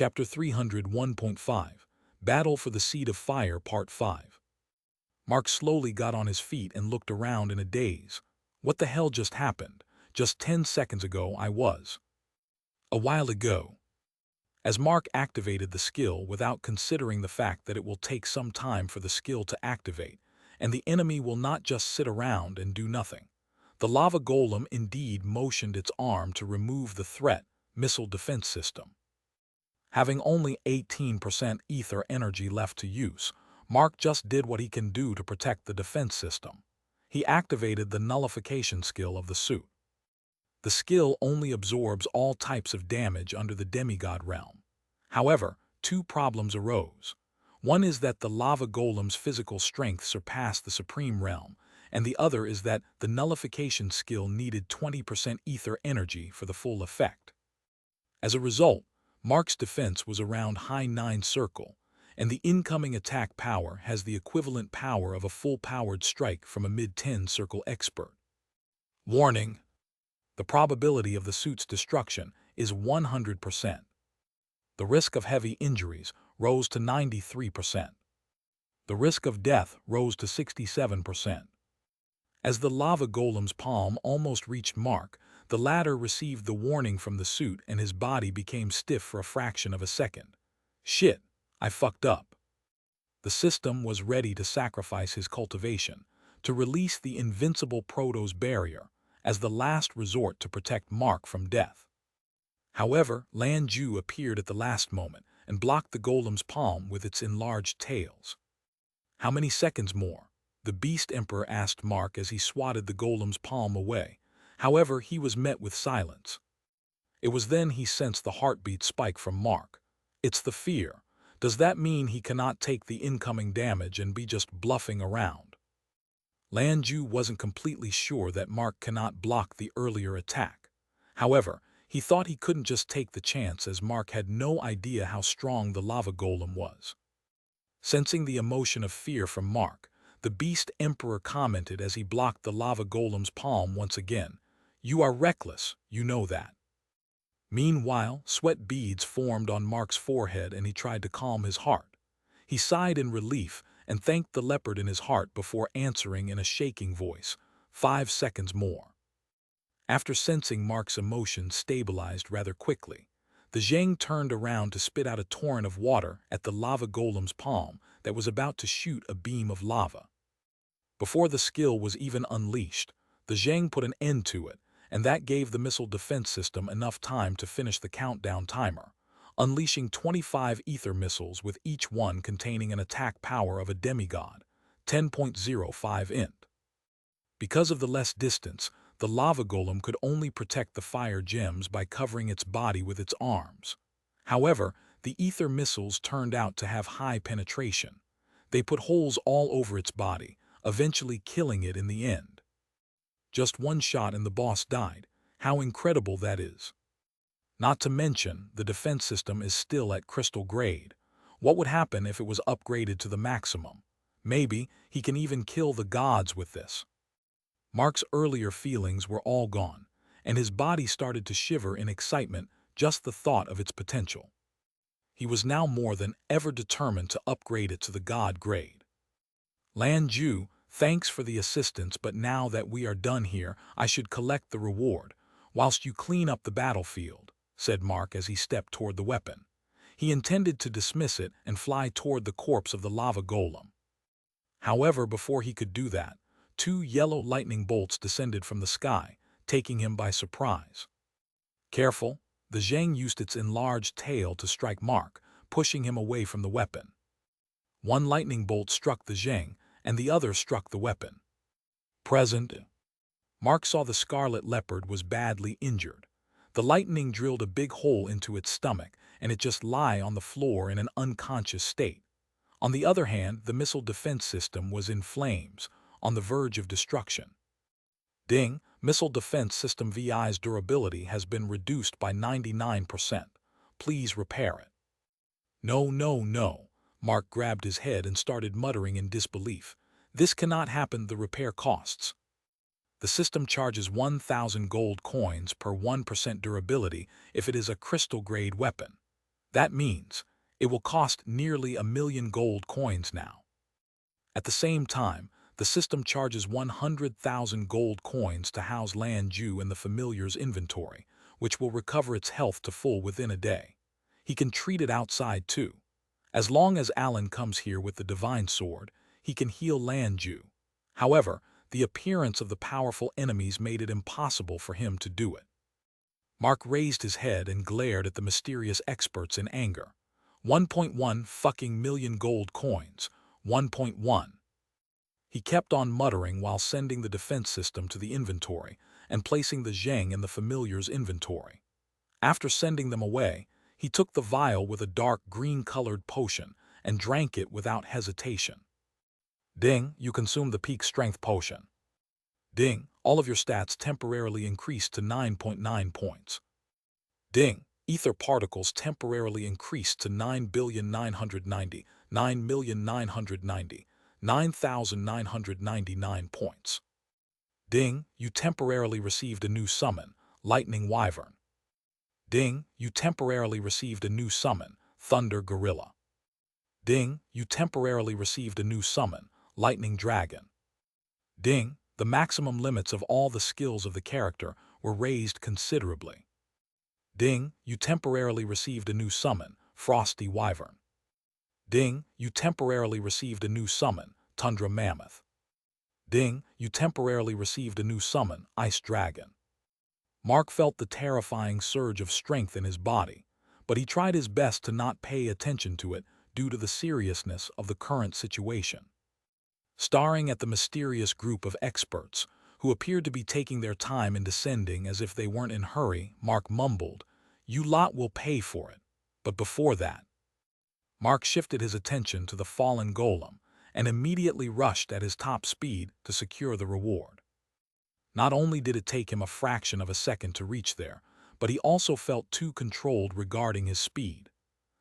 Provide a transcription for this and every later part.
Chapter 301.5 Battle for the Seed of Fire Part 5. Mark slowly got on his feet and looked around in a daze. What the hell just happened? Just 10 seconds ago I was. A while ago. As Mark activated the skill without considering the fact that it will take some time for the skill to activate, and the enemy will not just sit around and do nothing. The lava golem indeed motioned its arm to remove the threat missile defense system. Having only 18% ether energy left to use, Mark just did what he can do to protect the defense system. He activated the nullification skill of the suit. The skill only absorbs all types of damage under the demigod realm. However, two problems arose. One is that the lava golem's physical strength surpassed the supreme realm, and the other is that the nullification skill needed 20% ether energy for the full effect. As a result, Mark's defense was around high 9 circle, and the incoming attack power has the equivalent power of a full-powered strike from a mid-10 circle expert. Warning: the probability of the suit's destruction is 100%. The risk of heavy injuries rose to 93%. The risk of death rose to 67%. As the lava golem's palm almost reached Mark, the latter received the warning from the suit and his body became stiff for a fraction of a second. Shit, I fucked up. The system was ready to sacrifice his cultivation, to release the invincible Proto's barrier, as the last resort to protect Mark from death. However, Lan Ju appeared at the last moment and blocked the golem's palm with its enlarged tails. How many seconds more? The Beast Emperor asked Mark as he swatted the golem's palm away. However, he was met with silence. It was then he sensed the heartbeat spike from Mark. It's the fear. Does that mean he cannot take the incoming damage and be just bluffing around? Lan Ju wasn't completely sure that Mark cannot block the earlier attack. However, he thought he couldn't just take the chance as Mark had no idea how strong the lava golem was. Sensing the emotion of fear from Mark, the Beast Emperor commented as he blocked the lava golem's palm once again, "You are reckless, you know that." Meanwhile, sweat beads formed on Mark's forehead and he tried to calm his heart. He sighed in relief and thanked the leopard in his heart before answering in a shaking voice, 5 seconds more. After sensing Mark's emotions stabilized rather quickly, the Zheng turned around to spit out a torrent of water at the lava golem's palm that was about to shoot a beam of lava. Before the skill was even unleashed, the Zheng put an end to it, and that gave the missile defense system enough time to finish the countdown timer, unleashing 25 ether missiles with each one containing an attack power of a demigod, 10.05 int. Because of the less distance, the lava golem could only protect the fire gems by covering its body with its arms. However, the ether missiles turned out to have high penetration. They put holes all over its body, eventually killing it in the end. Just one shot and the boss died. How incredible that is. Not to mention, the defense system is still at crystal grade. What would happen if it was upgraded to the maximum? Maybe he can even kill the gods with this. Mark's earlier feelings were all gone, and his body started to shiver in excitement just the thought of its potential. He was now more than ever determined to upgrade it to the god grade. Lan Ju, thanks for the assistance, but now that we are done here, I should collect the reward, whilst you clean up the battlefield, said Mark as he stepped toward the weapon. He intended to dismiss it and fly toward the corpse of the lava golem. However, before he could do that, 2 yellow lightning bolts descended from the sky, taking him by surprise. Careful, the Zheng used its enlarged tail to strike Mark, pushing him away from the weapon. One lightning bolt struck the Zheng, and the other struck the weapon. Present. Mark saw the scarlet leopard was badly injured. The lightning drilled a big hole into its stomach, and it just lay on the floor in an unconscious state. On the other hand, the missile defense system was in flames, on the verge of destruction. Ding, missile defense system VI's durability has been reduced by 99%. Please repair it. No, no, no. Mark grabbed his head and started muttering in disbelief. This cannot happen. The repair costs. The system charges 1,000 gold coins per 1% durability if it is a crystal-grade weapon. That means it will cost nearly 1,000,000 gold coins now. At the same time, the system charges 100,000 gold coins to house Lan Ju in the familiar's inventory, which will recover its health to full within a day. He can treat it outside too. As long as Alan comes here with the divine sword, he can heal Lan Ju. However, the appearance of the powerful enemies made it impossible for him to do it. Mark raised his head and glared at the mysterious experts in anger. 1.1 fucking million gold coins. 1.1. He kept on muttering while sending the defense system to the inventory and placing the Zheng in the familiar's inventory. After sending them away, he took the vial with a dark green-colored potion and drank it without hesitation. Ding, you consumed the peak strength potion. Ding, all of your stats temporarily increased to 9.9 points. Ding, ether particles temporarily increased to 9,990, 9,990, 9,999 points. Ding, you temporarily received a new summon, Lightning Wyvern. Ding, you temporarily received a new summon, Thunder Gorilla. Ding, you temporarily received a new summon, Lightning Dragon. Ding, the maximum limits of all the skills of the character were raised considerably. Ding, you temporarily received a new summon, Frosty Wyvern. Ding, you temporarily received a new summon, Tundra Mammoth. Ding, you temporarily received a new summon, Ice Dragon. Mark felt the terrifying surge of strength in his body, but he tried his best to not pay attention to it due to the seriousness of the current situation. Staring at the mysterious group of experts, who appeared to be taking their time in descending as if they weren't in a hurry, Mark mumbled, "You lot will pay for it." But before that, Mark shifted his attention to the fallen golem and immediately rushed at his top speed to secure the reward. Not only did it take him a fraction of a second to reach there, but he also felt too controlled regarding his speed.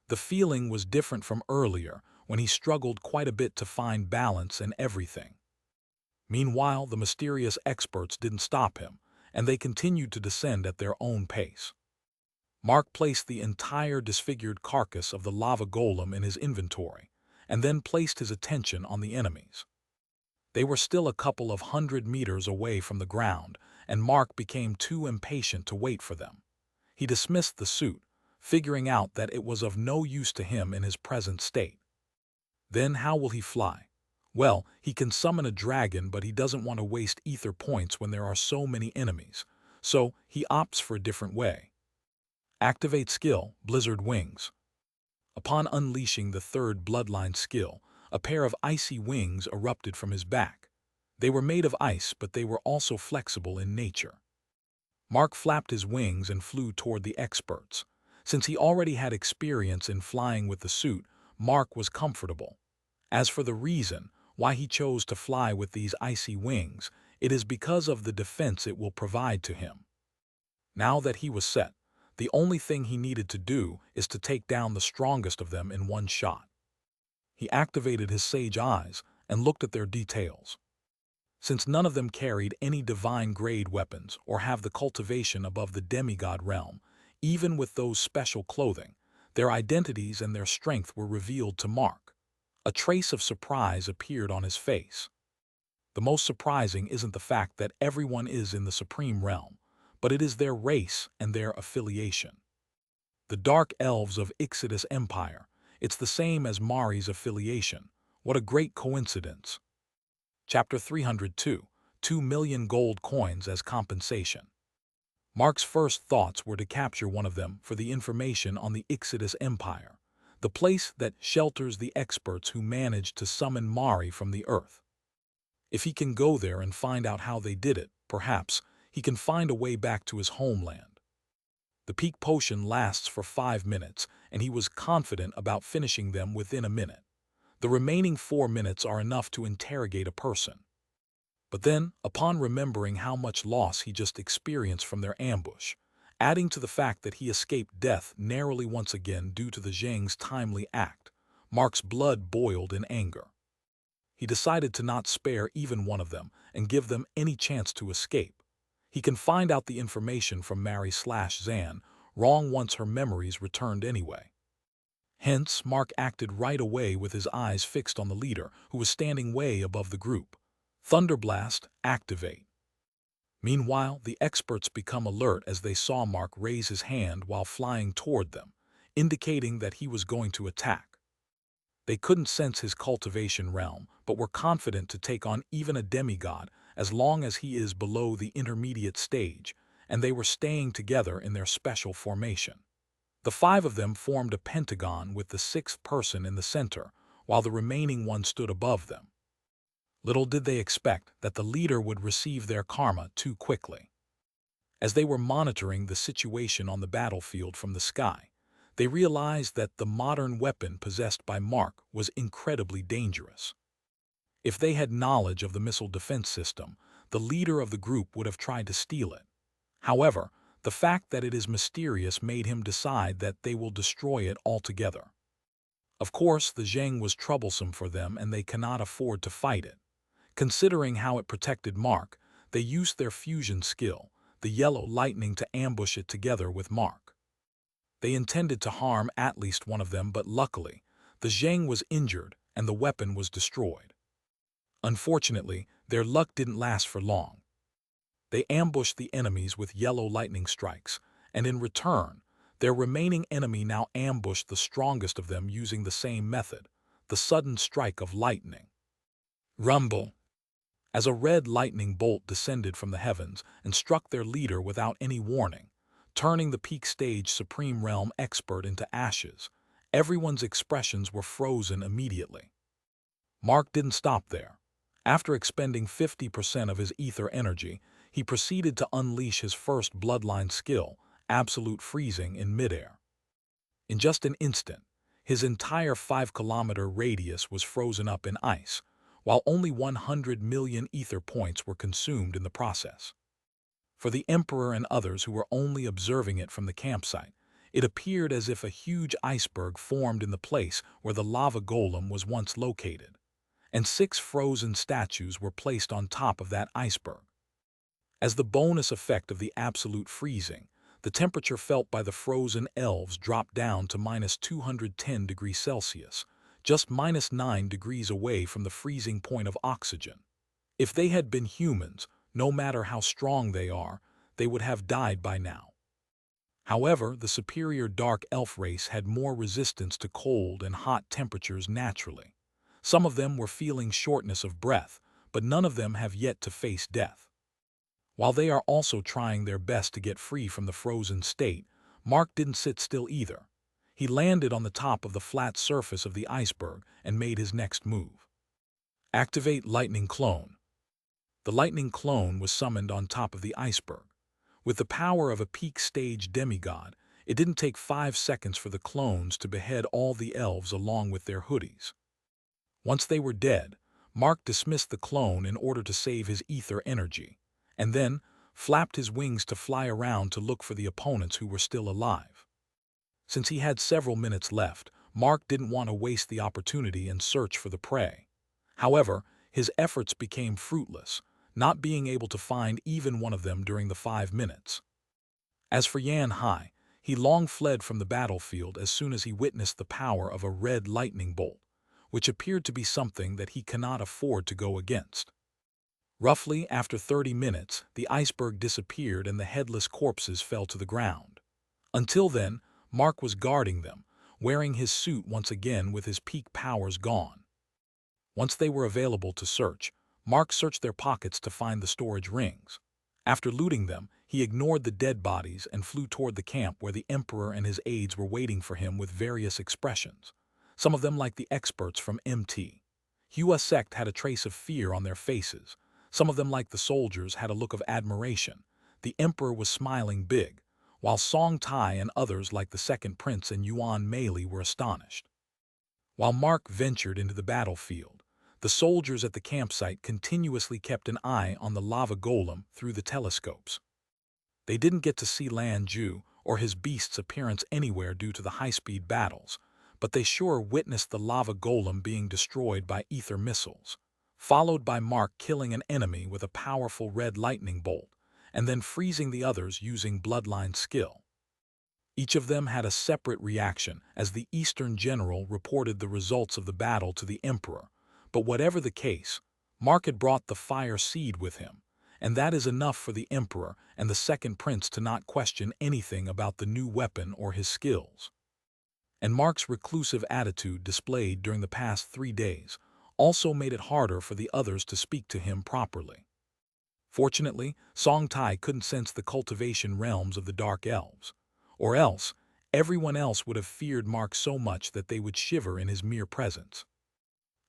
The feeling was different from earlier when he struggled quite a bit to find balance and everything. Meanwhile, the mysterious experts didn't stop him, and they continued to descend at their own pace. Mark placed the entire disfigured carcass of the lava golem in his inventory, and then placed his attention on the enemies. They were still a couple of 100 meters away from the ground, and Mark became too impatient to wait for them. He dismissed the suit, figuring out that it was of no use to him in his present state. Then how will he fly? Well, he can summon a dragon, but he doesn't want to waste ether points when there are so many enemies, so he opts for a different way. Activate skill, Blizzard Wings. Upon unleashing the third bloodline skill, a pair of icy wings erupted from his back. They were made of ice, but they were also flexible in nature. Mark flapped his wings and flew toward the experts. Since he already had experience in flying with the suit, Mark was comfortable. As for the reason why he chose to fly with these icy wings, it is because of the defense it will provide to him. Now that he was set, the only thing he needed to do is to take down the strongest of them in one shot. He activated his sage eyes and looked at their details. Since none of them carried any divine-grade weapons or have the cultivation above the demigod realm, even with those special clothing, their identities and their strength were revealed to Mark. A trace of surprise appeared on his face. The most surprising isn't the fact that everyone is in the supreme realm, but it is their race and their affiliation. The Dark Elves of Ixodus Empire. It's the same as Mari's affiliation. What a great coincidence. Chapter 302. 2 million gold coins as compensation. Mark's first thoughts were to capture one of them for the information on the Ixodus Empire, the place that shelters the experts who managed to summon Mari from the earth. If he can go there and find out how they did it, perhaps he can find a way back to his homeland. The peak potion lasts for 5 minutes, and he was confident about finishing them within a minute. The remaining 4 minutes are enough to interrogate a person. But then, upon remembering how much loss he just experienced from their ambush, adding to the fact that he escaped death narrowly once again due to the Zheng's timely act, Mark's blood boiled in anger. He decided to not spare even one of them and give them any chance to escape. He can find out the information from Mary/Zan wrong once her memories returned anyway. Hence, Mark acted right away with his eyes fixed on the leader, who was standing way above the group. Thunderblast, activate. Meanwhile, the experts become alert as they saw Mark raise his hand while flying toward them, indicating that he was going to attack. They couldn't sense his cultivation realm, but were confident to take on even a demigod as long as he is below the intermediate stage, and they were staying together in their special formation. The 5 of them formed a pentagon with the 6th person in the center, while the remaining one stood above them. Little did they expect that the leader would receive their karma too quickly. As they were monitoring the situation on the battlefield from the sky, they realized that the modern weapon possessed by Mark was incredibly dangerous. If they had knowledge of the missile defense system, the leader of the group would have tried to steal it. However, the fact that it is mysterious made him decide that they will destroy it altogether. Of course, the Zheng was troublesome for them and they cannot afford to fight it. Considering how it protected Mark, they used their fusion skill, the yellow lightning, to ambush it together with Mark. They intended to harm at least one of them, but luckily, the Zheng was injured and the weapon was destroyed. Unfortunately, their luck didn't last for long. They ambushed the enemies with yellow lightning strikes, and in return, their remaining enemy now ambushed the strongest of them using the same method, the sudden strike of lightning. Rumble! As a red lightning bolt descended from the heavens and struck their leader without any warning, turning the peak stage Supreme Realm expert into ashes, everyone's expressions were frozen immediately. Mark didn't stop there. After expending 50% of his ether energy, he proceeded to unleash his first bloodline skill, absolute freezing, in midair. In just an instant, his entire 5-kilometer radius was frozen up in ice, while only 100 million ether points were consumed in the process. For the Emperor and others who were only observing it from the campsite, it appeared as if a huge iceberg formed in the place where the lava golem was once located, and 6 frozen statues were placed on top of that iceberg. As the bonus effect of the absolute freezing, the temperature felt by the frozen elves dropped down to -210 degrees Celsius, just -9 degrees away from the freezing point of oxygen. If they had been humans, no matter how strong they are, they would have died by now. However, the superior dark elf race had more resistance to cold and hot temperatures naturally. Some of them were feeling shortness of breath, but none of them have yet to face death. While they are also trying their best to get free from the frozen state, Mark didn't sit still either. He landed on the top of the flat surface of the iceberg and made his next move. Activate Lightning Clone. The Lightning Clone was summoned on top of the iceberg. With the power of a peak stage demigod, it didn't take 5 seconds for the clones to behead all the elves along with their hoodies. Once they were dead, Mark dismissed the clone in order to save his ether energy, and then flapped his wings to fly around to look for the opponents who were still alive. Since he had several minutes left, Mark didn't want to waste the opportunity and search for the prey. However, his efforts became fruitless, not being able to find even one of them during the 5 minutes. As for Yan Hai, he long fled from the battlefield as soon as he witnessed the power of a red lightning bolt, which appeared to be something that he cannot afford to go against. Roughly after 30 minutes, the iceberg disappeared and the headless corpses fell to the ground. Until then, Mark was guarding them, wearing his suit once again with his peak powers gone. Once they were available to search, Mark searched their pockets to find the storage rings. After looting them, he ignored the dead bodies and flew toward the camp where the Emperor and his aides were waiting for him with various expressions. Some of them, like the experts from MT Hua sect, had a trace of fear on their faces. Some of them, like the soldiers, had a look of admiration. The Emperor was smiling big, while Song Tai and others like the Second Prince and Yuan Meili were astonished. While Mark ventured into the battlefield, the soldiers at the campsite continuously kept an eye on the lava golem through the telescopes. They didn't get to see Lan Ju or his beast's appearance anywhere due to the high-speed battles, but they sure witnessed the lava golem being destroyed by ether missiles, followed by Mark killing an enemy with a powerful red lightning bolt, and then freezing the others using bloodline skill. Each of them had a separate reaction as the Eastern general reported the results of the battle to the Emperor. But whatever the case, Mark had brought the fire seed with him, and that is enough for the Emperor and the second prince to not question anything about the new weapon or his skills. And Mark's reclusive attitude displayed during the past 3 days also made it harder for the others to speak to him properly. Fortunately, Song Tai couldn't sense the cultivation realms of the Dark Elves, or else everyone else would have feared Mark so much that they would shiver in his mere presence.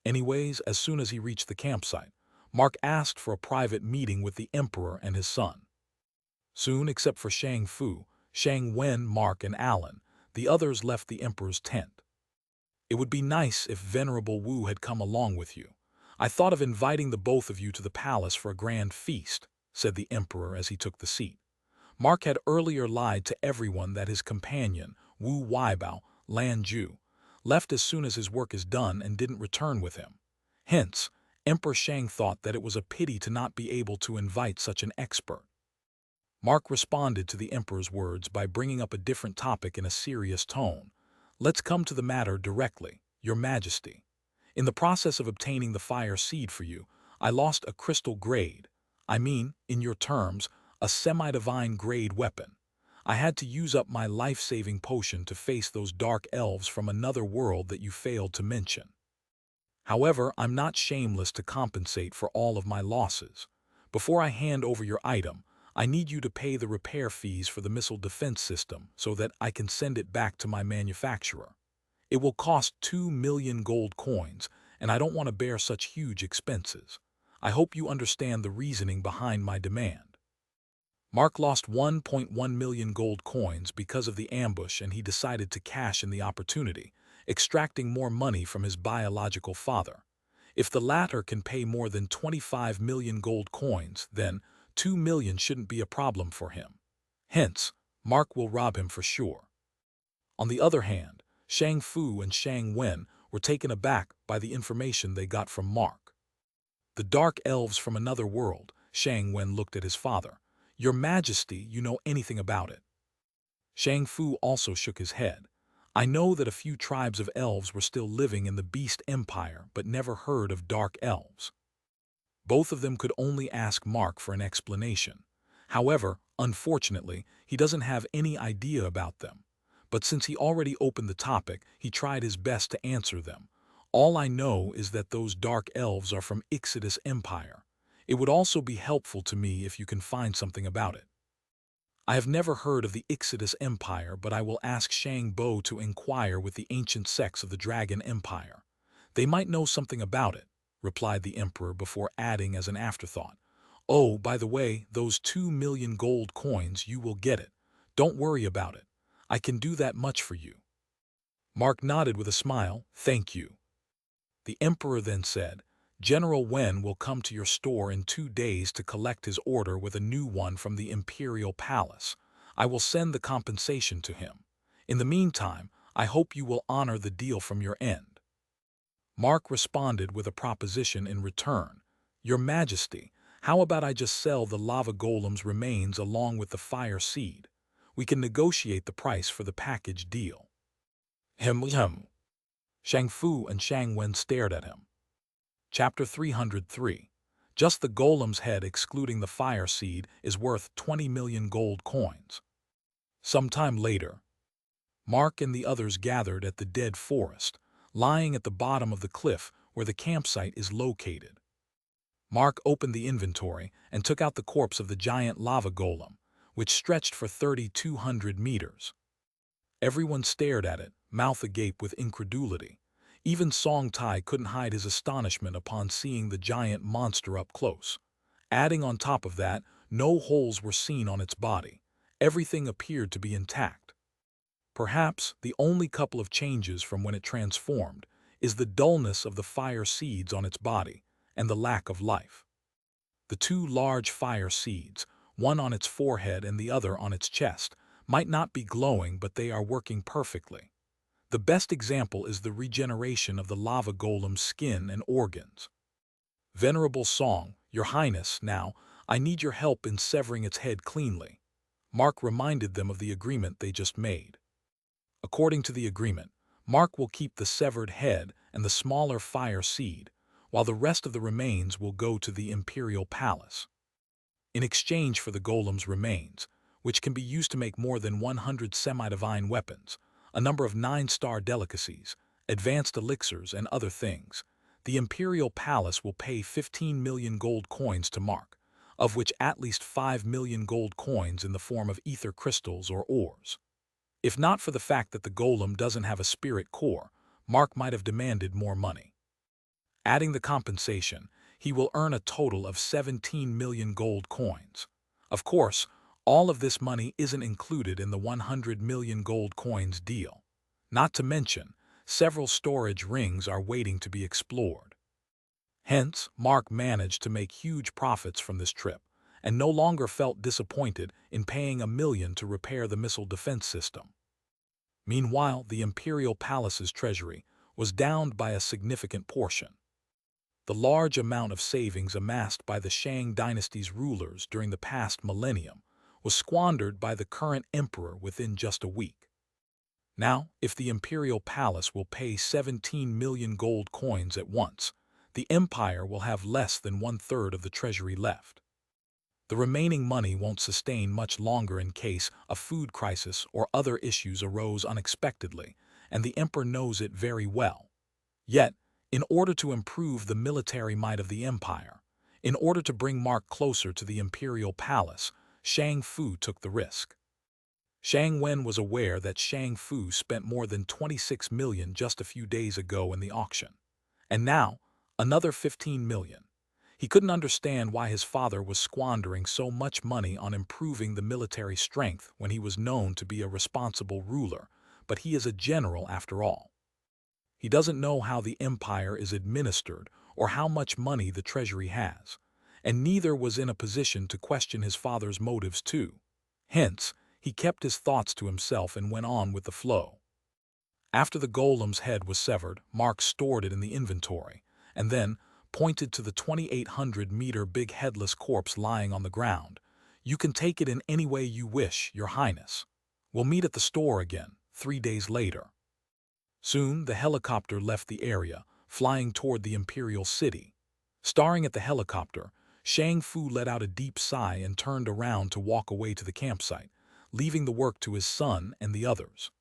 Anyways, as soon as he reached the campsite, Mark asked for a private meeting with the Emperor and his son. Soon, except for Shang Fu, Shang Wen, Mark, and Alan, the others left the Emperor's tent. "It would be nice if Venerable Wu had come along with you. I thought of inviting the both of you to the palace for a grand feast," said the Emperor as he took the seat. Mark had earlier lied to everyone that his companion, Wu Weibao, Lan Ju, left as soon as his work is done and didn't return with him. Hence, Emperor Shang thought that it was a pity to not be able to invite such an expert. Mark responded to the Emperor's words by bringing up a different topic in a serious tone. "Let's come to the matter directly, Your Majesty. In the process of obtaining the fire seed for you, I lost a crystal grade, in your terms, a semi-divine grade weapon. I had to use up my life-saving potion to face those dark elves from another world that you failed to mention. However, I'm not shameless to compensate for all of my losses. Before I hand over your item, I need you to pay the repair fees for the missile defense system so that I can send it back to my manufacturer. It will cost 2 million gold coins, and I don't want to bear such huge expenses. I hope you understand the reasoning behind my demand." Mark lost 1.1 million gold coins because of the ambush, and he decided to cash in the opportunity, extracting more money from his biological father. If the latter can pay more than 25 million gold coins, then 2 million shouldn't be a problem for him. Hence, Mark will rob him for sure. On the other hand, Shang Fu and Shang Wen were taken aback by the information they got from Mark. "The dark elves from another world," Shang Wen looked at his father. "Your Majesty, you know anything about it?" Shang Fu also shook his head. "I know that a few tribes of elves were still living in the Beast Empire, but never heard of dark elves." Both of them could only ask Mark for an explanation. However, unfortunately, he doesn't have any idea about them. But since he already opened the topic, he tried his best to answer them. "All I know is that those dark elves are from Ixodus Empire. It would also be helpful to me if you can find something about it." "I have never heard of the Ixodus Empire, but I will ask Shang Bo to inquire with the ancient sects of the Dragon Empire. They might know something about it," replied the Emperor before adding as an afterthought, "Oh, by the way, those 2 million gold coins, you will get it. Don't worry about it. I can do that much for you." Mark nodded with a smile. "Thank you." The Emperor then said, "General Wen will come to your store in 2 days to collect his order with a new one from the Imperial Palace. I will send the compensation to him. In the meantime, I hope you will honor the deal from your end." Mark responded with a proposition in return. "Your Majesty, how about I just sell the lava golem's remains along with the fire seed? We can negotiate the price for the package deal." Hem. Shang Fu and Shang Wen stared at him. Chapter 303. Just the golem's head excluding the fire seed is worth 20 million gold coins. Sometime later, Mark and the others gathered at the dead forest, lying at the bottom of the cliff where the campsite is located. Mark opened the inventory and took out the corpse of the giant lava golem, which stretched for 3,200 meters. Everyone stared at it, mouth agape with incredulity. Even Song Tai couldn't hide his astonishment upon seeing the giant monster up close. Adding on top of that, no holes were seen on its body. Everything appeared to be intact. Perhaps the only couple of changes from when it transformed is the dullness of the fire seeds on its body and the lack of life. The 2 large fire seeds, one on its forehead and the other on its chest, might not be glowing, but they are working perfectly. The best example is the regeneration of the lava golem's skin and organs. "Venerable Song, Your Highness, now, I need your help in severing its head cleanly." Mark reminded them of the agreement they just made. According to the agreement, Mark will keep the severed head and the smaller fire seed, while the rest of the remains will go to the Imperial Palace. In exchange for the golem's remains, which can be used to make more than 100 semi-divine weapons, a number of 9-star delicacies, advanced elixirs, and other things, the Imperial Palace will pay 15 million gold coins to Mark, of which at least 5 million gold coins in the form of ether crystals or ores. If not for the fact that the golem doesn't have a spirit core, Mark might have demanded more money. Adding the compensation, he will earn a total of 17 million gold coins. Of course, all of this money isn't included in the 100 million gold coins deal. Not to mention, several storage rings are waiting to be explored. Hence, Mark managed to make huge profits from this trip, and no longer felt disappointed in paying $1 million to repair the missile defense system. Meanwhile, the Imperial Palace's treasury was downed by a significant portion. The large amount of savings amassed by the Shang dynasty's rulers during the past millennium was squandered by the current emperor within just a week. Now, if the Imperial Palace will pay 17 million gold coins at once, the empire will have less than 1/3 of the treasury left. The remaining money won't sustain much longer in case a food crisis or other issues arose unexpectedly, and the emperor knows it very well. Yet, in order to improve the military might of the empire, in order to bring Mark closer to the Imperial Palace, Shang Fu took the risk. Shang Wen was aware that Shang Fu spent more than 26 million just a few days ago in the auction, and now another 15 million. He couldn't understand why his father was squandering so much money on improving the military strength when he was known to be a responsible ruler, but he is a general after all. He doesn't know how the empire is administered or how much money the treasury has, and neither was in a position to question his father's motives too. Hence, he kept his thoughts to himself and went on with the flow. After the golem's head was severed, Mark stored it in the inventory, and then pointed to the 2,800-meter big headless corpse lying on the ground. "You can take it in any way you wish, Your Highness. We'll meet at the store again, 3 days later." Soon, the helicopter left the area, flying toward the Imperial City. Staring at the helicopter, Shang Fu let out a deep sigh and turned around to walk away to the campsite, leaving the work to his son and the others.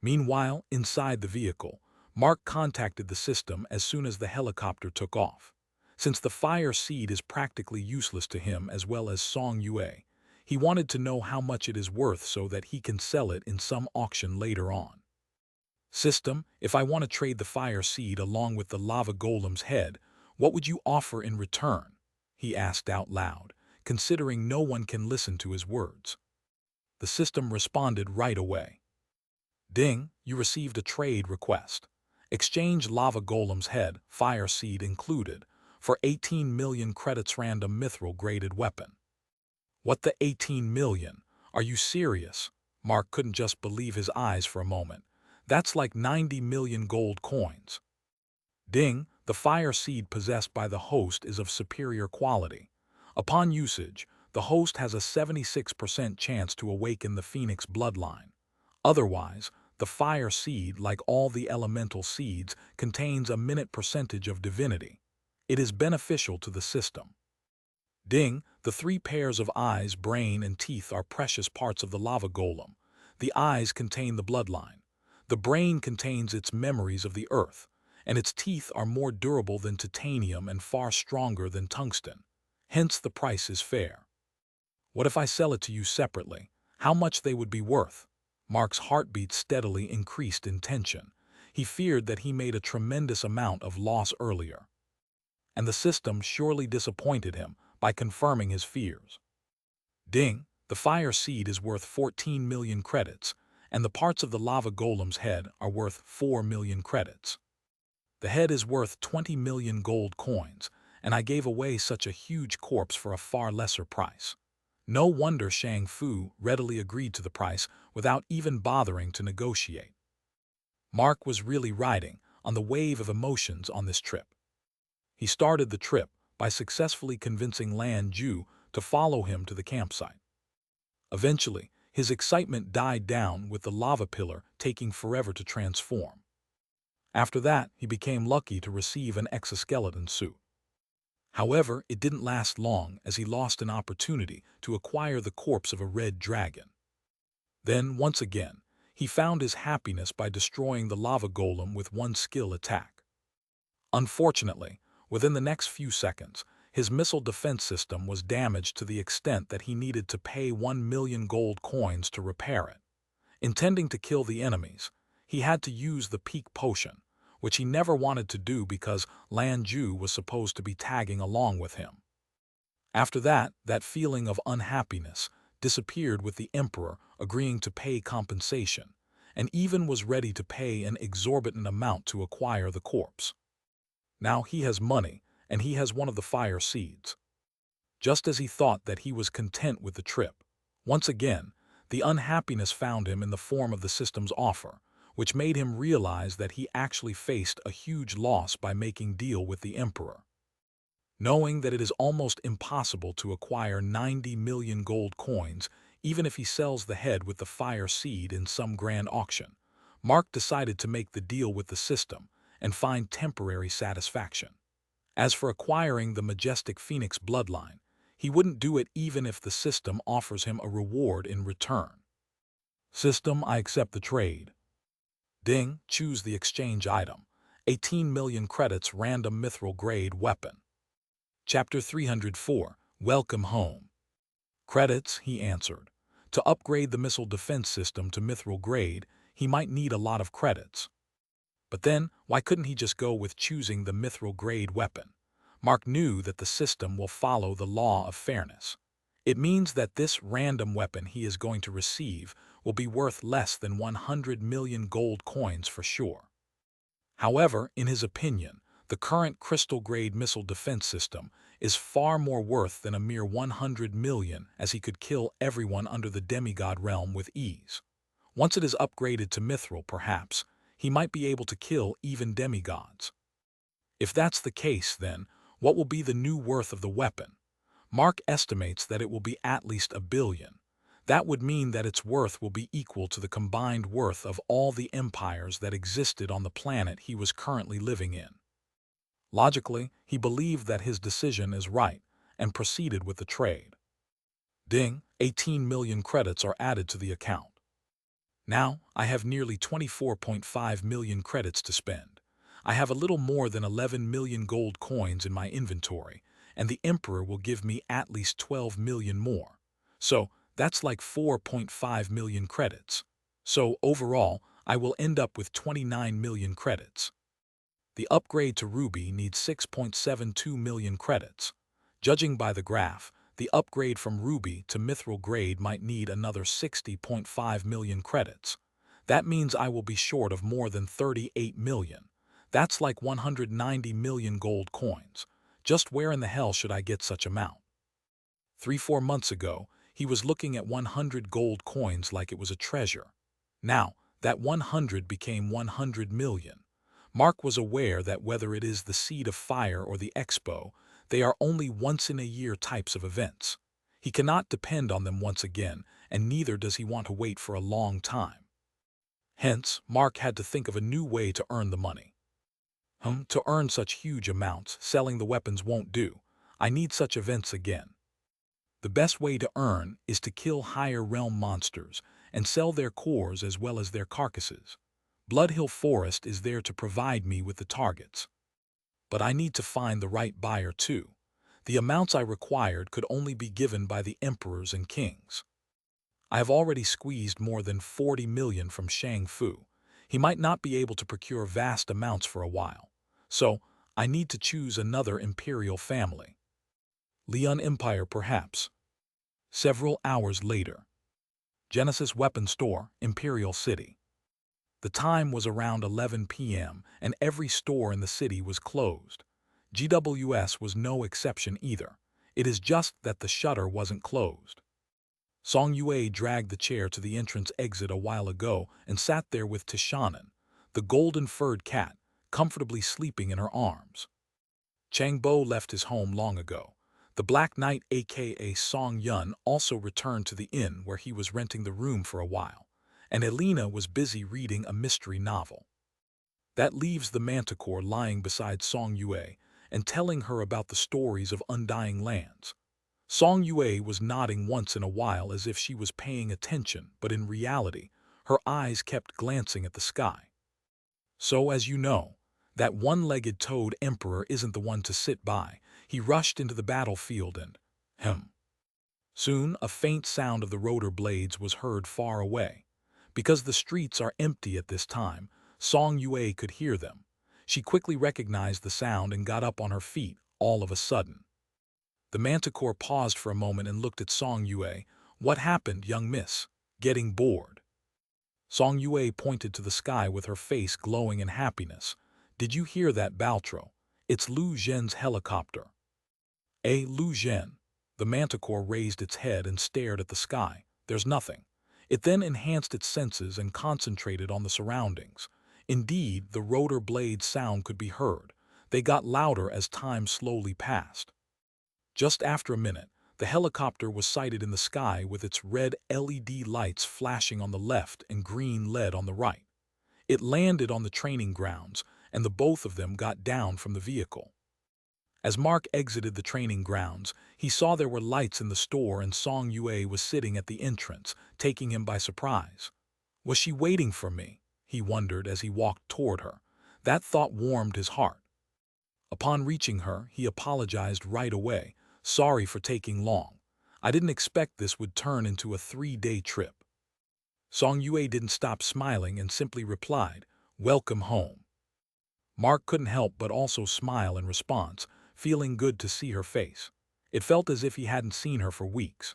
Meanwhile, inside the vehicle, Mark contacted the system as soon as the helicopter took off. Since the fire seed is practically useless to him as well as Song Yue, he wanted to know how much it is worth so that he can sell it in some auction later on. "System, if I want to trade the fire seed along with the lava golem's head, what would you offer in return?" he asked out loud, considering no one can listen to his words. The system responded right away. "Ding, you received a trade request. Exchange lava golem's head, fire seed included, for 18 million credits random mithril-graded weapon." "What the 18 million? Are you serious?" Mark couldn't just believe his eyes for a moment. "That's like 90 million gold coins." "Ding, the fire seed possessed by the host is of superior quality. Upon usage, the host has a 76% chance to awaken the phoenix bloodline. Otherwise, the fire seed, like all the elemental seeds, contains a minute percentage of divinity. It is beneficial to the system." "Ding, the 3 pairs of eyes, brain, and teeth are precious parts of the lava golem. The eyes contain the bloodline. The brain contains its memories of the earth, and its teeth are more durable than titanium and far stronger than tungsten. Hence the price is fair." "What if I sell it to you separately? How much they would be worth?" Mark's heartbeat steadily increased in tension. He feared that he made a tremendous amount of loss earlier. And the system surely disappointed him by confirming his fears. "Ding, the fire seed is worth 14 million credits, and the parts of the lava golem's head are worth 4 million credits. The head is worth 20 million gold coins, and I gave away such a huge corpse for a far lesser price." No wonder Shang Fu readily agreed to the price without even bothering to negotiate. Mark was really riding on the wave of emotions on this trip. He started the trip by successfully convincing Lan Ju to follow him to the campsite. Eventually, His excitement died down with the lava pillar taking forever to transform. After that, he became lucky to receive an exoskeleton suit. However, it didn't last long as he lost an opportunity to acquire the corpse of a red dragon. Then, once again, he found his happiness by destroying the lava golem with one skill attack. Unfortunately, within the next few seconds, his missile defense system was damaged to the extent that he needed to pay 1 million gold coins to repair it. Intending to kill the enemies, he had to use the peak potion, which he never wanted to do because Lan Ju was supposed to be tagging along with him. After that, that feeling of unhappiness disappeared with the Emperor agreeing to pay compensation, and even was ready to pay an exorbitant amount to acquire the corpse. Now he has money, and he has one of the fire seeds. Just as he thought that he was content with the trip, once again, the unhappiness found him in the form of the system's offer, which made him realize that he actually faced a huge loss by making deal with the Emperor. Knowing that it is almost impossible to acquire 90 million gold coins, even if he sells the head with the fire seed in some grand auction, Mark decided to make the deal with the system and find temporary satisfaction. As for acquiring the majestic Phoenix bloodline, he wouldn't do it even if the system offers him a reward in return. System, I accept the trade. Ding, choose the exchange item. 18 million credits random mithril grade weapon. Chapter 304, Welcome Home. Credits, he answered. To upgrade the missile defense system to mithril grade, he might need a lot of credits. But then, why couldn't he just go with choosing the mithril grade weapon? Mark knew that the system will follow the law of fairness. It means that this random weapon he is going to receive will be worth less than 100 million gold coins for sure. However, in his opinion, the current crystal-grade missile defense system is far more worth than a mere 100 million, as he could kill everyone under the demigod realm with ease. Once it is upgraded to mithril, perhaps, he might be able to kill even demigods. If that's the case, then, what will be the new worth of the weapon? Mark estimates that it will be at least 1 billion. That would mean that its worth will be equal to the combined worth of all the empires that existed on the planet he was currently living in. Logically, he believed that his decision is right, and proceeded with the trade. Ding, 18 million credits are added to the account. Now, I have nearly 24.5 million credits to spend. I have a little more than 11 million gold coins in my inventory, and the Emperor will give me at least 12 million more. So, that's like 4.5 million credits. So, overall, I will end up with 29 million credits. The upgrade to Ruby needs 6.72 million credits. Judging by the graph, the upgrade from Ruby to Mithril grade might need another 60.5 million credits. That means I will be short of more than 38 million. That's like 190 million gold coins. Just where in the hell should I get such amount? 3-4 months ago, he was looking at 100 gold coins like it was a treasure. Now, that 100 became 100 million. Mark was aware that whether it is the Seed of Fire or the Expo, they are only once-in-a-year types of events. He cannot depend on them once again, and neither does he want to wait for a long time. Hence, Mark had to think of a new way to earn the money. To earn such huge amounts, selling the weapons won't do. I need such events again. The best way to earn is to kill higher realm monsters and sell their cores as well as their carcasses. Bloodhill Forest is there to provide me with the targets. But I need to find the right buyer too. The amounts I required could only be given by the emperors and kings. I have already squeezed more than 40 million from Shang Fu. He might not be able to procure vast amounts for a while. So, I need to choose another imperial family. Leon Empire, perhaps. Several hours later. Genesis Weapon Store, Imperial City. The time was around 11 p.m., and every store in the city was closed. GWS was no exception either. It is just that the shutter wasn't closed. Song Yue dragged the chair to the entrance exit a while ago and sat there with Tishanan, the golden-furred cat, comfortably sleeping in her arms. Chang Bo left his home long ago. The Black Knight aka Song Yun also returned to the inn where he was renting the room for a while, and Elena was busy reading a mystery novel. That leaves the manticore lying beside Song Yue and telling her about the stories of undying lands. Song Yue was nodding once in a while as if she was paying attention, but in reality, her eyes kept glancing at the sky. So, as you know, that one-legged toad emperor isn't the one to sit by. He rushed into the battlefield and, soon a faint sound of the rotor blades was heard far away. Because the streets are empty at this time, Song Yue could hear them. She quickly recognized the sound and got up on her feet all of a sudden. The manticore paused for a moment and looked at Song Yue. "What happened, young miss? Getting bored?" Song Yue pointed to the sky with her face glowing in happiness. "Did you hear that, Baltro? It's Lu Zhen's helicopter." Lu Zhen." The manticore raised its head and stared at the sky. "There's nothing." It then enhanced its senses and concentrated on the surroundings. Indeed, the rotor blade sound could be heard. They got louder as time slowly passed. Just after a minute, the helicopter was sighted in the sky with its red LED lights flashing on the left and green LED on the right. It landed on the training grounds, and the both of them got down from the vehicle. As Mark exited the training grounds, he saw there were lights in the store and Song Yue was sitting at the entrance, taking him by surprise. Was she waiting for me? He wondered as he walked toward her. That thought warmed his heart. Upon reaching her, he apologized right away. "Sorry for taking long. I didn't expect this would turn into a 3-day trip." Song Yue didn't stop smiling and simply replied, "Welcome home." Mark couldn't help but also smile in response, feeling good to see her face. It felt as if he hadn't seen her for weeks.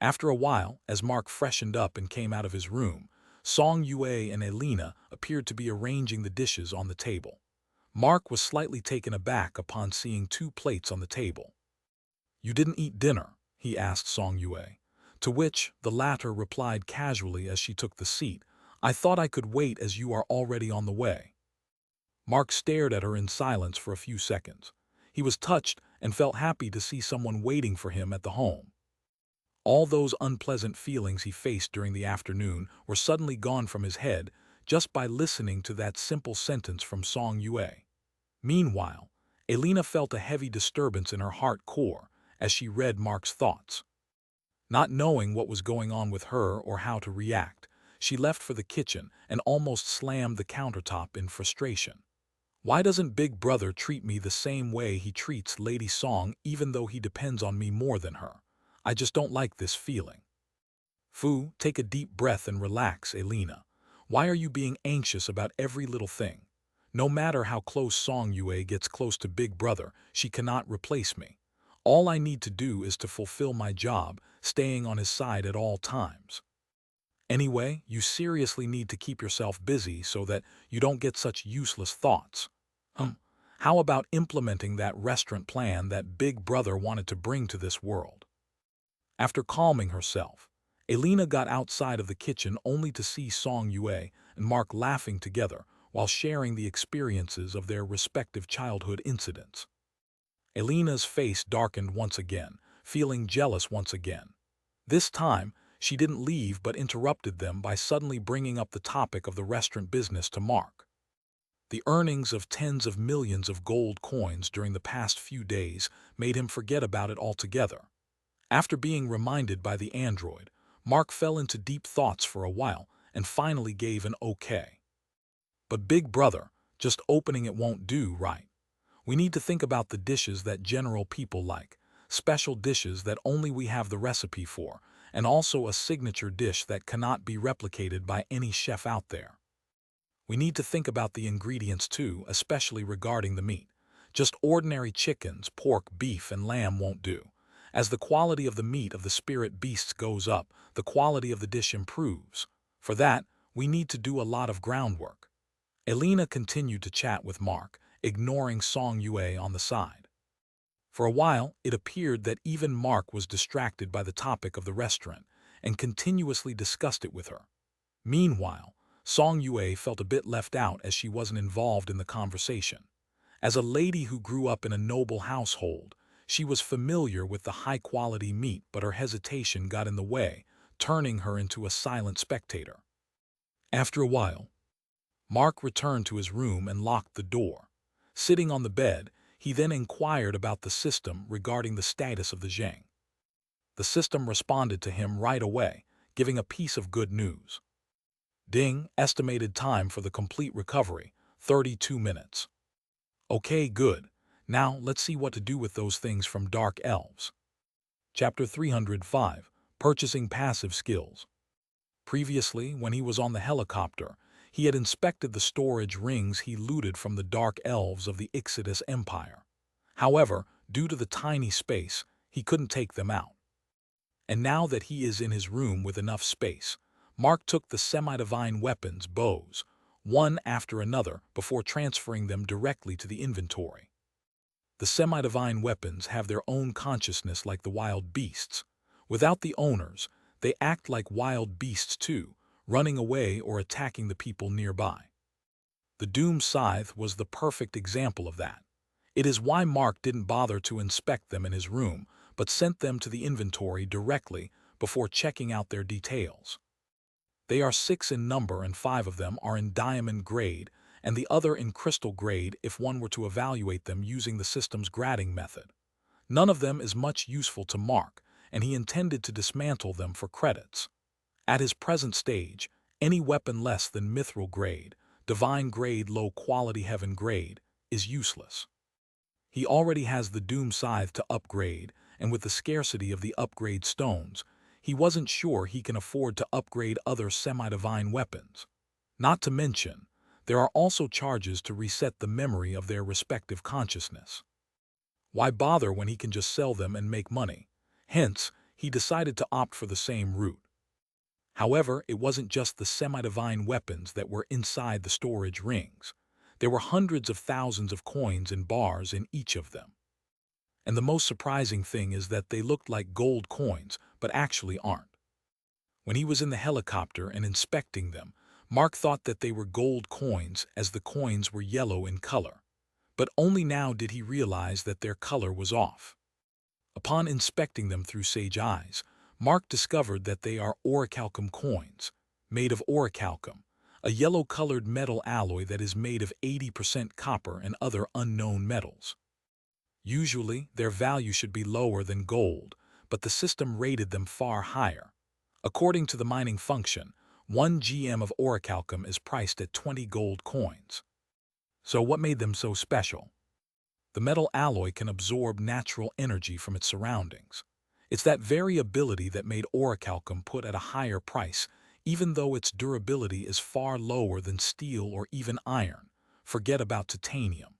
After a while, as Mark freshened up and came out of his room, Song Yue and Elena appeared to be arranging the dishes on the table. Mark was slightly taken aback upon seeing 2 plates on the table. "You didn't eat dinner?" he asked Song Yue. To which the latter replied casually as she took the seat, "I thought I could wait as you are already on the way." Mark stared at her in silence for a few seconds. He was touched and felt happy to see someone waiting for him at the home. All those unpleasant feelings he faced during the afternoon were suddenly gone from his head just by listening to that simple sentence from Song Yue. Meanwhile, Elena felt a heavy disturbance in her heart core as she read Mark's thoughts. Not knowing what was going on with her or how to react, she left for the kitchen and almost slammed the countertop in frustration. Why doesn't Big Brother treat me the same way he treats Lady Song even though he depends on me more than her? I just don't like this feeling. Fu, take a deep breath and relax, Elena. Why are you being anxious about every little thing? No matter how close Song Yue gets close to Big Brother, she cannot replace me. All I need to do is to fulfill my job, staying on his side at all times. Anyway, you seriously need to keep yourself busy so that you don't get such useless thoughts. How about implementing that restaurant plan that Big Brother wanted to bring to this world?" After calming herself, Elena got outside of the kitchen only to see Song Yue and Mark laughing together while sharing the experiences of their respective childhood incidents. Elena's face darkened once again, feeling jealous once again. This time, she didn't leave but interrupted them by suddenly bringing up the topic of the restaurant business to Mark. The earnings of tens of millions of gold coins during the past few days made him forget about it altogether. After being reminded by the android, Mark fell into deep thoughts for a while and finally gave an okay. "But Big Brother, just opening it won't do, right? We need to think about the dishes that general people like, special dishes that only we have the recipe for, and also a signature dish that cannot be replicated by any chef out there. We need to think about the ingredients too, especially regarding the meat. Just ordinary chickens, pork, beef, and lamb won't do. As the quality of the meat of the spirit beasts goes up, the quality of the dish improves. For that, we need to do a lot of groundwork." Elena continued to chat with Mark, ignoring Song Yue on the side. For a while, it appeared that even Mark was distracted by the topic of the restaurant and continuously discussed it with her. Meanwhile, Song Yue felt a bit left out as she wasn't involved in the conversation. As a lady who grew up in a noble household, She was familiar with the high-quality meat, but her hesitation got in the way, turning her into a silent spectator. After a while, Mark returned to his room and locked the door. Sitting on the bed, he then inquired about the system regarding the status of the Zheng. The system responded to him right away, giving a piece of good news. Ding, estimated time for the complete recovery, 32 minutes. Okay, good. Now let's see what to do with those things from Dark Elves. Chapter 305, Purchasing Passive Skills. Previously, when he was on the helicopter, he had inspected the storage rings he looted from the Dark Elves of the Ixodus Empire. However, due to the tiny space, he couldn't take them out. And now that he is in his room with enough space, Mark took the semi-divine weapons, bows, one after another before transferring them directly to the inventory. The semi-divine weapons have their own consciousness like the wild beasts. Without the owners, they act like wild beasts too, running away or attacking the people nearby. The Doom Scythe was the perfect example of that. It is why Mark didn't bother to inspect them in his room, but sent them to the inventory directly before checking out their details. They are 6 in number and 5 of them are in diamond grade, and the other in crystal grade if one were to evaluate them using the system's grading method. None of them is much useful to Mark, and he intended to dismantle them for credits. At his present stage, any weapon less than mithril grade, divine grade, low quality heaven grade, is useless. He already has the Doom Scythe to upgrade, and with the scarcity of the upgrade stones, he wasn't sure he can afford to upgrade other semi-divine weapons. Not to mention, there are also charges to reset the memory of their respective consciousness. Why bother when he can just sell them and make money? Hence, he decided to opt for the same route. However, it wasn't just the semi-divine weapons that were inside the storage rings. There were hundreds of thousands of coins and bars in each of them. And the most surprising thing is that they looked like gold coins, but actually aren't. When he was in the helicopter and inspecting them, Mark thought that they were gold coins as the coins were yellow in color. But only now did he realize that their color was off. Upon inspecting them through sage eyes, Mark discovered that they are orichalcum coins, made of orichalcum, a yellow-colored metal alloy that is made of 80% copper and other unknown metals. Usually, their value should be lower than gold, but the system rated them far higher. According to the mining function, 1 GM of orichalcum is priced at 20 gold coins. So what made them so special? The metal alloy can absorb natural energy from its surroundings. It's that very ability that made orichalcum put at a higher price, even though its durability is far lower than steel or even iron. Forget about titanium.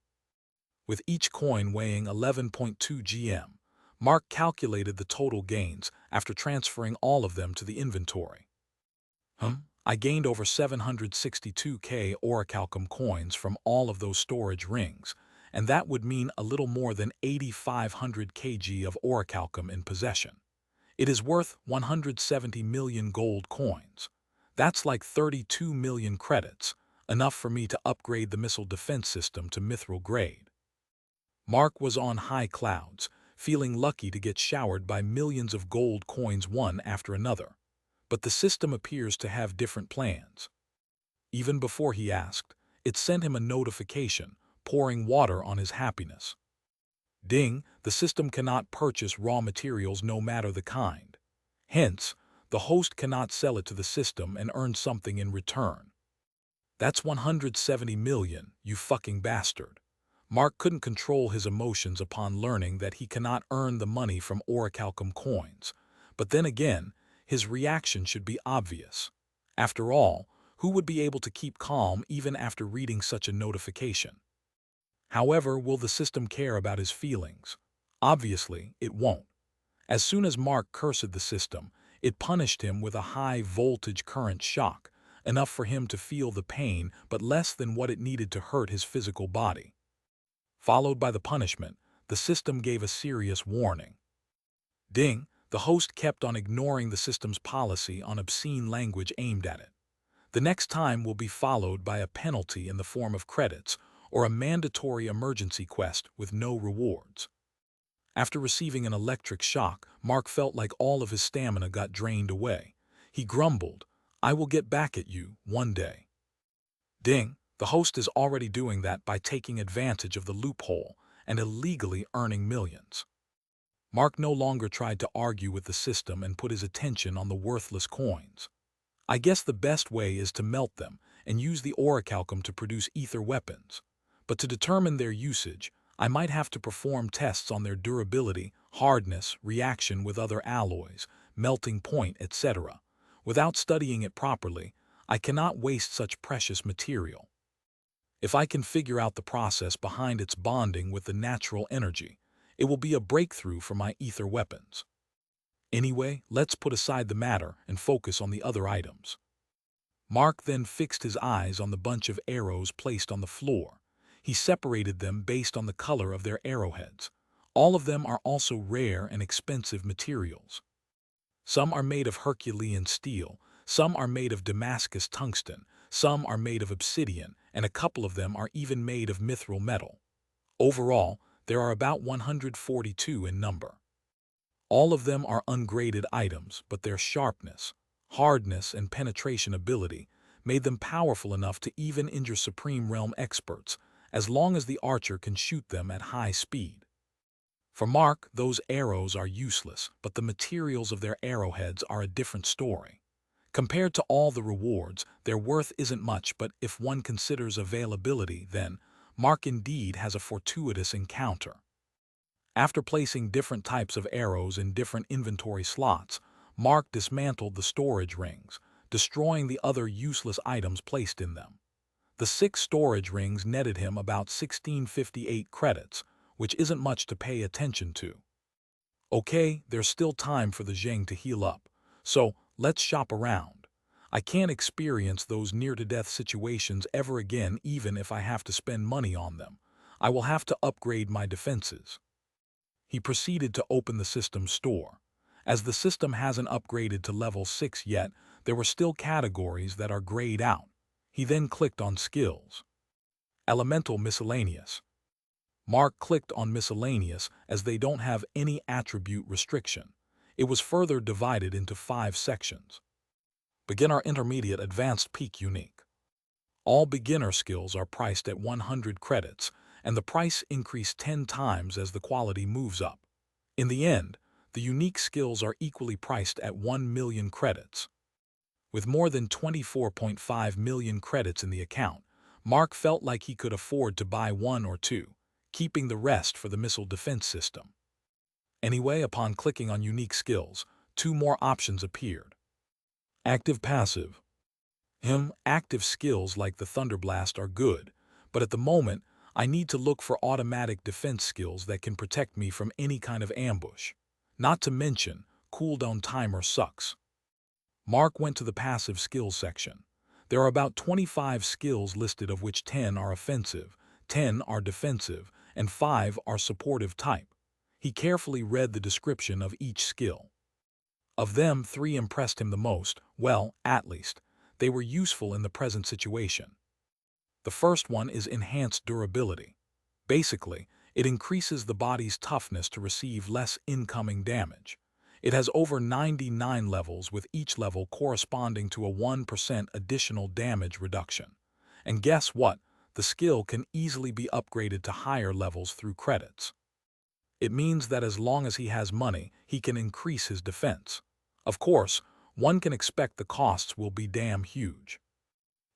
With each coin weighing 11.2 GM, Mark calculated the total gains after transferring all of them to the inventory. I gained over 762k orichalcum coins from all of those storage rings, and that would mean a little more than 8,500 kg of orichalcum in possession. It is worth 170 million gold coins. That's like 32 million credits, enough for me to upgrade the missile defense system to mithril grade. Mark was on high clouds, feeling lucky to get showered by millions of gold coins one after another. But the system appears to have different plans. Even before he asked, it sent him a notification, pouring water on his happiness. Ding, the system cannot purchase raw materials no matter the kind. Hence, the host cannot sell it to the system and earn something in return. That's 170 million, you fucking bastard. Mark couldn't control his emotions upon learning that he cannot earn the money from orichalcum coins. But then again, his reaction should be obvious. After all, who would be able to keep calm even after reading such a notification? However, will the system care about his feelings? Obviously, it won't. As soon as Mark cursed the system, it punished him with a high-voltage current shock, enough for him to feel the pain but less than what it needed to hurt his physical body. Followed by the punishment, the system gave a serious warning. Ding, the host kept on ignoring the system's policy on obscene language aimed at it. The next time will be followed by a penalty in the form of credits or a mandatory emergency quest with no rewards. After receiving an electric shock, Mark felt like all of his stamina got drained away. He grumbled, "I will get back at you one day." Ding, the host is already doing that by taking advantage of the loophole and illegally earning millions. Mark no longer tried to argue with the system and put his attention on the worthless coins. "I guess the best way is to melt them and use the orichalcum to produce ether weapons. But to determine their usage, I might have to perform tests on their durability, hardness, reaction with other alloys, melting point, etc. Without studying it properly, I cannot waste such precious material. If I can figure out the process behind its bonding with the natural energy, it will be a breakthrough for my ether weapons. Anyway, let's put aside the matter and focus on the other items." Mark then fixed his eyes on the bunch of arrows placed on the floor. He separated them based on the color of their arrowheads. All of them are also rare and expensive materials. Some are made of Herculean steel, some are made of Damascus tungsten, some are made of obsidian, and a couple of them are even made of mithril metal. Overall, there are about 142 in number. All of them are ungraded items, but their sharpness, hardness, and penetration ability made them powerful enough to even injure Supreme Realm experts, as long as the archer can shoot them at high speed. For Mark, those arrows are useless, but the materials of their arrowheads are a different story. Compared to all the rewards, their worth isn't much, but if one considers availability, then Mark indeed has a fortuitous encounter. After placing different types of arrows in different inventory slots, Mark dismantled the storage rings, destroying the other useless items placed in them. The 6 storage rings netted him about 1658 credits, which isn't much to pay attention to. Okay, there's still time for the Zheng to heal up, so let's shop around. I can't experience those near-to-death situations ever again, even if I have to spend money on them. I will have to upgrade my defenses. He proceeded to open the system's store. As the system hasn't upgraded to level 6 yet, there were still categories that are grayed out. He then clicked on Skills. Elemental Miscellaneous. Mark clicked on Miscellaneous as they don't have any attribute restriction. It was further divided into 5 sections. Beginner, Intermediate, Advanced, Peak, Unique. All beginner skills are priced at 100 credits, and the price increased 10 times as the quality moves up. In the end, the unique skills are equally priced at 1 million credits. With more than 24.5 million credits in the account, Mark felt like he could afford to buy 1 or 2, keeping the rest for the missile defense system. Anyway, upon clicking on unique skills, 2 more options appeared. Active, Passive. Active skills like the Thunderblast are good, but at the moment, I need to look for automatic defense skills that can protect me from any kind of ambush. Not to mention, cooldown timer sucks. Mark went to the passive skills section. There are about 25 skills listed, of which 10 are offensive, 10 are defensive, and 5 are supportive type. He carefully read the description of each skill. Of them, 3 impressed him the most. Well, at least, they were useful in the present situation. The first one is Enhanced Durability. Basically, it increases the body's toughness to receive less incoming damage. It has over 99 levels, with each level corresponding to a 1% additional damage reduction. And guess what? The skill can easily be upgraded to higher levels through credits. It means that as long as he has money, he can increase his defense. Of course, one can expect the costs will be damn huge.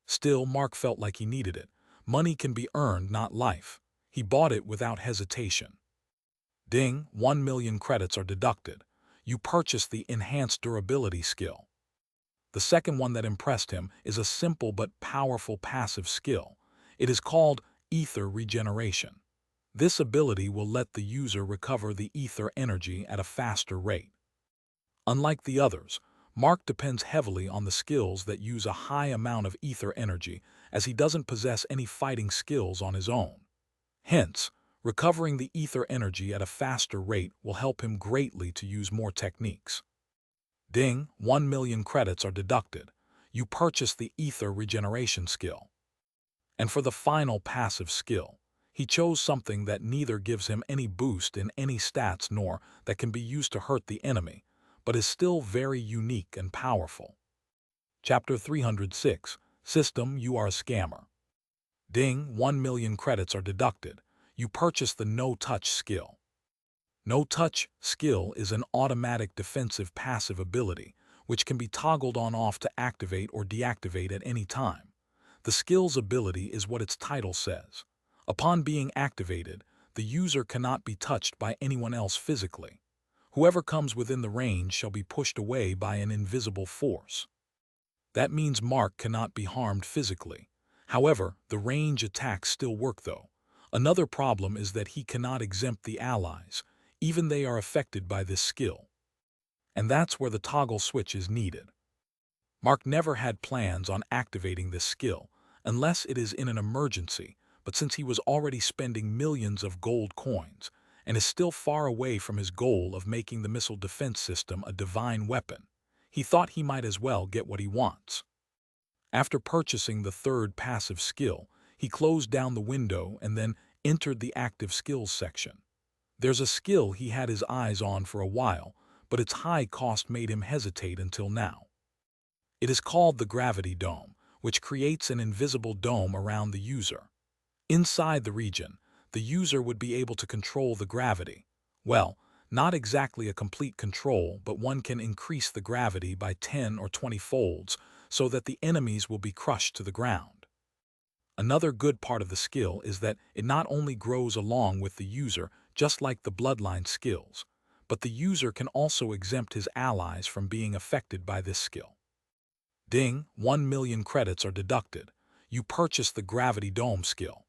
Still, Mark felt like he needed it. Money can be earned, not life. He bought it without hesitation. Ding, 1 million credits are deducted. You purchase the Enhanced Durability skill. The second one that impressed him is a simple but powerful passive skill. It is called Ether Regeneration. This ability will let the user recover the ether energy at a faster rate. Unlike the others, Mark depends heavily on the skills that use a high amount of ether energy, as he doesn't possess any fighting skills on his own. Hence, recovering the ether energy at a faster rate will help him greatly to use more techniques. Ding, 1 million credits are deducted. You purchase the Ether Regeneration skill. And for the final passive skill, He chose something that neither gives him any boost in any stats nor that can be used to hurt the enemy, but is still very unique and powerful. Chapter 306. System, you are a scammer. Ding, 1 million credits are deducted. You purchase the no-touch skill. No-touch skill is an automatic defensive passive ability, which can be toggled on-off to activate or deactivate at any time. The skill's ability is what its title says. Upon being activated, the user cannot be touched by anyone else physically. Whoever comes within the range shall be pushed away by an invisible force. That means Mark cannot be harmed physically. However, the range attacks still work though. Another problem is that he cannot exempt the allies, even they are affected by this skill. And that's where the toggle switch is needed. Mark never had plans on activating this skill, unless it is in an emergency, but since he was already spending millions of gold coins, and is still far away from his goal of making the missile defense system a divine weapon, he thought he might as well get what he wants. After purchasing the third passive skill, he closed down the window and then entered the active skills section. There's a skill he had his eyes on for a while, but its high cost made him hesitate until now. It is called the Gravity Dome, which creates an invisible dome around the user. Inside the region, the user would be able to control the gravity. Well, not exactly a complete control, but one can increase the gravity by 10 or 20 folds so that the enemies will be crushed to the ground. Another good part of the skill is that it not only grows along with the user, just like the bloodline skills, but the user can also exempt his allies from being affected by this skill. Ding, 1 million credits are deducted. You purchase the Gravity Dome skill.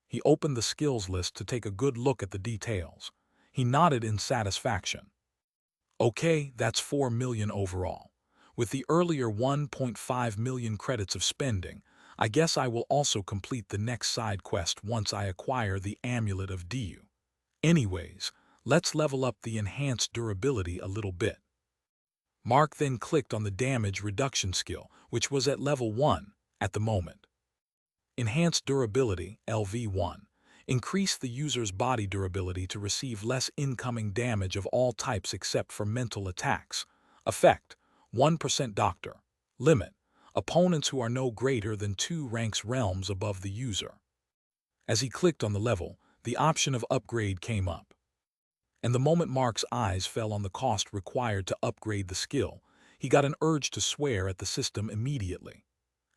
He opened the skills list to take a good look at the details. He nodded in satisfaction. Okay, that's 4 million overall. With the earlier 1.5 million credits of spending, I guess I will also complete the next side quest once I acquire the Amulet of Diu. Anyways, let's level up the enhanced durability a little bit. Mark then clicked on the damage reduction skill, which was at level 1 at the moment. Enhanced durability, LV1. Increase the user's body durability to receive less incoming damage of all types except for mental attacks. Effect, 1% Doctor. Limit, opponents who are no greater than 2 ranks realms above the user. As he clicked on the level, the option of upgrade came up. And the moment Mark's eyes fell on the cost required to upgrade the skill, he got an urge to swear at the system immediately.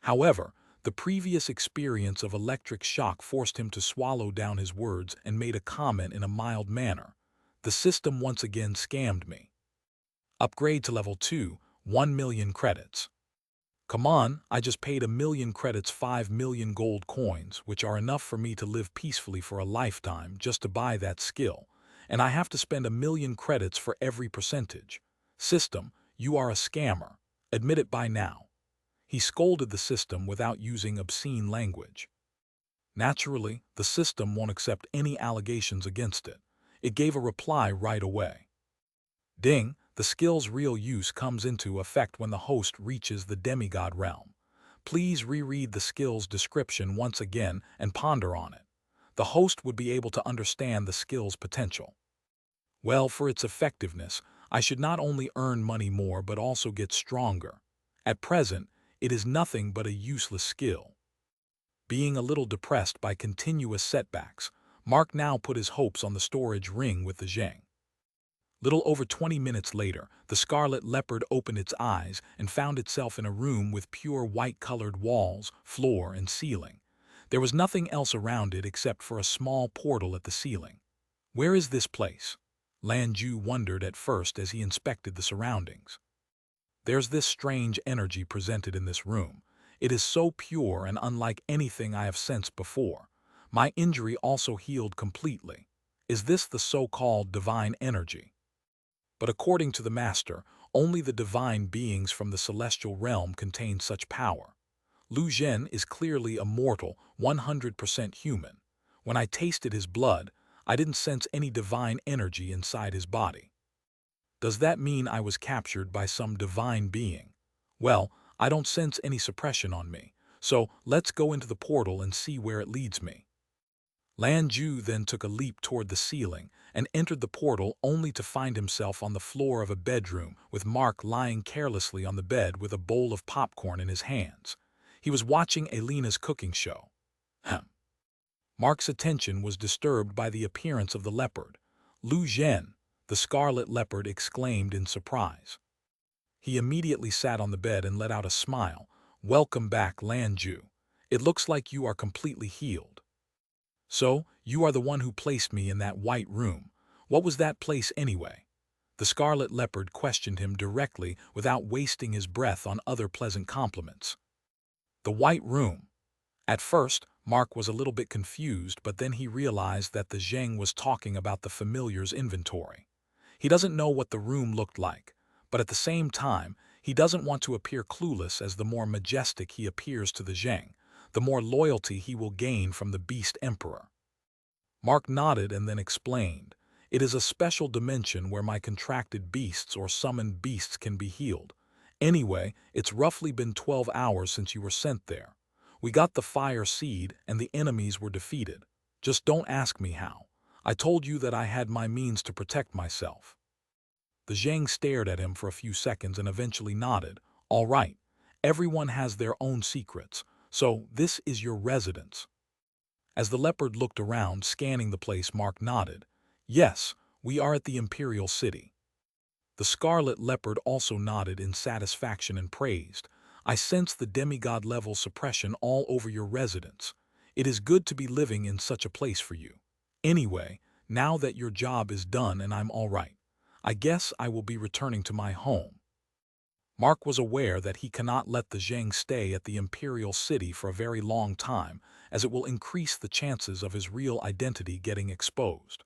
However, the previous experience of electric shock forced him to swallow down his words and made a comment in a mild manner. The system once again scammed me. Upgrade to level 2, 1 million credits. Come on, I just paid 1 million credits, 5 million gold coins, which are enough for me to live peacefully for a lifetime just to buy that skill. And I have to spend 1 million credits for every percentage. System, you are a scammer. Admit it by now. He scolded the system without using obscene language. Naturally, the system won't accept any allegations against it. It gave a reply right away. Ding, the skill's real use comes into effect when the host reaches the demigod realm. Please reread the skill's description once again and ponder on it. The host would be able to understand the skill's potential. Well, for its effectiveness, I should not only earn money more but also get stronger. At present, it is nothing but a useless skill. Being a little depressed by continuous setbacks, Mark now put his hopes on the storage ring with the Zheng. Little over 20 minutes later, the Scarlet Leopard opened its eyes and found itself in a room with pure white-colored walls, floor, and ceiling. There was nothing else around it except for a small portal at the ceiling. Where is this place? Lanju wondered at first as he inspected the surroundings. There's this strange energy presented in this room. It is so pure and unlike anything I have sensed before. My injury also healed completely. Is this the so-called divine energy? But according to the Master, only the divine beings from the celestial realm contain such power. Lu Zhen is clearly immortal, 100% human. When I tasted his blood, I didn't sense any divine energy inside his body. Does that mean I was captured by some divine being? Well, I don't sense any suppression on me, so let's go into the portal and see where it leads me. Lan Ju then took a leap toward the ceiling and entered the portal only to find himself on the floor of a bedroom with Mark lying carelessly on the bed with a bowl of popcorn in his hands. He was watching Alina's cooking show. Mark's attention was disturbed by the appearance of the leopard. Lu Zhen, the scarlet leopard, exclaimed in surprise. He immediately sat on the bed and let out a smile. "Welcome back, Lan Ju. It looks like you are completely healed." "So, you are the one who placed me in that white room. What was that place anyway?" The scarlet leopard questioned him directly without wasting his breath on other pleasant compliments. The white room. At first, Mark was a little bit confused, but then he realized that the Zheng was talking about the familiar's inventory. He doesn't know what the room looked like, but at the same time, he doesn't want to appear clueless, as the more majestic he appears to the Zheng, the more loyalty he will gain from the Beast Emperor. Mark nodded and then explained, "It is a special dimension where my contracted beasts or summoned beasts can be healed. Anyway, it's roughly been 12 hours since you were sent there. We got the fire seed and the enemies were defeated. Just don't ask me how. I told you that I had my means to protect myself." The Zhang stared at him for a few seconds and eventually nodded. "All right, everyone has their own secrets, so this is your residence." As the leopard looked around, scanning the place, Mark nodded. "Yes, we are at the Imperial City." The scarlet leopard also nodded in satisfaction and praised, "I sense the demigod-level suppression all over your residence. It is good to be living in such a place for you. Anyway, now that your job is done and I'm all right, I guess I will be returning to my home." Mark was aware that he cannot let the Zheng stay at the Imperial City for a very long time, as it will increase the chances of his real identity getting exposed.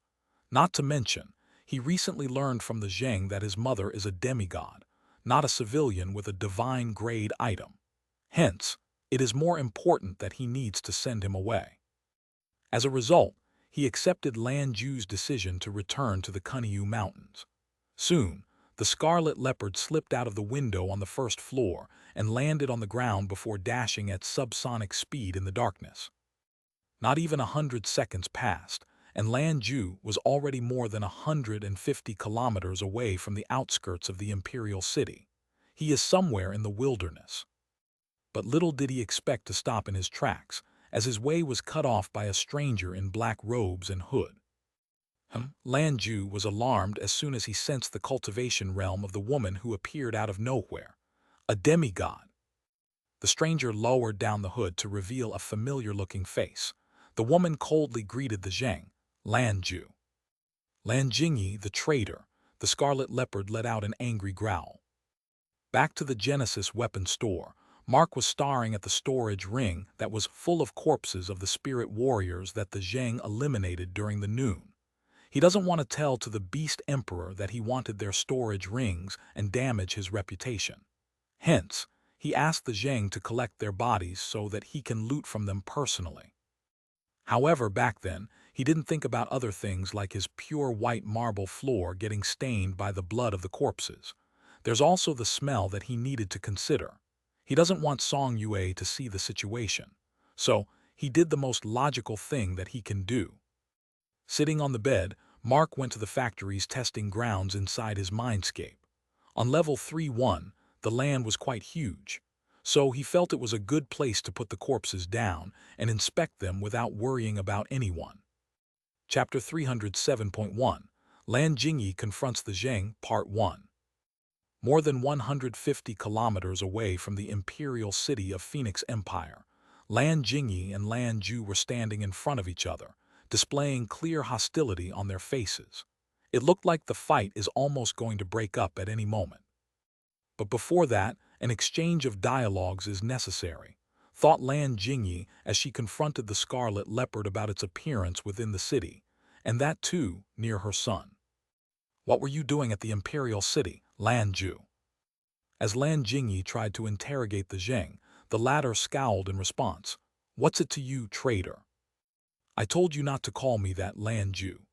Not to mention, he recently learned from the Zheng that his mother is a demigod, not a civilian with a divine-grade item. Hence, it is more important that he needs to send him away. As a result, he accepted Lan Ju's decision to return to the Kunyu Mountains. Soon, the scarlet leopard slipped out of the window on the first floor and landed on the ground before dashing at subsonic speed in the darkness. Not even 100 seconds passed, and Lan Ju was already more than 150 kilometers away from the outskirts of the Imperial City. He is somewhere in the wilderness. But little did he expect to stop in his tracks, as his way was cut off by a stranger in black robes and hood. Lan Ju was alarmed as soon as he sensed the cultivation realm of the woman who appeared out of nowhere. A demigod. The stranger lowered down the hood to reveal a familiar-looking face. The woman coldly greeted the Zheng, "Lan Ju." "Lan Jingyi, the traitor," the scarlet leopard let out an angry growl. Back to the Genesis weapon store, Mark was staring at the storage ring that was full of corpses of the spirit warriors that the Zheng eliminated during the noon. He doesn't want to tell to the Beast Emperor that he wanted their storage rings and damage his reputation. Hence, he asked the Zheng to collect their bodies so that he can loot from them personally. However, back then, he didn't think about other things like his pure white marble floor getting stained by the blood of the corpses. There's also the smell that he needed to consider. He doesn't want Song Yue to see the situation. So, he did the most logical thing that he can do. Sitting on the bed, Mark went to the factory's testing grounds inside his mindscape. On level 3-1, the land was quite huge, so he felt it was a good place to put the corpses down and inspect them without worrying about anyone. Chapter 307.1 Lan Jingyi Confronts the Zheng, Part 1. More than 150 kilometers away from the imperial city of Phoenix Empire, Lan Jingyi and Lan Ju were standing in front of each other, displaying clear hostility on their faces. It looked like the fight is almost going to break up at any moment. But before that, an exchange of dialogues is necessary, thought Lan Jingyi as she confronted the scarlet leopard about its appearance within the city, and that too near her son. "What were you doing at the Imperial City, Lan Ju?" As Lan Jingyi tried to interrogate the Zheng, the latter scowled in response. "What's it to you, traitor?" "I told you not to call me that, Lan Ju."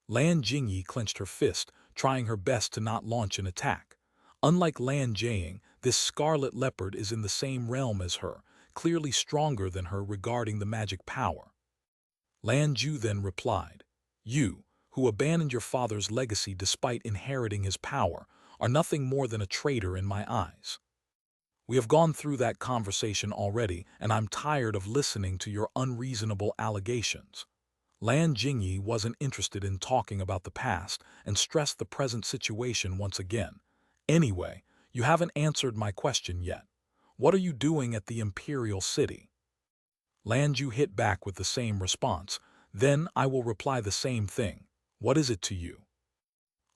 Lan Jingyi clenched her fist, trying her best to not launch an attack. Unlike Lan Jiang, this scarlet leopard is in the same realm as her, clearly stronger than her regarding the magic power. Lan Ju then replied, "You, who abandoned your father's legacy despite inheriting his power, are nothing more than a traitor in my eyes. We have gone through that conversation already, and I'm tired of listening to your unreasonable allegations." Lan Jingyi wasn't interested in talking about the past and stressed the present situation once again. "Anyway, you haven't answered my question yet. What are you doing at the Imperial City?" Lan Ju hit back with the same response. "Then I will reply the same thing. What is it to you?"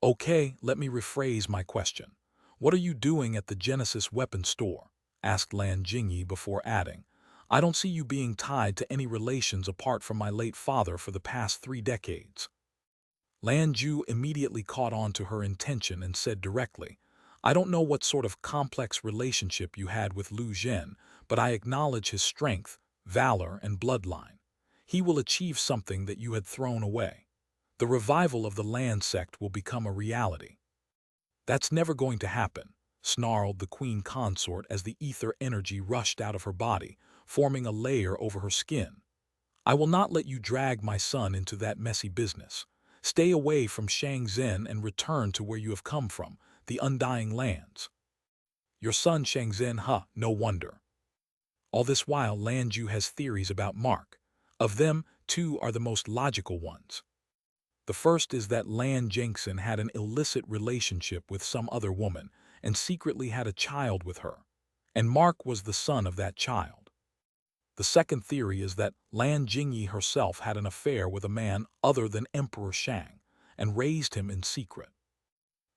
"Okay, let me rephrase my question. What are you doing at the Genesis weapon store?" asked Lan Jingyi before adding, "I don't see you being tied to any relations apart from my late father for the past 3 decades. Lan Ju immediately caught on to her intention and said directly, "I don't know what sort of complex relationship you had with Lu Zhen, but I acknowledge his strength, valor, and bloodline. He will achieve something that you had thrown away. The revival of the Lan sect will become a reality." "That's never going to happen," snarled the queen consort as the ether energy rushed out of her body, forming a layer over her skin. "I will not let you drag my son into that messy business. Stay away from Shangzhen and return to where you have come from, the Undying Lands." "Your son Shangzhen, huh? No wonder." All this while Lanju has theories about Mark. Of them, 2 are the most logical ones. The first is that Lan Jingxin had an illicit relationship with some other woman and secretly had a child with her, and Mark was the son of that child. The second theory is that Lan Jingyi herself had an affair with a man other than Emperor Shang and raised him in secret.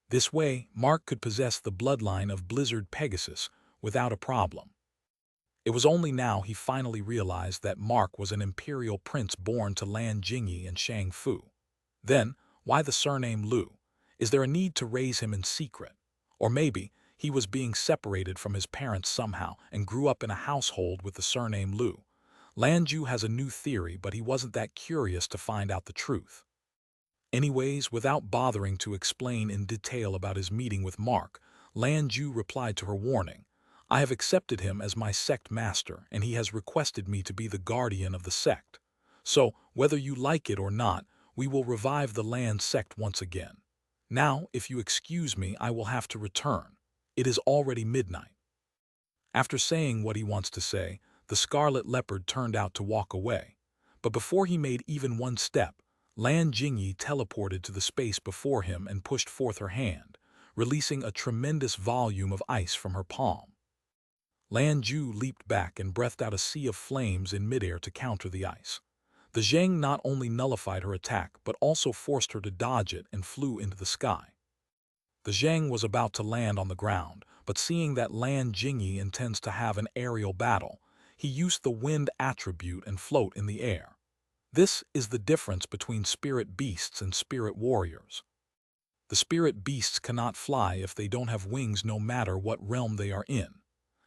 This way, Mark could possess the bloodline of Blizzard Pegasus without a problem. It was only now he finally realized that Mark was an imperial prince born to Lan Jingyi and Shang Fu. Then, why the surname Lu? Is there a need to raise him in secret? Or maybe he was being separated from his parents somehow and grew up in a household with the surname Lu. Lanju has a new theory, but he wasn't that curious to find out the truth. Anyways, without bothering to explain in detail about his meeting with Mark, Lanju replied to her warning, "I have accepted him as my sect master, and he has requested me to be the guardian of the sect. So, whether you like it or not, we will revive the Lan sect once again. Now, if you excuse me, I will have to return. It is already midnight." After saying what he wants to say, the Scarlet Leopard turned out to walk away. But before he made even one step, Lan Jingyi teleported to the space before him and pushed forth her hand, releasing a tremendous volume of ice from her palm. Lan Ju leaped back and breathed out a sea of flames in midair to counter the ice. The Zheng not only nullified her attack but also forced her to dodge it and flew into the sky. The Zheng was about to land on the ground, but seeing that Lan Jingyi intends to have an aerial battle, he used the wind attribute and float in the air. This is the difference between spirit beasts and spirit warriors. The spirit beasts cannot fly if they don't have wings no matter what realm they are in.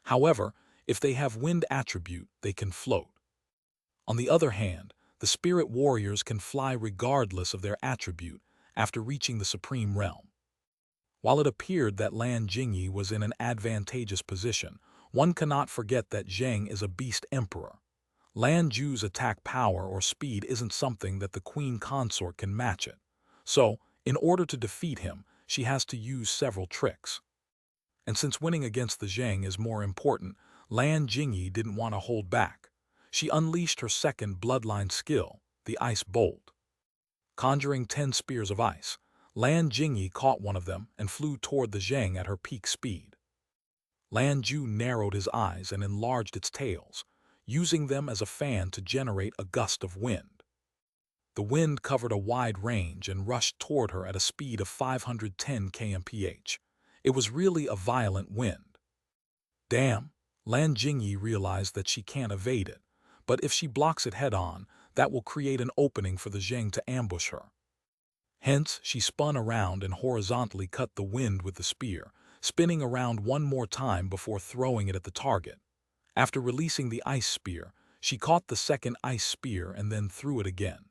However, if they have wind attribute, they can float. On the other hand, the spirit warriors can fly regardless of their attribute after reaching the supreme realm. While it appeared that Lan Jingyi was in an advantageous position, one cannot forget that Zheng is a beast emperor. Lan Ju's attack power or speed isn't something that the queen consort can match it. So, in order to defeat him, she has to use several tricks. And since winning against the Zheng is more important, Lan Jingyi didn't want to hold back. She unleashed her second bloodline skill, the Ice Bolt. Conjuring 10 spears of ice, Lan Jingyi caught one of them and flew toward the Zheng at her peak speed. Lan Ju narrowed his eyes and enlarged its tails, using them as a fan to generate a gust of wind. The wind covered a wide range and rushed toward her at a speed of 510 kmph. It was really a violent wind. Damn, Lan Jingyi realized that she can't evade it, but if she blocks it head-on, that will create an opening for the Zheng to ambush her. Hence, she spun around and horizontally cut the wind with the spear, spinning around one more time before throwing it at the target. After releasing the ice spear, she caught the second ice spear and then threw it again.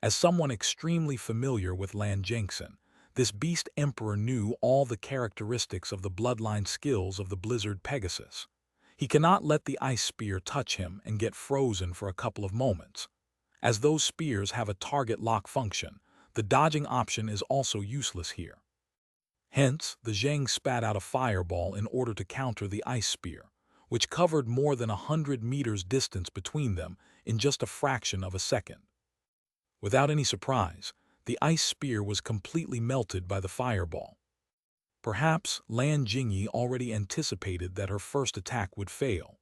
As someone extremely familiar with Lan Jingxin, this beast emperor knew all the characteristics of the bloodline skills of the Blizzard Pegasus. He cannot let the ice spear touch him and get frozen for a couple of moments. As those spears have a target lock function, the dodging option is also useless here. Hence, the Zheng spat out a fireball in order to counter the ice spear, which covered more than 100 meters distance between them in just a fraction of a second. Without any surprise, the ice spear was completely melted by the fireball. Perhaps Lan Jingyi already anticipated that her first attack would fail.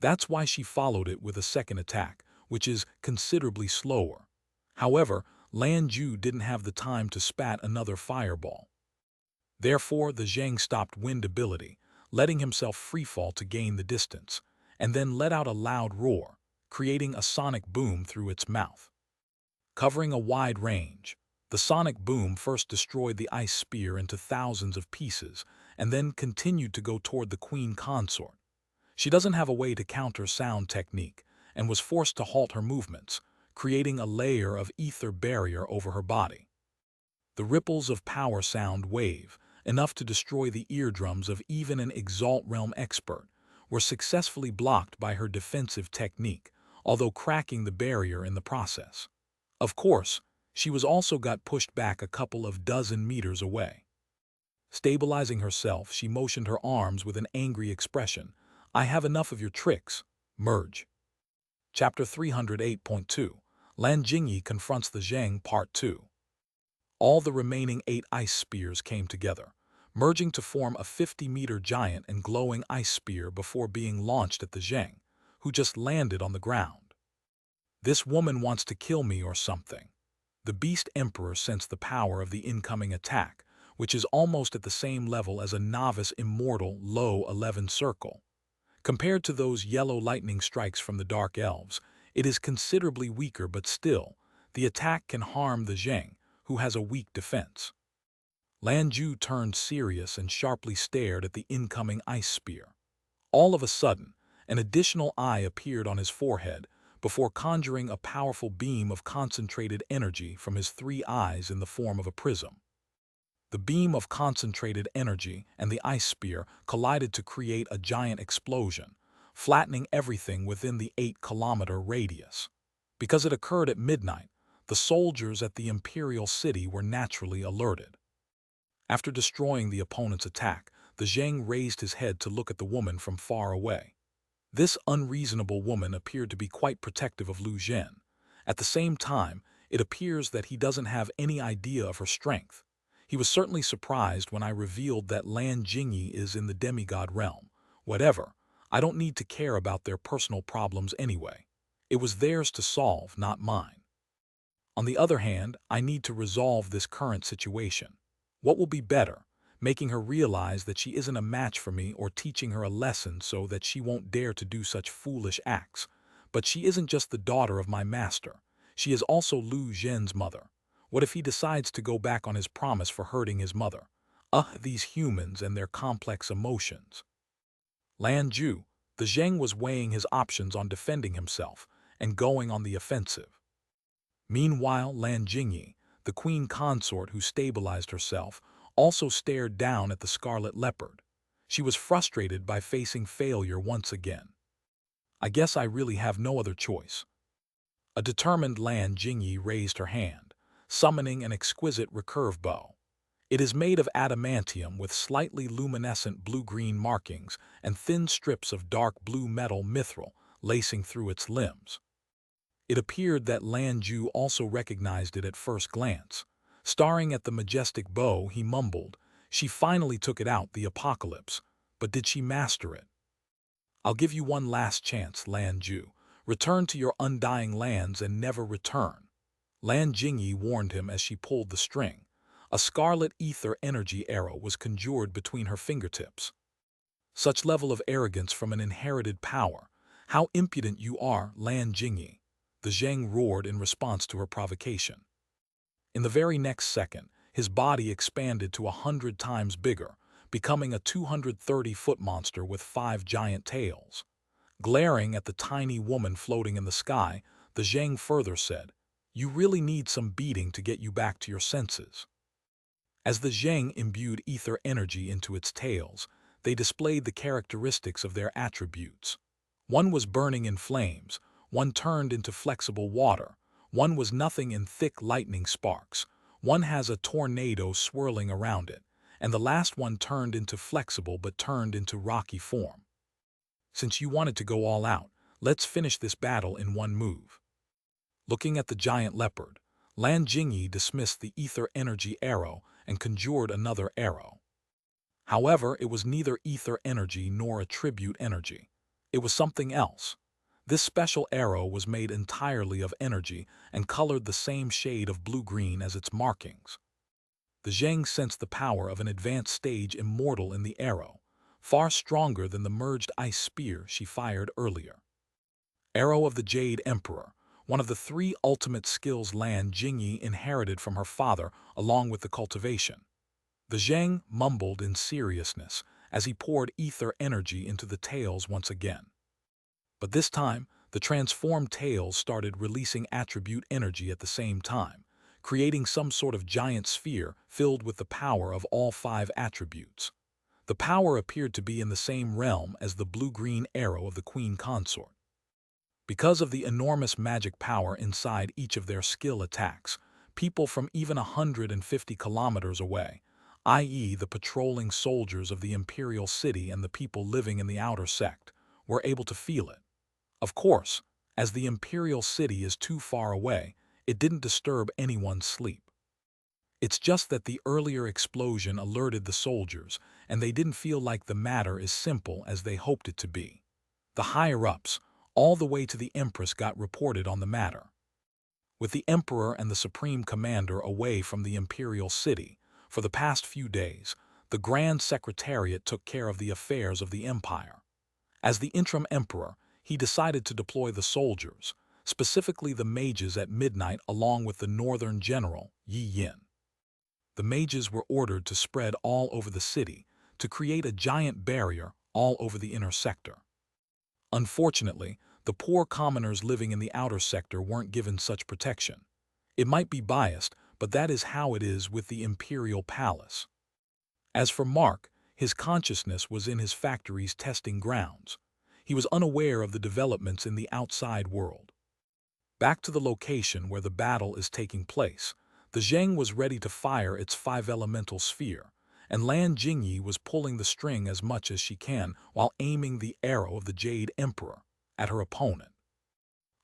That's why she followed it with a second attack, which is considerably slower. However, Lan Ju didn't have the time to spat another fireball. Therefore, the Zheng stopped wind ability, letting himself freefall to gain the distance, and then let out a loud roar, creating a sonic boom through its mouth. Covering a wide range, the sonic boom first destroyed the ice spear into thousands of pieces, and then continued to go toward the queen consort. She doesn't have a way to counter sound technique, and was forced to halt her movements, creating a layer of ether barrier over her body. The ripples of power sound wave, enough to destroy the eardrums of even an Exalt Realm expert, were successfully blocked by her defensive technique, although cracking the barrier in the process. Of course, she was also got pushed back a couple of dozen meters away. Stabilizing herself, she motioned her arms with an angry expression. "I have enough of your tricks. Merge." Chapter 308.2 Lan Jingyi confronts the Zheng Part 2. All the remaining 8 ice spears came together, merging to form a 50-meter giant and glowing ice spear before being launched at the Zheng, who just landed on the ground. "This woman wants to kill me or something." The Beast Emperor sensed the power of the incoming attack, which is almost at the same level as a novice Immortal low 11 circle. Compared to those yellow lightning strikes from the Dark Elves, it is considerably weaker, but still, the attack can harm the Zheng, who has a weak defense. Lan Ju turned serious and sharply stared at the incoming ice spear. All of a sudden, an additional eye appeared on his forehead, before conjuring a powerful beam of concentrated energy from his 3 eyes in the form of a prism. The beam of concentrated energy and the ice spear collided to create a giant explosion, flattening everything within the 8-kilometer radius. Because it occurred at midnight, the soldiers at the Imperial City were naturally alerted. After destroying the opponent's attack, the Zheng raised his head to look at the woman from far away. This unreasonable woman appeared to be quite protective of Lu Zhen. At the same time, it appears that he doesn't have any idea of her strength. He was certainly surprised when I revealed that Lan Jingyi is in the demigod realm. Whatever, I don't need to care about their personal problems anyway. It was theirs to solve, not mine. On the other hand, I need to resolve this current situation. What will be better? Making her realize that she isn't a match for me, or teaching her a lesson so that she won't dare to do such foolish acts. But she isn't just the daughter of my master. She is also Lu Zhen's mother. What if he decides to go back on his promise for hurting his mother? These humans and their complex emotions. Lan Ju, the Zheng, was weighing his options on defending himself and going on the offensive. Meanwhile, Lan Jingyi, the queen consort who stabilized herself, also stared down at the scarlet leopard. She was frustrated by facing failure once again. "I guess I really have no other choice." A determined Lan Jingyi raised her hand, summoning an exquisite recurve bow. It is made of adamantium with slightly luminescent blue-green markings and thin strips of dark blue metal mithril lacing through its limbs. It appeared that Lan Ju also recognized it at first glance. Staring at the majestic bow, he mumbled, "She finally took it out, the apocalypse. But did she master it?" "I'll give you one last chance, Lan Ju. Return to your undying lands and never return." Lan Jingyi warned him as she pulled the string. A scarlet ether energy arrow was conjured between her fingertips. "Such level of arrogance from an inherited power. How impudent you are, Lan Jingyi," the Zheng roared in response to her provocation. In the very next second, his body expanded to 100 times bigger, becoming a 230-foot monster with 5 giant tails. Glaring at the tiny woman floating in the sky, the Zheng further said, "You really need some beating to get you back to your senses." As the Zheng imbued ether energy into its tails, they displayed the characteristics of their attributes. One was burning in flames, one turned into flexible water, One was nothing in thick lightning sparks, one has a tornado swirling around it, and the last one turned into flexible but turned into rocky form. Since you wanted to go all out, let's finish this battle in one move. Looking at the giant leopard, Lan Jingyi dismissed the ether energy arrow and conjured another arrow. However, it was neither ether energy nor a tribute energy. It was something else. This special arrow was made entirely of energy and colored the same shade of blue-green as its markings. The Zheng sensed the power of an advanced stage Immortal in the arrow, far stronger than the merged ice spear she fired earlier. Arrow of the Jade Emperor, one of the 3 ultimate skills Lan Jingyi inherited from her father along with the Cultivation. The Zheng mumbled in seriousness as he poured ether energy into the tails once again. But this time, the transformed tails started releasing attribute energy at the same time, creating some sort of giant sphere filled with the power of all 5 attributes. The power appeared to be in the same realm as the blue-green arrow of the Queen Consort. Because of the enormous magic power inside each of their skill attacks, people from even 150 kilometers away, i.e. the patrolling soldiers of the Imperial City and the people living in the outer sect, were able to feel it. Of course, as the Imperial City is too far away, it didn't disturb anyone's sleep. It's just that the earlier explosion alerted the soldiers, and they didn't feel like the matter is simple as they hoped it to be. The higher-ups, all the way to the Empress, got reported on the matter. With the Emperor and the Supreme Commander away from the Imperial City, for the past few days, the Grand Secretariat took care of the affairs of the Empire. As the interim Emperor, he decided to deploy the soldiers, specifically the mages at midnight along with the Northern General, Yi Yin. The mages were ordered to spread all over the city, to create a giant barrier all over the inner sector. Unfortunately, the poor commoners living in the outer sector weren't given such protection. It might be biased, but that is how it is with the Imperial Palace. As for Mark, his consciousness was in his factory's testing grounds. He was unaware of the developments in the outside world. Back to the location where the battle is taking place, the Zheng was ready to fire its 5-elemental sphere, and Lan Jingyi was pulling the string as much as she can while aiming the arrow of the Jade Emperor at her opponent.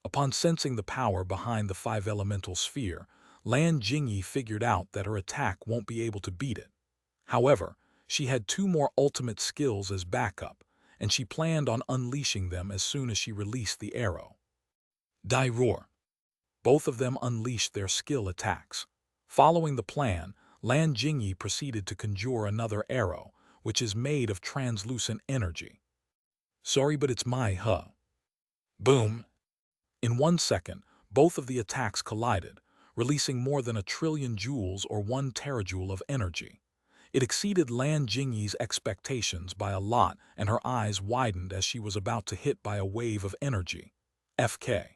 Upon sensing the power behind the 5-elemental sphere, Lan Jingyi figured out that her attack won't be able to beat it. However, she had 2 more ultimate skills as backup, and she planned on unleashing them as soon as she released the arrow. Dai Roar. Both of them unleashed their skill attacks. Following the plan, Lan Jingyi proceeded to conjure another arrow, which is made of translucent energy. Sorry, but it's my Boom! In 1 second, both of the attacks collided, releasing more than 1 trillion joules or 1 terajoule of energy. It exceeded Lan Jingyi's expectations by a lot, and her eyes widened as she was about to hit by a wave of energy. FK.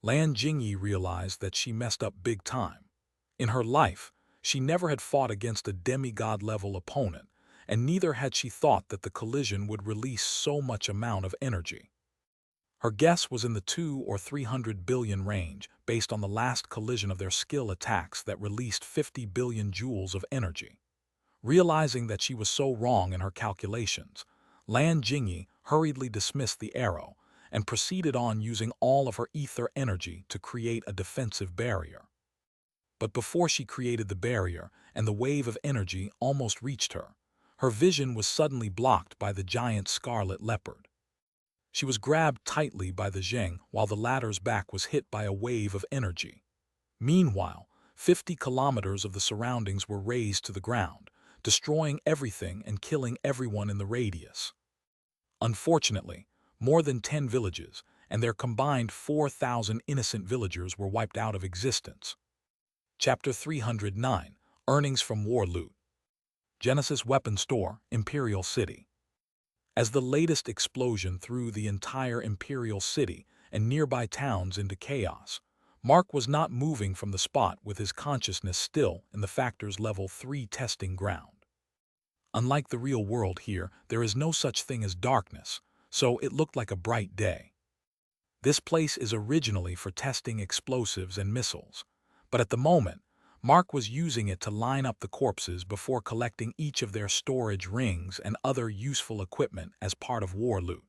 Lan Jingyi realized that she messed up big time. In her life, she never had fought against a demigod-level opponent, and neither had she thought that the collision would release so much amount of energy. Her guess was in the 200 or 300 billion range based on the last collision of their skill attacks that released 50 billion joules of energy. Realizing that she was so wrong in her calculations, Lan Jingyi hurriedly dismissed the arrow and proceeded on using all of her ether energy to create a defensive barrier. But before she created the barrier and the wave of energy almost reached her, her vision was suddenly blocked by the giant scarlet leopard. She was grabbed tightly by the Zheng while the latter's back was hit by a wave of energy. Meanwhile, 50 kilometers of the surroundings were razed to the ground, destroying everything and killing everyone in the radius. Unfortunately, more than 10 villages and their combined 4,000 innocent villagers were wiped out of existence. Chapter 309, Earnings from War Loot. Genesis Weapon Store, Imperial City. As the latest explosion threw the entire Imperial City and nearby towns into chaos, Mark was not moving from the spot with his consciousness still in the Factor's Level 3 testing ground. Unlike the real world here, there is no such thing as darkness, so it looked like a bright day. This place is originally for testing explosives and missiles, but at the moment, Mark was using it to line up the corpses before collecting each of their storage rings and other useful equipment as part of war loot.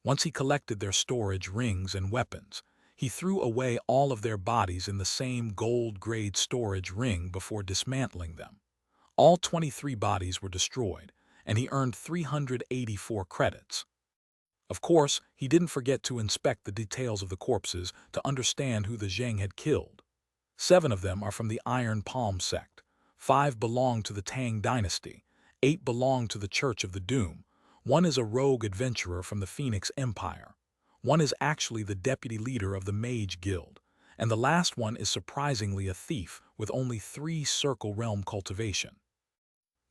Once he collected their storage rings and weapons, he threw away all of their bodies in the same gold-grade storage ring before dismantling them. All 23 bodies were destroyed, and he earned 384 credits. Of course, he didn't forget to inspect the details of the corpses to understand who the Zheng had killed. 7 of them are from the Iron Palm sect, 5 belong to the Tang dynasty, 8 belong to the Church of the Doom, 1 is a rogue adventurer from the Phoenix Empire, 1 is actually the deputy leader of the Mage Guild, and the last one is surprisingly a thief with only 3 Circle Realm cultivation.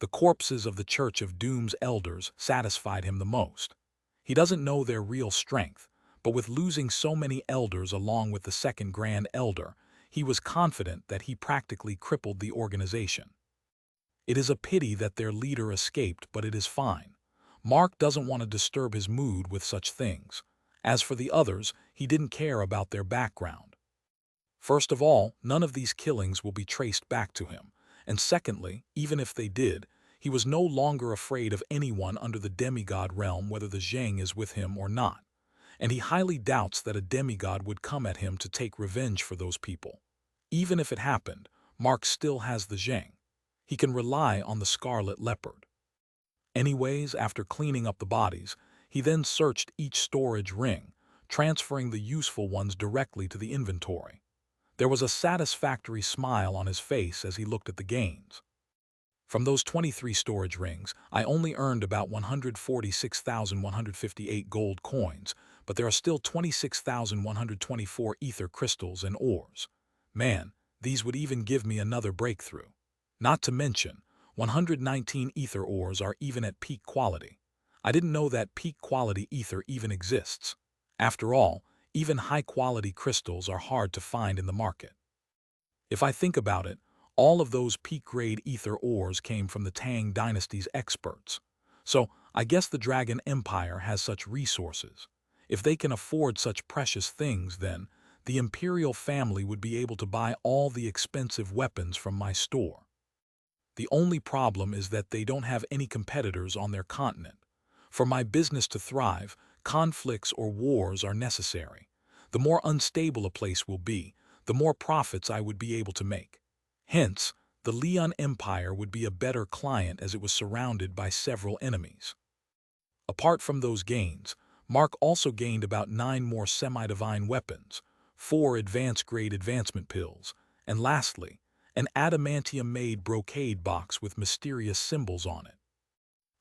The corpses of the Church of Doom's elders satisfied him the most. He doesn't know their real strength, but with losing so many elders along with the second Grand Elder, he was confident that he practically crippled the organization. It is a pity that their leader escaped, but it is fine. Mark doesn't want to disturb his mood with such things. As for the others, he didn't care about their background. First of all, none of these killings will be traced back to him, and secondly, even if they did, he was no longer afraid of anyone under the demigod realm, whether the Zheng is with him or not, and he highly doubts that a demigod would come at him to take revenge for those people. Even if it happened, Mark still has the Zheng. He can rely on the Scarlet Leopard. Anyways, after cleaning up the bodies, he then searched each storage ring, transferring the useful ones directly to the inventory. There was a satisfactory smile on his face as he looked at the gains. From those 23 storage rings, I only earned about 146,158 gold coins, but there are still 26,124 ether crystals and ores. Man, these would even give me another breakthrough. Not to mention, 119 ether ores are even at peak quality. I didn't know that peak quality ether even exists. After all, even high-quality crystals are hard to find in the market. If I think about it, all of those peak-grade ether ores came from the Tang dynasty's experts. So, I guess the Dragon Empire has such resources. If they can afford such precious things, then the Imperial family would be able to buy all the expensive weapons from my store. The only problem is that they don't have any competitors on their continent. For my business to thrive, conflicts or wars are necessary. The more unstable a place will be, the more profits I would be able to make. Hence, the Leon Empire would be a better client as it was surrounded by several enemies. Apart from those gains, Mark also gained about 9 more semi-divine weapons, 4 advanced-grade advancement pills, and lastly, an adamantium-made brocade box with mysterious symbols on it.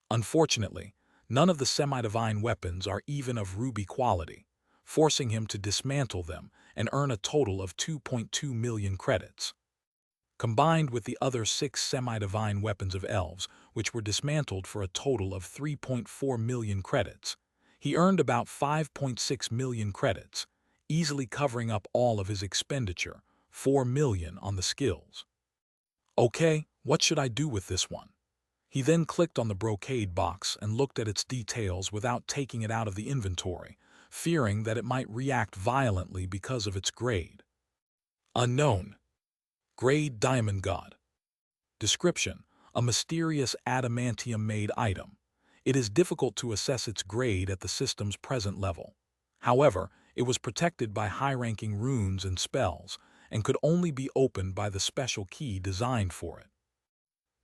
Unfortunately, none of the semi-divine weapons are even of ruby quality, forcing him to dismantle them and earn a total of 2.2 million credits. Combined with the other 6 semi-divine weapons of elves, which were dismantled for a total of 3.4 million credits, he earned about 5.6 million credits, easily covering up all of his expenditure, 4 million on the skills. Okay, what should I do with this one? He then clicked on the brocade box and looked at its details without taking it out of the inventory, fearing that it might react violently because of its grade. Unknown. Grade Diamond God. Description: a mysterious adamantium-made item. It is difficult to assess its grade at the system's present level. However, it was protected by high-ranking runes and spells, and could only be opened by the special key designed for it.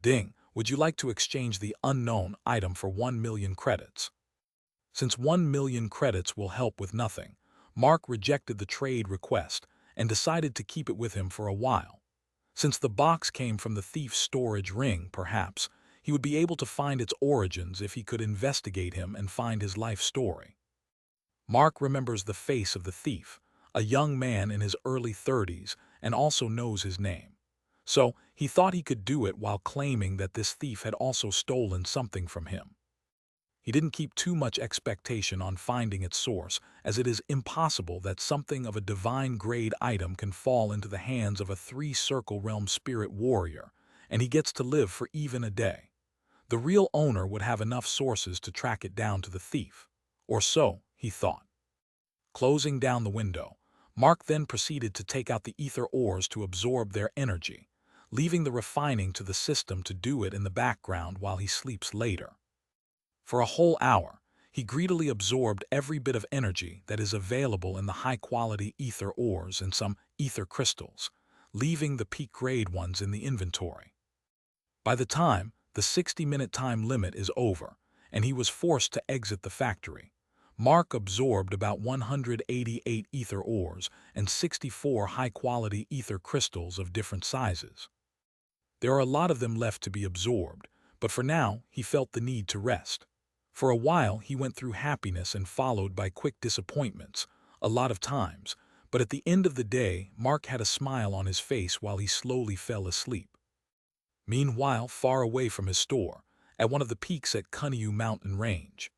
Ding, would you like to exchange the unknown item for 1 million credits? Since 1 million credits will help with nothing, Mark rejected the trade request and decided to keep it with him for a while. Since the box came from the thief's storage ring, perhaps, he would be able to find its origins if he could investigate him and find his life story. Mark remembers the face of the thief, a young man in his early 30s, and also knows his name. So, he thought he could do it while claiming that this thief had also stolen something from him. He didn't keep too much expectation on finding its source, as it is impossible that something of a divine-grade item can fall into the hands of a 3-circle realm spirit warrior, and he gets to live for even a day. The real owner would have enough sources to track it down to the thief. Or so, he thought. Closing down the window, Mark then proceeded to take out the ether ores to absorb their energy, leaving the refining to the system to do it in the background while he sleeps later. For a whole hour, he greedily absorbed every bit of energy that is available in the high-quality ether ores and some ether crystals, leaving the peak-grade ones in the inventory. By the time the 60-minute time limit is over, and he was forced to exit the factory, Mark absorbed about 188 ether ores and 64 high-quality ether crystals of different sizes. There are a lot of them left to be absorbed, but for now he felt the need to rest. For a while he went through happiness and followed by quick disappointments, a lot of times, but at the end of the day Mark had a smile on his face while he slowly fell asleep. Meanwhile, far away from his store, at one of the peaks at Kunyu mountain range.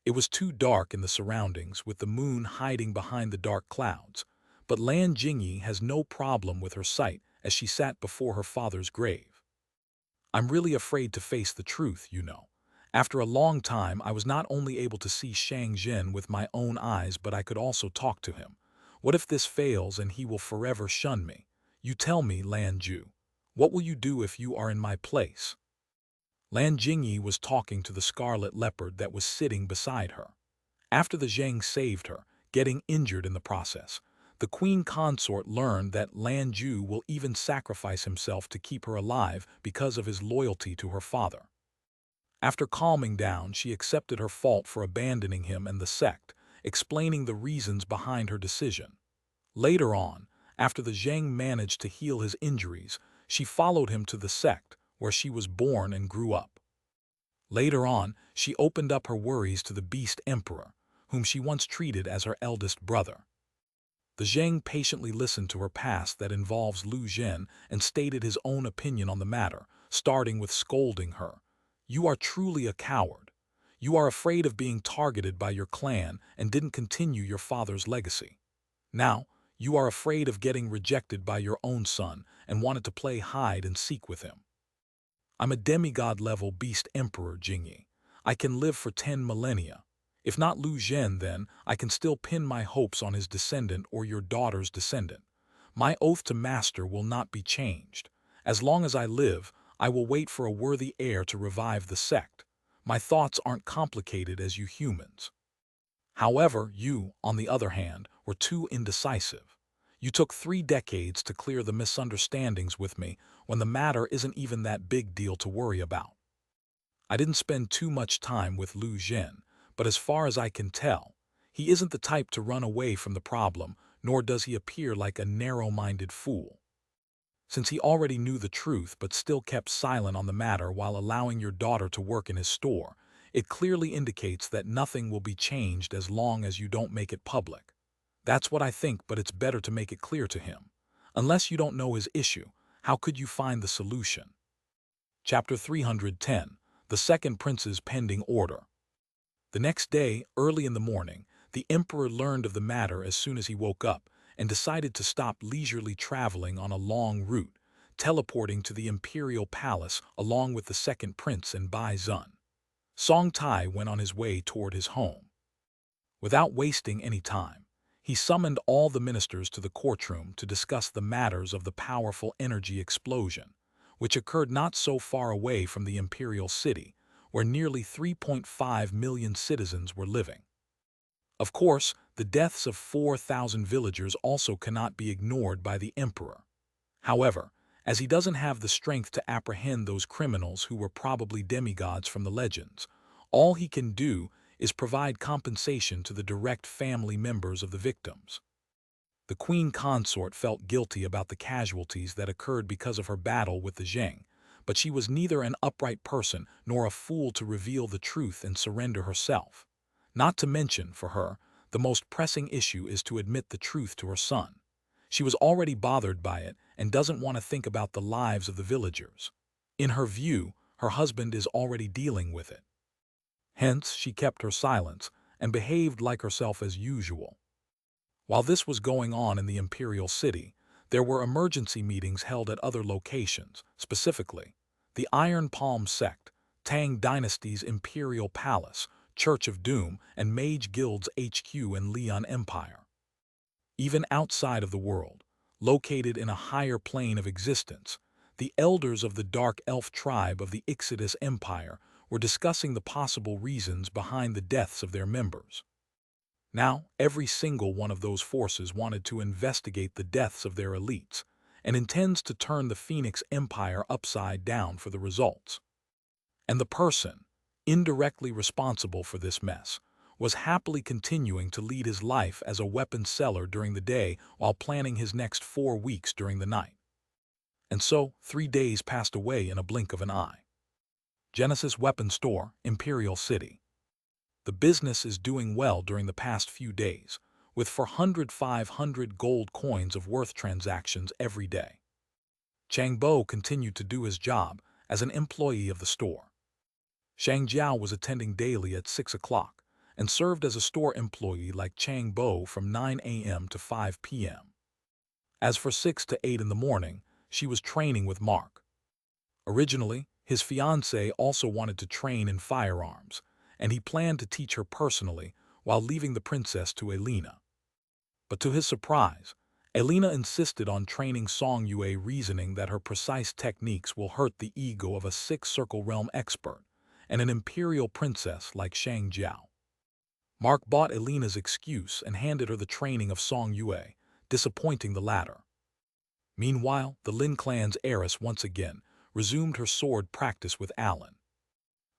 It was too dark in the surroundings with the moon hiding behind the dark clouds, but Lan Jingyi has no problem with her sight as she sat before her father's grave. I'm really afraid to face the truth, you know. After a long time I was not only able to see Shang Zhen with my own eyes but I could also talk to him. What if this fails and he will forever shun me? You tell me, Lan Ju. What will you do if you are in my place? Lan Jingyi was talking to the scarlet leopard that was sitting beside her. After the Zhang saved her, getting injured in the process, the queen consort learned that Lan Ju will even sacrifice himself to keep her alive because of his loyalty to her father. After calming down, she accepted her fault for abandoning him and the sect, explaining the reasons behind her decision. Later on, after the Zhang managed to heal his injuries, she followed him to the sect, where she was born and grew up. Later on, she opened up her worries to the Beast Emperor, whom she once treated as her eldest brother. The Zhang patiently listened to her past that involves Lu Zhen and stated his own opinion on the matter, starting with scolding her. You are truly a coward. You are afraid of being targeted by your clan and didn't continue your father's legacy. Now, you are afraid of getting rejected by your own son and wanted to play hide and seek with him. I'm a demigod-level beast emperor, Jingyi. I can live for 10 millennia. If not Lu Zhen, then I can still pin my hopes on his descendant or your daughter's descendant. My oath to master will not be changed. As long as I live, I will wait for a worthy heir to revive the sect. My thoughts aren't complicated as you humans. However, you, on the other hand, were too indecisive. You took 3 decades to clear the misunderstandings with me when the matter isn't even that big deal to worry about. I didn't spend too much time with Lu Zhen, but as far as I can tell, he isn't the type to run away from the problem, nor does he appear like a narrow-minded fool. Since he already knew the truth but still kept silent on the matter while allowing your daughter to work in his store, it clearly indicates that nothing will be changed as long as you don't make it public. That's what I think, but it's better to make it clear to him. Unless you don't know his issue, how could you find the solution? Chapter 310, The Second Prince's Pending Order. The next day, early in the morning, the emperor learned of the matter as soon as he woke up and decided to stop leisurely traveling on a long route, teleporting to the imperial palace along with the second prince and Bai Zun. Song Tai went on his way toward his home. Without wasting any time, he summoned all the ministers to the courtroom to discuss the matters of the powerful energy explosion, which occurred not so far away from the imperial city, where nearly 3.5 million citizens were living. Of course, the deaths of 4,000 villagers also cannot be ignored by the emperor. However, as he doesn't have the strength to apprehend those criminals who were probably demigods from the legends, all he can do is provide compensation to the direct family members of the victims. The queen consort felt guilty about the casualties that occurred because of her battle with the Zheng, but she was neither an upright person nor a fool to reveal the truth and surrender herself. Not to mention, for her, the most pressing issue is to admit the truth to her son. She was already bothered by it and doesn't want to think about the lives of the villagers. In her view, her husband is already dealing with it. Hence, she kept her silence and behaved like herself as usual. While this was going on in the imperial city, there were emergency meetings held at other locations, specifically the Iron Palm sect, Tang Dynasty's imperial palace, Church of Doom, and Mage Guild's HQ in Leon Empire. Even outside of the world, located in a higher plane of existence, the elders of the Dark Elf tribe of the Ixodus Empire were discussing the possible reasons behind the deaths of their members. Now, every single one of those forces wanted to investigate the deaths of their elites, and intends to turn the Phoenix Empire upside down for the results. And the person, indirectly responsible for this mess, was happily continuing to lead his life as a weapons seller during the day while planning his next 4 weeks during the night. And so, 3 days passed away in a blink of an eye. Genesis Weapon Store, Imperial City. The business is doing well during the past few days, with 400-500 gold coins of worth transactions every day. Chang Bo continued to do his job as an employee of the store. Shang Jiao was attending daily at 6 o'clock and served as a store employee like Chang Bo from 9 a.m. to 5 p.m. As for 6 to 8 in the morning, she was training with Mark. Originally, his fiancée also wanted to train in firearms, and he planned to teach her personally while leaving the princess to Elena. But to his surprise, Elena insisted on training Song Yue, reasoning that her precise techniques will hurt the ego of a six-circle realm expert and an imperial princess like Shang Jiao. Mark bought Elena's excuse and handed her the training of Song Yue, disappointing the latter. Meanwhile, the Lin clan's heiress once again resumed her sword practice with Alan.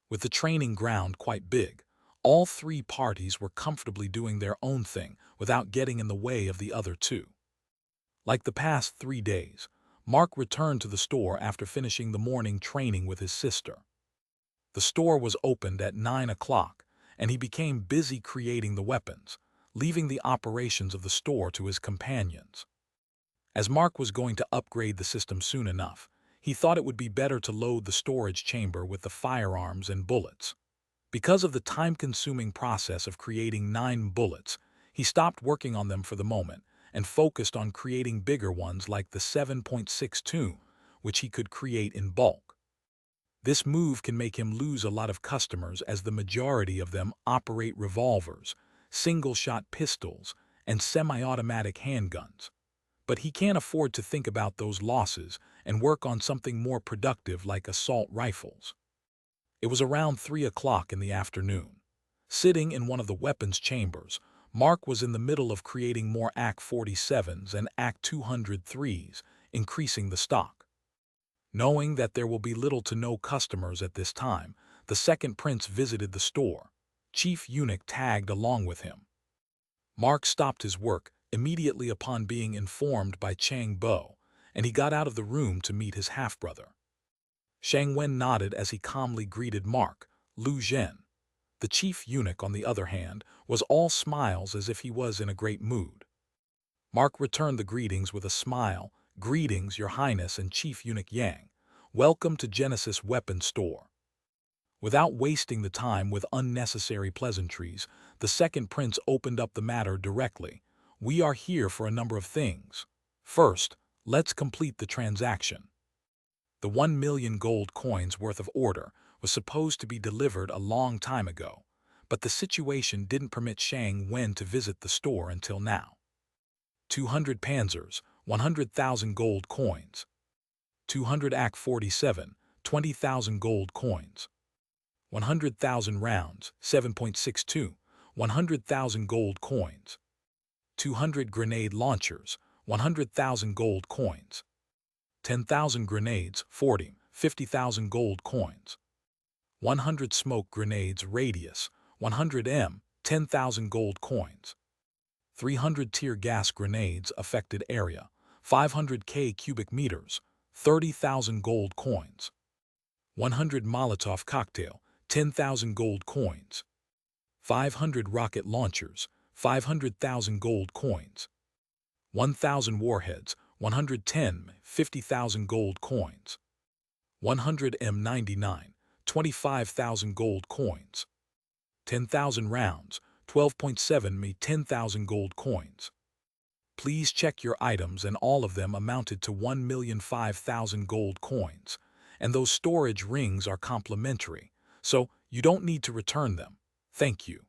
With the training ground quite big, all 3 parties were comfortably doing their own thing without getting in the way of the other 2. Like the past 3 days, Mark returned to the store after finishing the morning training with his sister. The store was opened at 9 o'clock, and he became busy creating the weapons, leaving the operations of the store to his companions. As Mark was going to upgrade the system soon enough, he thought it would be better to load the storage chamber with the firearms and bullets. Because of the time-consuming process of creating 9 bullets, he stopped working on them for the moment and focused on creating bigger ones like the 7.62, which he could create in bulk. This move can make him lose a lot of customers as the majority of them operate revolvers, single-shot pistols, and semi-automatic handguns. But he can't afford to think about those losses and work on something more productive like assault rifles. It was around 3 o'clock in the afternoon. Sitting in one of the weapons chambers, Mark was in the middle of creating more AK-47s and AK-203s, increasing the stock. Knowing that there will be little to no customers at this time, the second prince visited the store. Chief Eunuch tagged along with him. Mark stopped his work immediately upon being informed by Chang Bo, and he got out of the room to meet his half-brother. Shang Wen nodded as he calmly greeted Mark. Lu Zhen, the chief eunuch, on the other hand, was all smiles as if he was in a great mood. Mark returned the greetings with a smile. Greetings, Your Highness and Chief Eunuch Yang. Welcome to Genesis Weapon Store. Without wasting the time with unnecessary pleasantries, the second prince opened up the matter directly. We are here for a number of things. First, let's complete the transaction. The 1 million gold coins worth of order was supposed to be delivered a long time ago, but the situation didn't permit Shang Wen to visit the store until now. 200 panzers, 100,000 gold coins. 200 AK-47, 20,000 gold coins. 100,000 rounds, 7.62, 100,000 gold coins. 200 grenade launchers, 100,000 gold coins. 10,000 grenades, 50,000 gold coins. 100 smoke grenades radius, 100 m, 10,000 gold coins. 300 tear gas grenades affected area, 500k cubic meters, 30,000 gold coins. 100 Molotov cocktail, 10,000 gold coins. 500 rocket launchers, 500,000 gold coins. 1,000 warheads, 110, 50,000 gold coins. 100 M99, 25,000 gold coins. 10,000 rounds, 12.7 me 10,000 gold coins. Please check your items, and all of them amounted to 1,005,000 gold coins, and those storage rings are complimentary, so you don't need to return them. Thank you.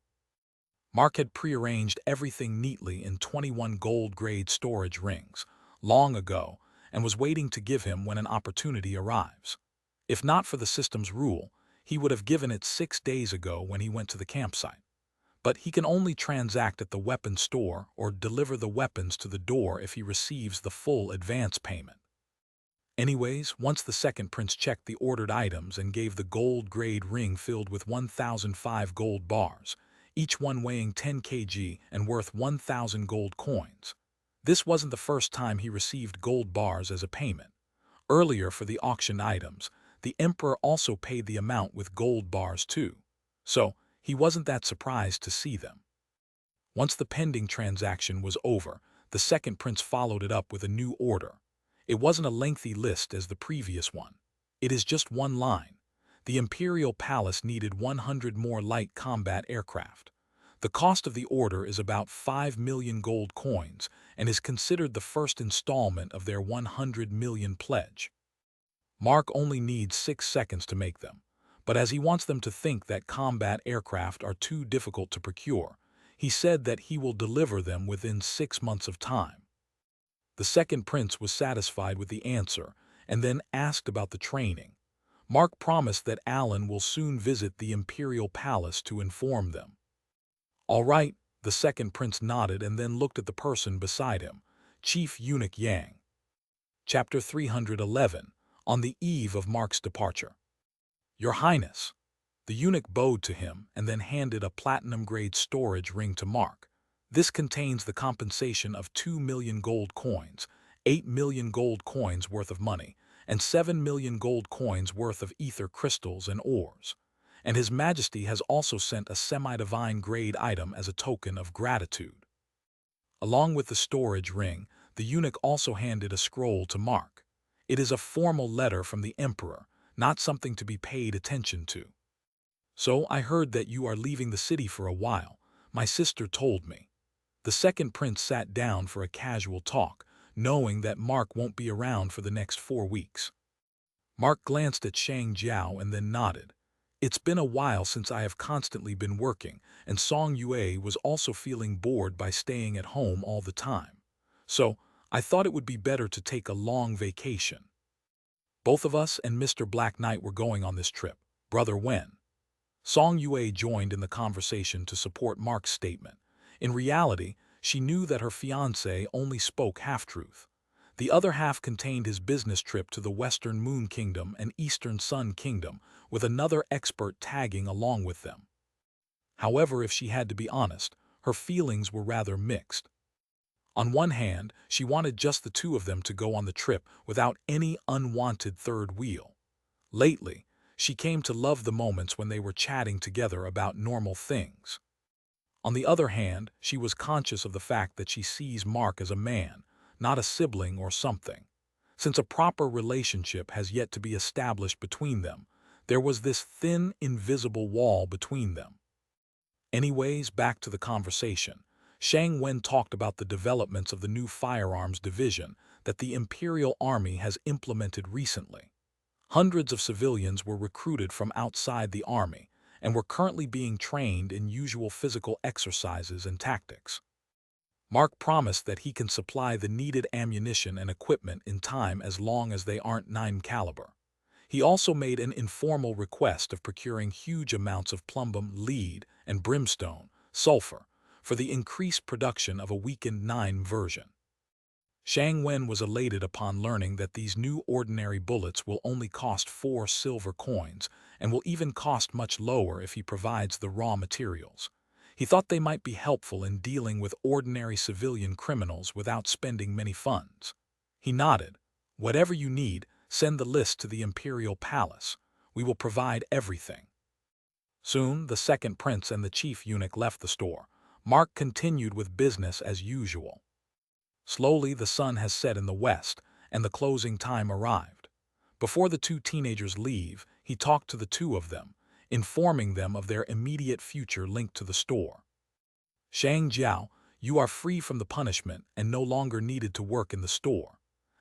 Mark had prearranged everything neatly in 21 gold-grade storage rings, long ago, and was waiting to give him when an opportunity arrives. If not for the system's rule, he would have given it 6 days ago when he went to the campsite. But he can only transact at the weapons store or deliver the weapons to the door if he receives the full advance payment. Anyways, once the second prince checked the ordered items and gave the gold-grade ring filled with 1,005 gold bars, each one weighing 10 kg and worth 1,000 gold coins. This wasn't the first time he received gold bars as a payment. Earlier for the auctioned items, the emperor also paid the amount with gold bars too. So, he wasn't that surprised to see them. Once the pending transaction was over, the second prince followed it up with a new order. It wasn't a lengthy list as the previous one. It is just one line. The Imperial Palace needed 100 more light combat aircraft. The cost of the order is about 5 million gold coins and is considered the first installment of their 100 million pledge. Mark only needs 6 seconds to make them, but as he wants them to think that combat aircraft are too difficult to procure, he said that he will deliver them within 6 months of time. The second prince was satisfied with the answer and then asked about the training. Mark promised that Alan will soon visit the Imperial Palace to inform them. All right, the second prince nodded and then looked at the person beside him, Chief Eunuch Yang. Chapter 311, on the eve of Mark's departure. Your Highness. The eunuch bowed to him and then handed a platinum-grade storage ring to Mark. This contains the compensation of 2 million gold coins, 8 million gold coins worth of money, and 7 million gold coins worth of ether crystals and ores. And His Majesty has also sent a semi-divine grade item as a token of gratitude. Along with the storage ring, the eunuch also handed a scroll to Mark. It is a formal letter from the Emperor, not something to be paid attention to. So I heard that you are leaving the city for a while, my sister told me. The second prince sat down for a casual talk, knowing that Mark won't be around for the next 4 weeks. Mark glanced at Shang Jiao and then nodded. It's been a while since I have constantly been working, and Song Yue was also feeling bored by staying at home all the time. So, I thought it would be better to take a long vacation. Both of us and Mr. Black Knight were going on this trip, Brother Wen. Song Yue joined in the conversation to support Mark's statement. In reality, she knew that her fiancé only spoke half-truth. The other half contained his business trip to the Western Moon Kingdom and Eastern Sun Kingdom, with another expert tagging along with them. However, if she had to be honest, her feelings were rather mixed. On one hand, she wanted just the two of them to go on the trip without any unwanted third wheel. Lately, she came to love the moments when they were chatting together about normal things. On the other hand, she was conscious of the fact that she sees Mark as a man, not a sibling or something. Since a proper relationship has yet to be established between them, there was this thin, invisible wall between them. Anyways, back to the conversation. Shang Wen talked about the developments of the new firearms division that the Imperial Army has implemented recently. Hundreds of civilians were recruited from outside the army and were currently being trained in usual physical exercises and tactics. Mark promised that he can supply the needed ammunition and equipment in time as long as they aren't 9 caliber. He also made an informal request of procuring huge amounts of plumbum, lead, and brimstone, sulfur, for the increased production of a weakened 9 version. Shang Wen was elated upon learning that these new ordinary bullets will only cost 4 silver coins and will even cost much lower if he provides the raw materials. He thought they might be helpful in dealing with ordinary civilian criminals without spending many funds. He nodded. Whatever you need, send the list to the Imperial Palace. We will provide everything. Soon, the second prince and the chief eunuch left the store. Mark continued with business as usual. Slowly, the sun has set in the west, and the closing time arrived. Before the two teenagers leave, he talked to the two of them, informing them of their immediate future linked to the store. Shang Jiao, you are free from the punishment and no longer needed to work in the store.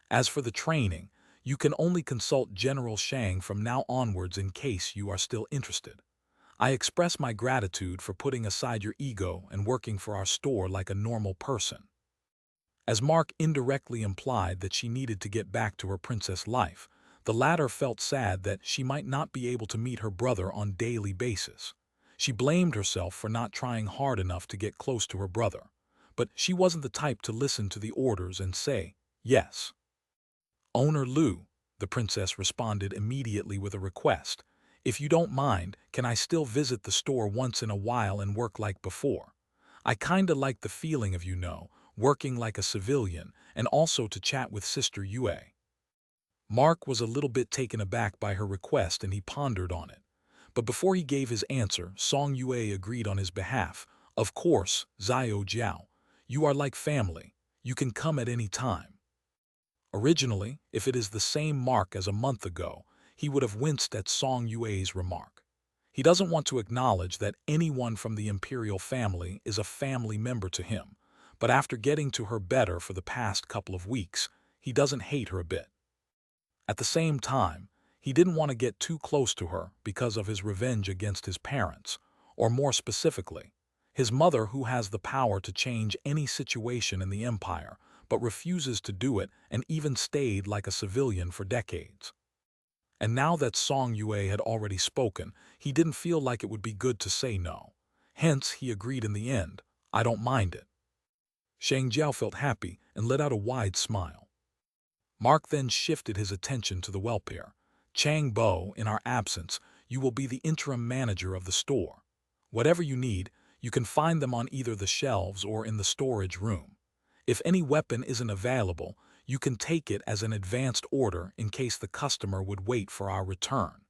As for the training, you can only consult General Shang from now onwards in case you are still interested. I express my gratitude for putting aside your ego and working for our store like a normal person." As Mark indirectly implied that she needed to get back to her princess life, the latter felt sad that she might not be able to meet her brother on a daily basis. She blamed herself for not trying hard enough to get close to her brother, but she wasn't the type to listen to the orders and say, "Yes." "Owner Lu," the princess responded immediately with a request. "If you don't mind, can I still visit the store once in a while and work like before? I kinda like the feeling of, working like a civilian, and also to chat with Sister Yue." Mark was a little bit taken aback by her request and he pondered on it. But before he gave his answer, Song Yue agreed on his behalf. "Of course, Xiao Jiao. You are like family. You can come at any time." Originally, if it is the same Mark as a month ago, he would have winced at Song Yue's remark. He doesn't want to acknowledge that anyone from the imperial family is a family member to him, but after getting to her better for the past couple of weeks, he doesn't hate her a bit. At the same time, he didn't want to get too close to her because of his revenge against his parents, or more specifically, his mother, who has the power to change any situation in the empire, but refuses to do it and even stayed like a civilian for decades. And now that Song Yue had already spoken, he didn't feel like it would be good to say no. Hence, he agreed in the end. "I don't mind it." Shang Jiao felt happy and let out a wide smile. Mark then shifted his attention to the welfare. "Chang Bo, in our absence, you will be the interim manager of the store. Whatever you need, you can find them on either the shelves or in the storage room. If any weapon isn't available, you can take it as an advanced order in case the customer would wait for our return."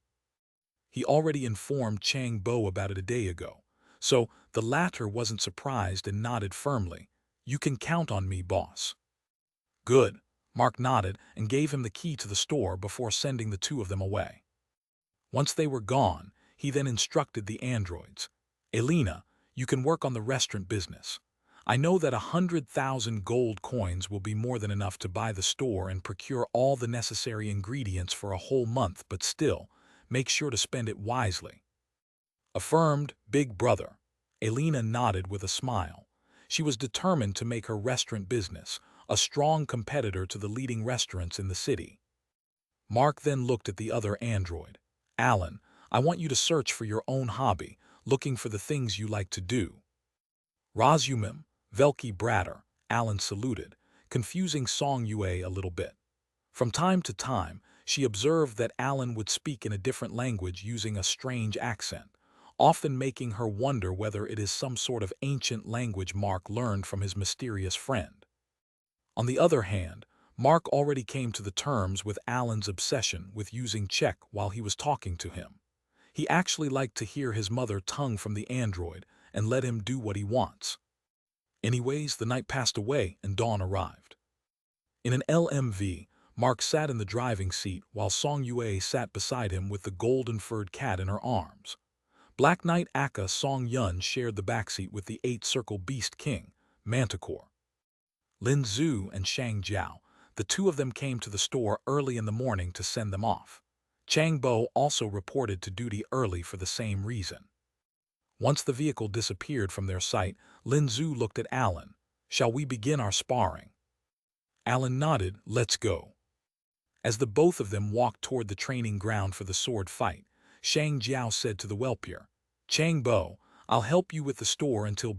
He already informed Chang Bo about it a day ago, so the latter wasn't surprised and nodded firmly. "You can count on me, boss." "Good." Mark nodded and gave him the key to the store before sending the two of them away. Once they were gone, he then instructed the androids. "Elena, you can work on the restaurant business. I know that 100,000 gold coins will be more than enough to buy the store and procure all the necessary ingredients for a whole month, but still, make sure to spend it wisely." Affirmed, big brother. Elena nodded with a smile. She was determined to make her restaurant business a strong competitor to the leading restaurants in the city. Mark then looked at the other android. "Alan, I want you to search for your own hobby, looking for the things you like to do." "Razumim, Velki Bratter," Alan saluted, confusing Song Yue a little bit. From time to time, she observed that Alan would speak in a different language using a strange accent, often making her wonder whether it is some sort of ancient language Mark learned from his mysterious friend. On the other hand, Mark already came to the terms with Alan's obsession with using Czech while he was talking to him. He actually liked to hear his mother tongue from the android and let him do what he wants. Anyways, the night passed away and dawn arrived. In an LMV, Mark sat in the driving seat while Song Yue sat beside him with the golden-furred cat in her arms. Black Knight Aka Song Yun shared the backseat with the 8-circle beast king, Manticore. Lin Zhu and Shang Jiao, the two of them came to the store early in the morning to send them off. Chang Bo also reported to duty early for the same reason. Once the vehicle disappeared from their sight, Lin Zhu looked at Alan. "Shall we begin our sparring?" Alan nodded. "Let's go." As the both of them walked toward the training ground for the sword fight, Shang Jiao said to the whelpier, "Chang Bo, I'll help you with the store until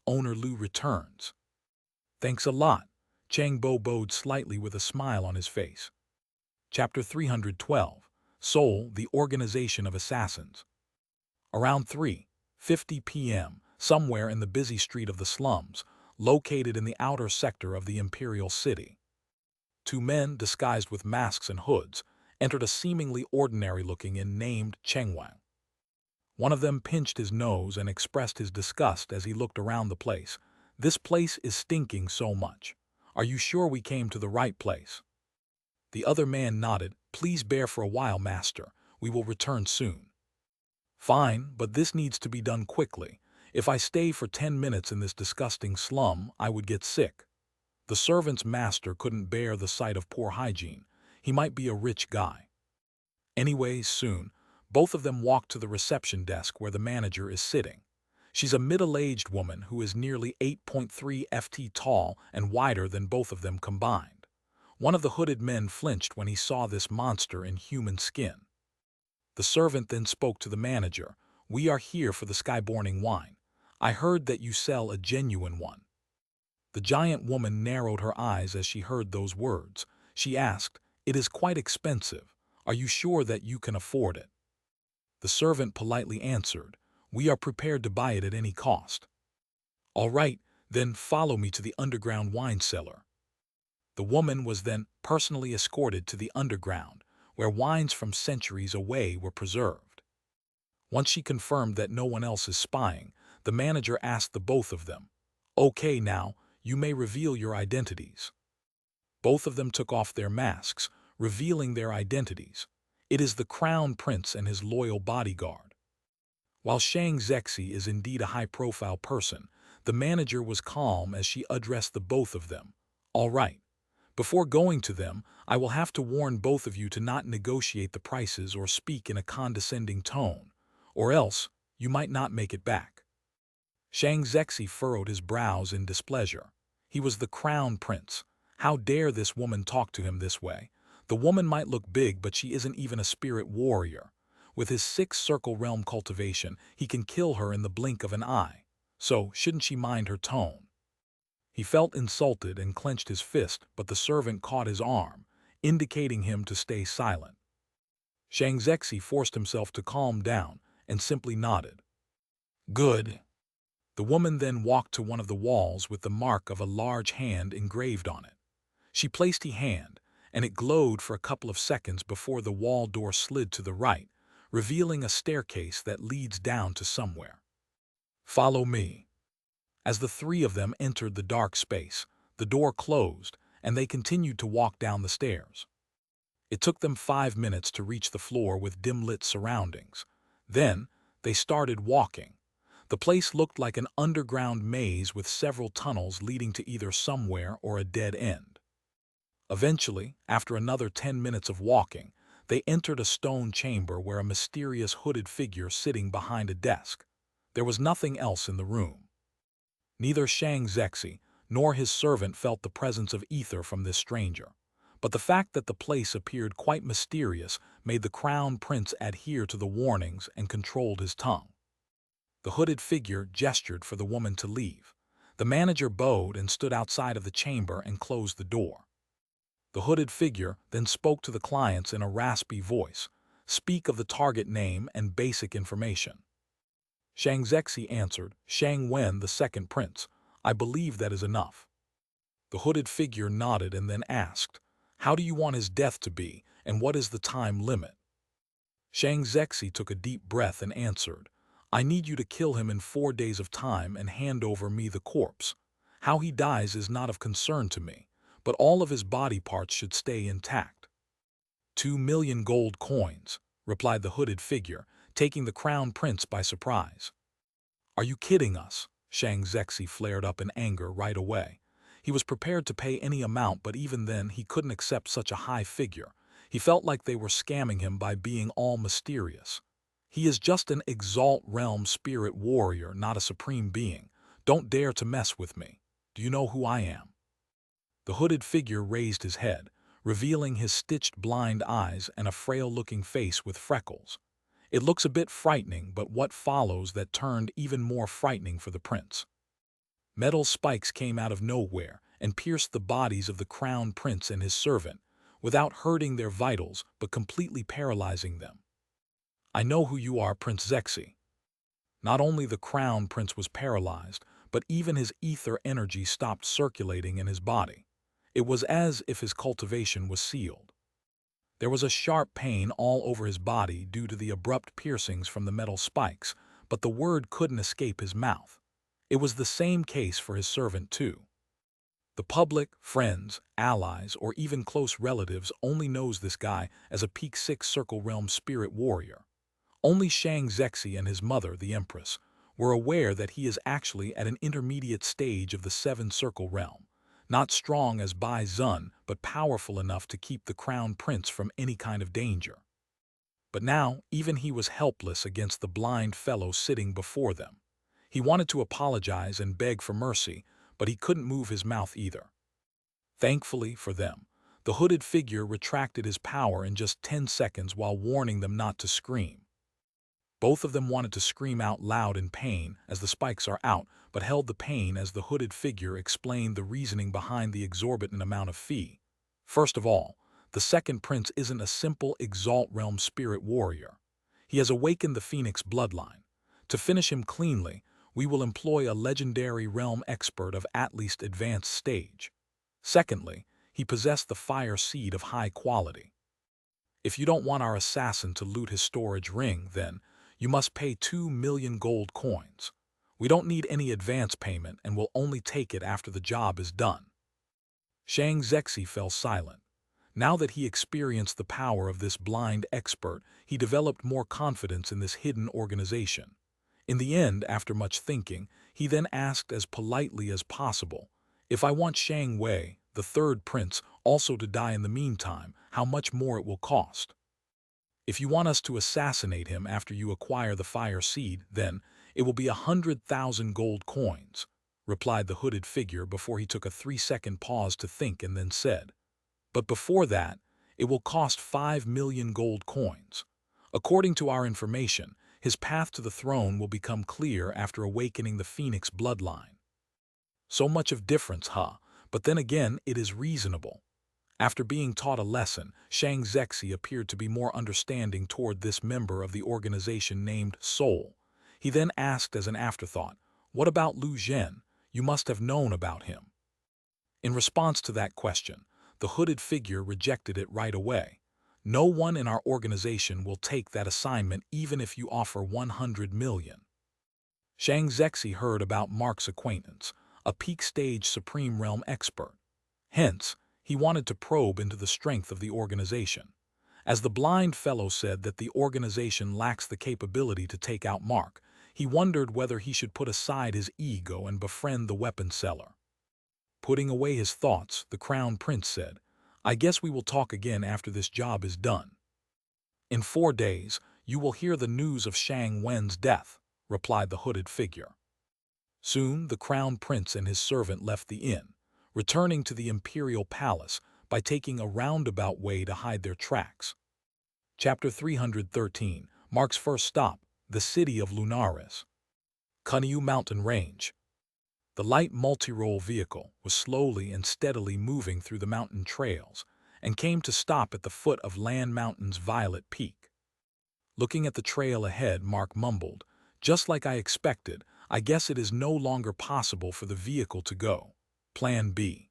owner Lu returns." "Thanks a lot," Chang Bo bowed slightly with a smile on his face. Chapter 312, Soul, the Organization of Assassins. Around 3:50 p.m., somewhere in the busy street of the slums, located in the outer sector of the imperial city, two men disguised with masks and hoods entered a seemingly ordinary-looking inn named Chengwang. One of them pinched his nose and expressed his disgust as he looked around the place. "This place is stinking so much. Are you sure we came to the right place?" The other man nodded. "Please bear for a while, master. We will return soon." "Fine, but this needs to be done quickly. If I stay for 10 minutes in this disgusting slum, I would get sick." The servant's master couldn't bear the sight of poor hygiene. He might be a rich guy. Anyways, soon, Both of them walked to the reception desk where the manager is sitting. She's a middle-aged woman who is nearly 8.3 ft tall and wider than both of them combined. One of the hooded men flinched when he saw this monster in human skin. The servant then spoke to the manager. "We are here for the skyborning wine. I heard that you sell a genuine one." The giant woman narrowed her eyes as she heard those words. She asked, "It is quite expensive. Are you sure that you can afford it?" The servant politely answered, "We are prepared to buy it at any cost." "All right, then follow me to the underground wine cellar." The woman was then personally escorted to the underground, where wines from centuries away were preserved. Once she confirmed that no one else is spying, the manager asked the both of them, "Okay, now, you may reveal your identities." Both of them took off their masks, revealing their identities. It is the Crown Prince and his loyal bodyguard. While Shang Zexi is indeed a high-profile person, the manager was calm as she addressed the both of them. "All right. Before going to them, I will have to warn both of you to not negotiate the prices or speak in a condescending tone, or else you might not make it back." Shang Zexi furrowed his brows in displeasure. He was the Crown Prince. How dare this woman talk to him this way? The woman might look big, but she isn't even a spirit warrior. With his 6-circle realm cultivation, he can kill her in the blink of an eye. So, shouldn't she mind her tone? He felt insulted and clenched his fist, but the servant caught his arm, indicating him to stay silent. Shang Zexi forced himself to calm down and simply nodded. "Good." The woman then walked to one of the walls with the mark of a large hand engraved on it. She placed her hand, and it glowed for a couple of seconds before the wall door slid to the right, revealing a staircase that leads down to somewhere. "Follow me." As the three of them entered the dark space, the door closed, and they continued to walk down the stairs. It took them 5 minutes to reach the floor with dim-lit surroundings. Then, they started walking. The place looked like an underground maze with several tunnels leading to either somewhere or a dead end. Eventually, after another 10 minutes of walking, they entered a stone chamber where a mysterious hooded figure sitting behind a desk. There was nothing else in the room. Neither Shang Zexi nor his servant felt the presence of ether from this stranger, but the fact that the place appeared quite mysterious made the Crown Prince adhere to the warnings and controlled his tongue. The hooded figure gestured for the woman to leave. The manager bowed and stood outside of the chamber and closed the door. The hooded figure then spoke to the clients in a raspy voice. "Speak of the target name and basic information." Shang Zexi answered, "Shang Wen, the second prince. I believe that is enough." The hooded figure nodded and then asked, "How do you want his death to be, and what is the time limit?" Shang Zexi took a deep breath and answered, "I need you to kill him in 4 days of time and hand over me the corpse. How he dies is not of concern to me, but all of his body parts should stay intact." 2 million gold coins, replied the hooded figure, taking the Crown Prince by surprise. "Are you kidding us?" Shang Zexi flared up in anger right away. He was prepared to pay any amount, but even then he couldn't accept such a high figure. He felt like they were scamming him by being all mysterious. He is just an Exalt Realm spirit warrior, not a supreme being. Don't dare to mess with me. Do you know who I am? The hooded figure raised his head, revealing his stitched blind eyes and a frail-looking face with freckles. It looks a bit frightening, but what follows that turned even more frightening for the prince. Metal spikes came out of nowhere and pierced the bodies of the Crown Prince and his servant, without hurting their vitals but completely paralyzing them. "I know who you are, Prince Zexi." Not only the Crown Prince was paralyzed, but even his ether energy stopped circulating in his body. It was as if his cultivation was sealed. There was a sharp pain all over his body due to the abrupt piercings from the metal spikes, but the word couldn't escape his mouth. It was the same case for his servant too. The public, friends, allies, or even close relatives only knows this guy as a peak 6-circle realm spirit warrior. Only Shang Zexi and his mother, the Empress, were aware that he is actually at an intermediate stage of the 7-circle realm, not strong as Bai Zun, but powerful enough to keep the Crown Prince from any kind of danger. But now, even he was helpless against the blind fellow sitting before them. He wanted to apologize and beg for mercy, but he couldn't move his mouth either. Thankfully for them, the hooded figure retracted his power in just 10 seconds while warning them not to scream. Both of them wanted to scream out loud in pain as the spikes are out, but held the pain as the hooded figure explained the reasoning behind the exorbitant amount of fee. First of all, the second prince isn't a simple Exalt Realm spirit warrior. He has awakened the Phoenix bloodline. To finish him cleanly, we will employ a legendary realm expert of at least advanced stage. Secondly, he possessed the fire seed of high quality. If you don't want our assassin to loot his storage ring, then you must pay 2 million gold coins. We don't need any advance payment and will only take it after the job is done. Shang Zexi fell silent. Now that he experienced the power of this blind expert, he developed more confidence in this hidden organization. In the end, after much thinking, he then asked as politely as possible, "If I want Shang Wei, the third prince, also to die in the meantime, how much more it will cost?" "If you want us to assassinate him after you acquire the fire seed, then it will be 100,000 gold coins," replied the hooded figure before he took a 3-second pause to think and then said, "But before that, it will cost 5 million gold coins. According to our information, his path to the throne will become clear after awakening the Phoenix bloodline." So much of difference, huh? But then again, it is reasonable. After being taught a lesson, Shang Zexi appeared to be more understanding toward this member of the organization named Soul. He then asked as an afterthought, "What about Lu Zhen? You must have known about him." In response to that question, the hooded figure rejected it right away. "No one in our organization will take that assignment even if you offer 100 million. Shang Zexi heard about Mark's acquaintance, a peak-stage Supreme Realm expert. Hence, he wanted to probe into the strength of the organization. As the blind fellow said that the organization lacks the capability to take out Mark, he wondered whether he should put aside his ego and befriend the weapon seller. Putting away his thoughts, the Crown Prince said, "I guess we will talk again after this job is done." "In 4 days, you will hear the news of Shang Wen's death," replied the hooded figure. Soon, the Crown Prince and his servant left the inn, returning to the imperial palace by taking a roundabout way to hide their tracks. Chapter 313, Mark's first stop, the city of Lunaris. Kunyu Mountain Range. The light multi-role vehicle was slowly and steadily moving through the mountain trails and came to stop at the foot of Land Mountain's Violet Peak. Looking at the trail ahead, Mark mumbled, "Just like I expected, I guess it is no longer possible for the vehicle to go. Plan B."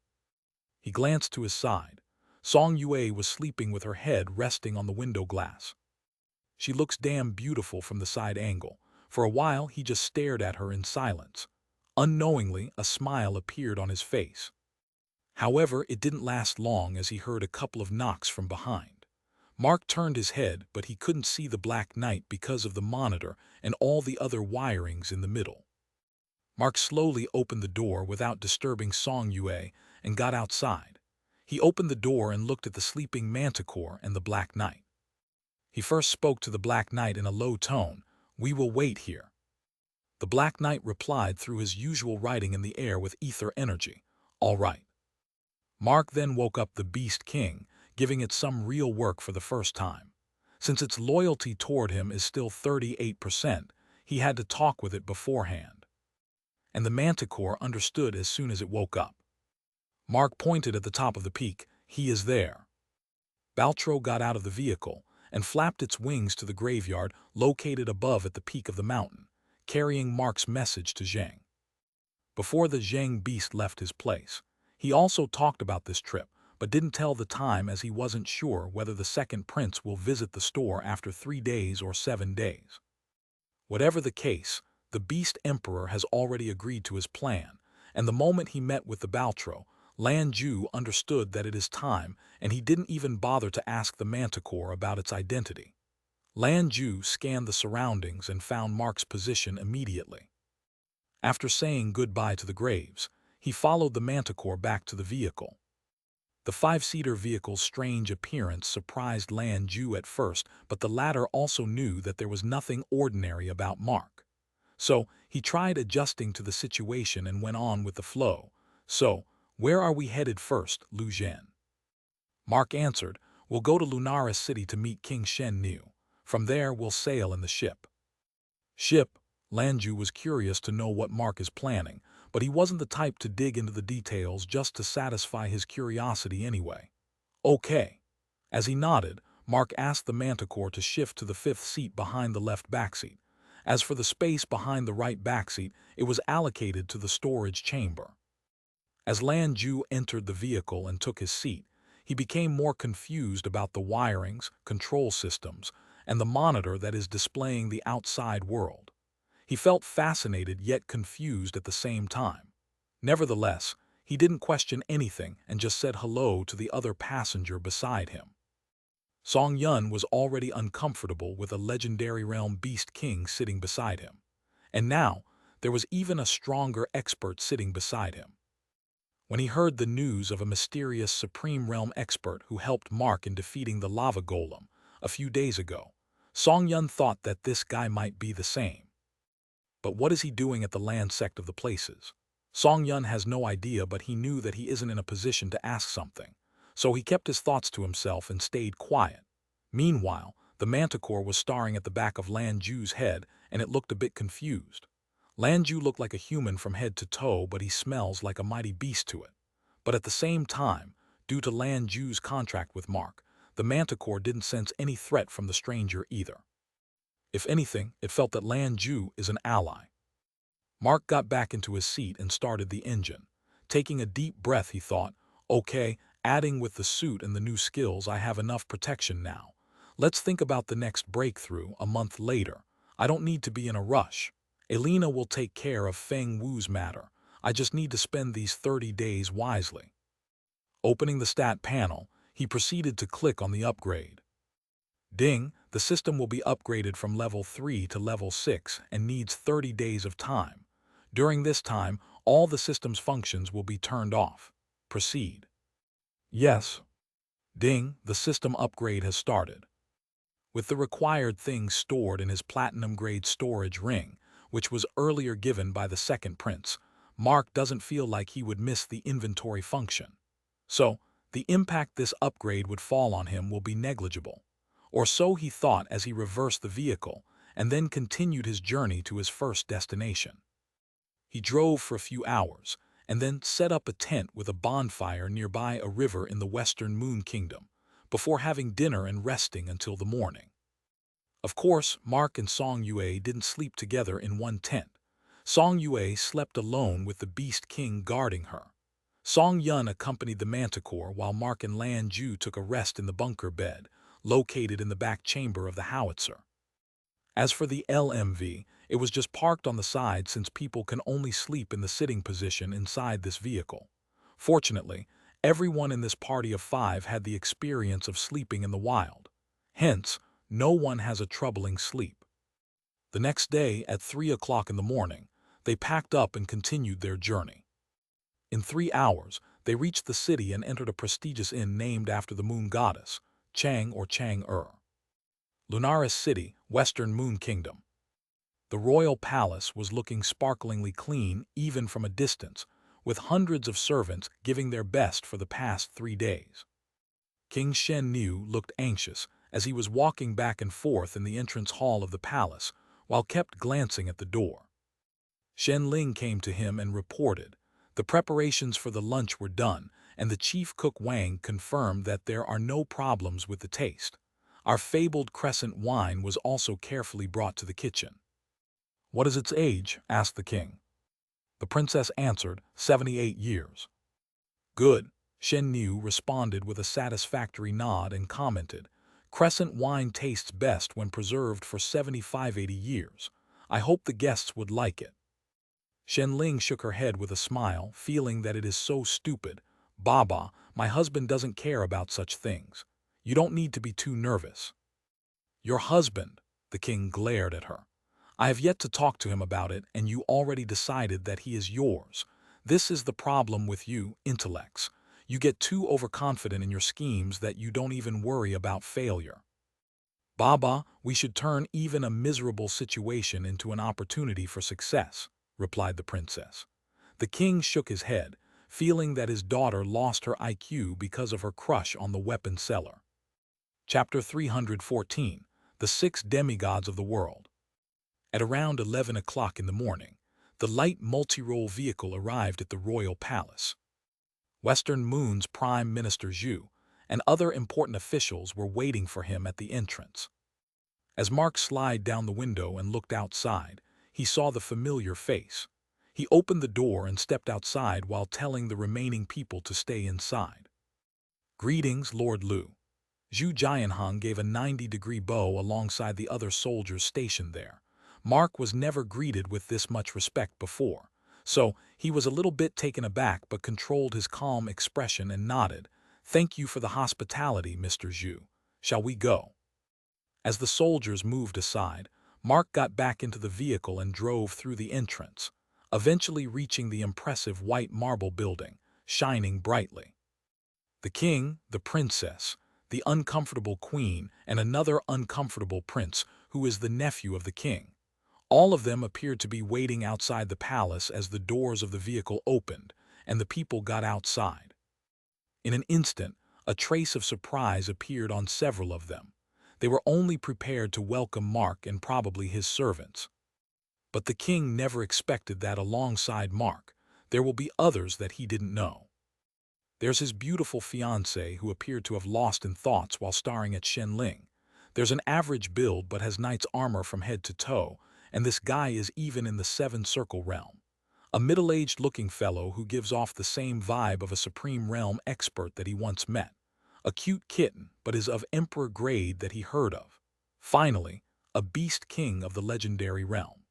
He glanced to his side. Song Yue was sleeping with her head resting on the window glass. "She looks damn beautiful from the side angle." For a while, he just stared at her in silence. Unknowingly, a smile appeared on his face. However, it didn't last long as he heard a couple of knocks from behind. Mark turned his head, but he couldn't see the Black Knight because of the monitor and all the other wirings in the middle. Mark slowly opened the door without disturbing Song Yue and got outside. He opened the door and looked at the sleeping Manticore and the Black Knight. He first spoke to the Black Knight in a low tone, "We will wait here." The Black Knight replied through his usual writing in the air with ether energy, "All right." Mark then woke up the Beast King, giving it some real work for the first time. Since its loyalty toward him is still 38%, he had to talk with it beforehand. And the Manticore understood as soon as it woke up. Mark pointed at the top of the peak, "He is there." Baltro got out of the vehicle and flapped its wings to the graveyard located above at the peak of the mountain, carrying Mark's message to Zhang. Before the Zhang beast left his place, he also talked about this trip, but didn't tell the time as he wasn't sure whether the second prince will visit the store after 3 days or 7 days. Whatever the case, the Beast Emperor has already agreed to his plan, and the moment he met with the Baltro, Lan Ju understood that it is time, and he didn't even bother to ask the Manticore about its identity. Lan Ju scanned the surroundings and found Mark's position immediately. After saying goodbye to the graves, he followed the Manticore back to the vehicle. The five-seater vehicle's strange appearance surprised Lan Ju at first, but the latter also knew that there was nothing ordinary about Mark. So, he tried adjusting to the situation and went on with the flow. "So, where are we headed first, Lu Zhen?" Mark answered, "We'll go to Lunaris City to meet King Shen Nu. From there, we'll sail in the ship." Ship? Lanju was curious to know what Mark is planning, but he wasn't the type to dig into the details just to satisfy his curiosity anyway. "Okay." As he nodded, Mark asked the Manticore to shift to the fifth seat behind the left backseat. As for the space behind the right backseat, it was allocated to the storage chamber. As Lan Ju entered the vehicle and took his seat, he became more confused about the wirings, control systems, and the monitor that is displaying the outside world. He felt fascinated yet confused at the same time. Nevertheless, he didn't question anything and just said hello to the other passenger beside him. Song Yun was already uncomfortable with a legendary realm beast king sitting beside him. And now, there was even a stronger expert sitting beside him. When he heard the news of a mysterious Supreme Realm expert who helped Mark in defeating the lava golem a few days ago, Song Yun thought that this guy might be the same. But what is he doing at the land sect of the places? Song Yun has no idea, but he knew that he isn't in a position to ask something, so he kept his thoughts to himself and stayed quiet. Meanwhile, the Manticore was staring at the back of Lan Ju's head, and it looked a bit confused. Lan Ju looked like a human from head to toe, but he smells like a mighty beast to it. But at the same time, due to Lan Ju's contract with Mark, the Manticore didn't sense any threat from the stranger either. If anything, it felt that Lan Ju is an ally. Mark got back into his seat and started the engine. Taking a deep breath, he thought, "Okay, adding with the suit and the new skills, I have enough protection now. Let's think about the next breakthrough a month later. I don't need to be in a rush. Elena will take care of Feng Wu's matter. I just need to spend these 30 days wisely." Opening the stat panel, he proceeded to click on the upgrade. Ding, the system will be upgraded from level 3 to level 6 and needs 30 days of time. During this time, all the system's functions will be turned off. Proceed. Yes. Ding, the system upgrade has started. With the required things stored in his platinum-grade storage ring, which was earlier given by the second prince, Mark doesn't feel like he would miss the inventory function. So, the impact this upgrade would fall on him will be negligible. Or so he thought as he reversed the vehicle and then continued his journey to his first destination. He drove for a few hours and then set up a tent with a bonfire nearby a river in the Western Moon Kingdom, before having dinner and resting until the morning. Of course, Mark and Song Yue didn't sleep together in one tent. Song Yue slept alone with the Beast King guarding her. Song Yun accompanied the Manticore while Mark and Lan Ju took a rest in the bunker bed, located in the back chamber of the howitzer. As for the LMV, it was just parked on the side since people can only sleep in the sitting position inside this vehicle. Fortunately, everyone in this party of 5 had the experience of sleeping in the wild. Hence, no one has a troubling sleep. The next day, at 3 o'clock in the morning, they packed up and continued their journey. In 3 hours, they reached the city and entered a prestigious inn named after the moon goddess, Chang or Chang-er. Lunaris City, Western Moon Kingdom. The royal palace was looking sparklingly clean even from a distance, with hundreds of servants giving their best for the past 3 days. King Shen Nu looked anxious as he was walking back and forth in the entrance hall of the palace, while kept glancing at the door. Shen Ling came to him and reported. The preparations for the lunch were done, and the chief cook Wang confirmed that there are no problems with the taste. Our fabled crescent wine was also carefully brought to the kitchen. "What is its age?" asked the king. The princess answered, 78 years. "Good." Shen Nu responded with a satisfactory nod and commented, "Crescent wine tastes best when preserved for 75–80 years. I hope the guests would like it." Shen Ling shook her head with a smile, feeling that it is so stupid. "Baba, my husband doesn't care about such things. You don't need to be too nervous." "Your husband?" The king glared at her. "I have yet to talk to him about it, and you already decided that he is yours. This is the problem with you, intellects. You get too overconfident in your schemes that you don't even worry about failure. Baba, we should turn even a miserable situation into an opportunity for success, replied the princess. The king shook his head, feeling that his daughter lost her IQ because of her crush on the weapon seller. Chapter 314, The Six Demigods of the World. At around 11 o'clock in the morning, the light multi-role vehicle arrived at the royal palace. Western Moon's Prime Minister Zhu and other important officials were waiting for him at the entrance. As Mark slid down the window and looked outside, he saw the familiar face. He opened the door and stepped outside while telling the remaining people to stay inside. Greetings, Lord Lu. Zhu Jianhong gave a 90-degree bow alongside the other soldiers stationed there. Mark was never greeted with this much respect before, so he was a little bit taken aback but controlled his calm expression and nodded. Thank you for the hospitality, Mr. Zhu. Shall we go? As the soldiers moved aside, Mark got back into the vehicle and drove through the entrance, eventually reaching the impressive white marble building, shining brightly. The king, the princess, the uncomfortable queen, and another uncomfortable prince, who is the nephew of the king. All of them appeared to be waiting outside the palace as the doors of the vehicle opened, and the people got outside. In an instant, a trace of surprise appeared on several of them. They were only prepared to welcome Mark and probably his servants. But the king never expected that alongside Mark, there will be others that he didn't know. There's his beautiful fiancée who appeared to have lost in thoughts while staring at Shen Ling. There's an average build but has knight's armor from head to toe, and this guy is even in the seven-circle realm. A middle-aged looking fellow who gives off the same vibe of a supreme realm expert that he once met. A cute kitten, but is of emperor grade that he heard of. Finally, a beast king of the legendary realm.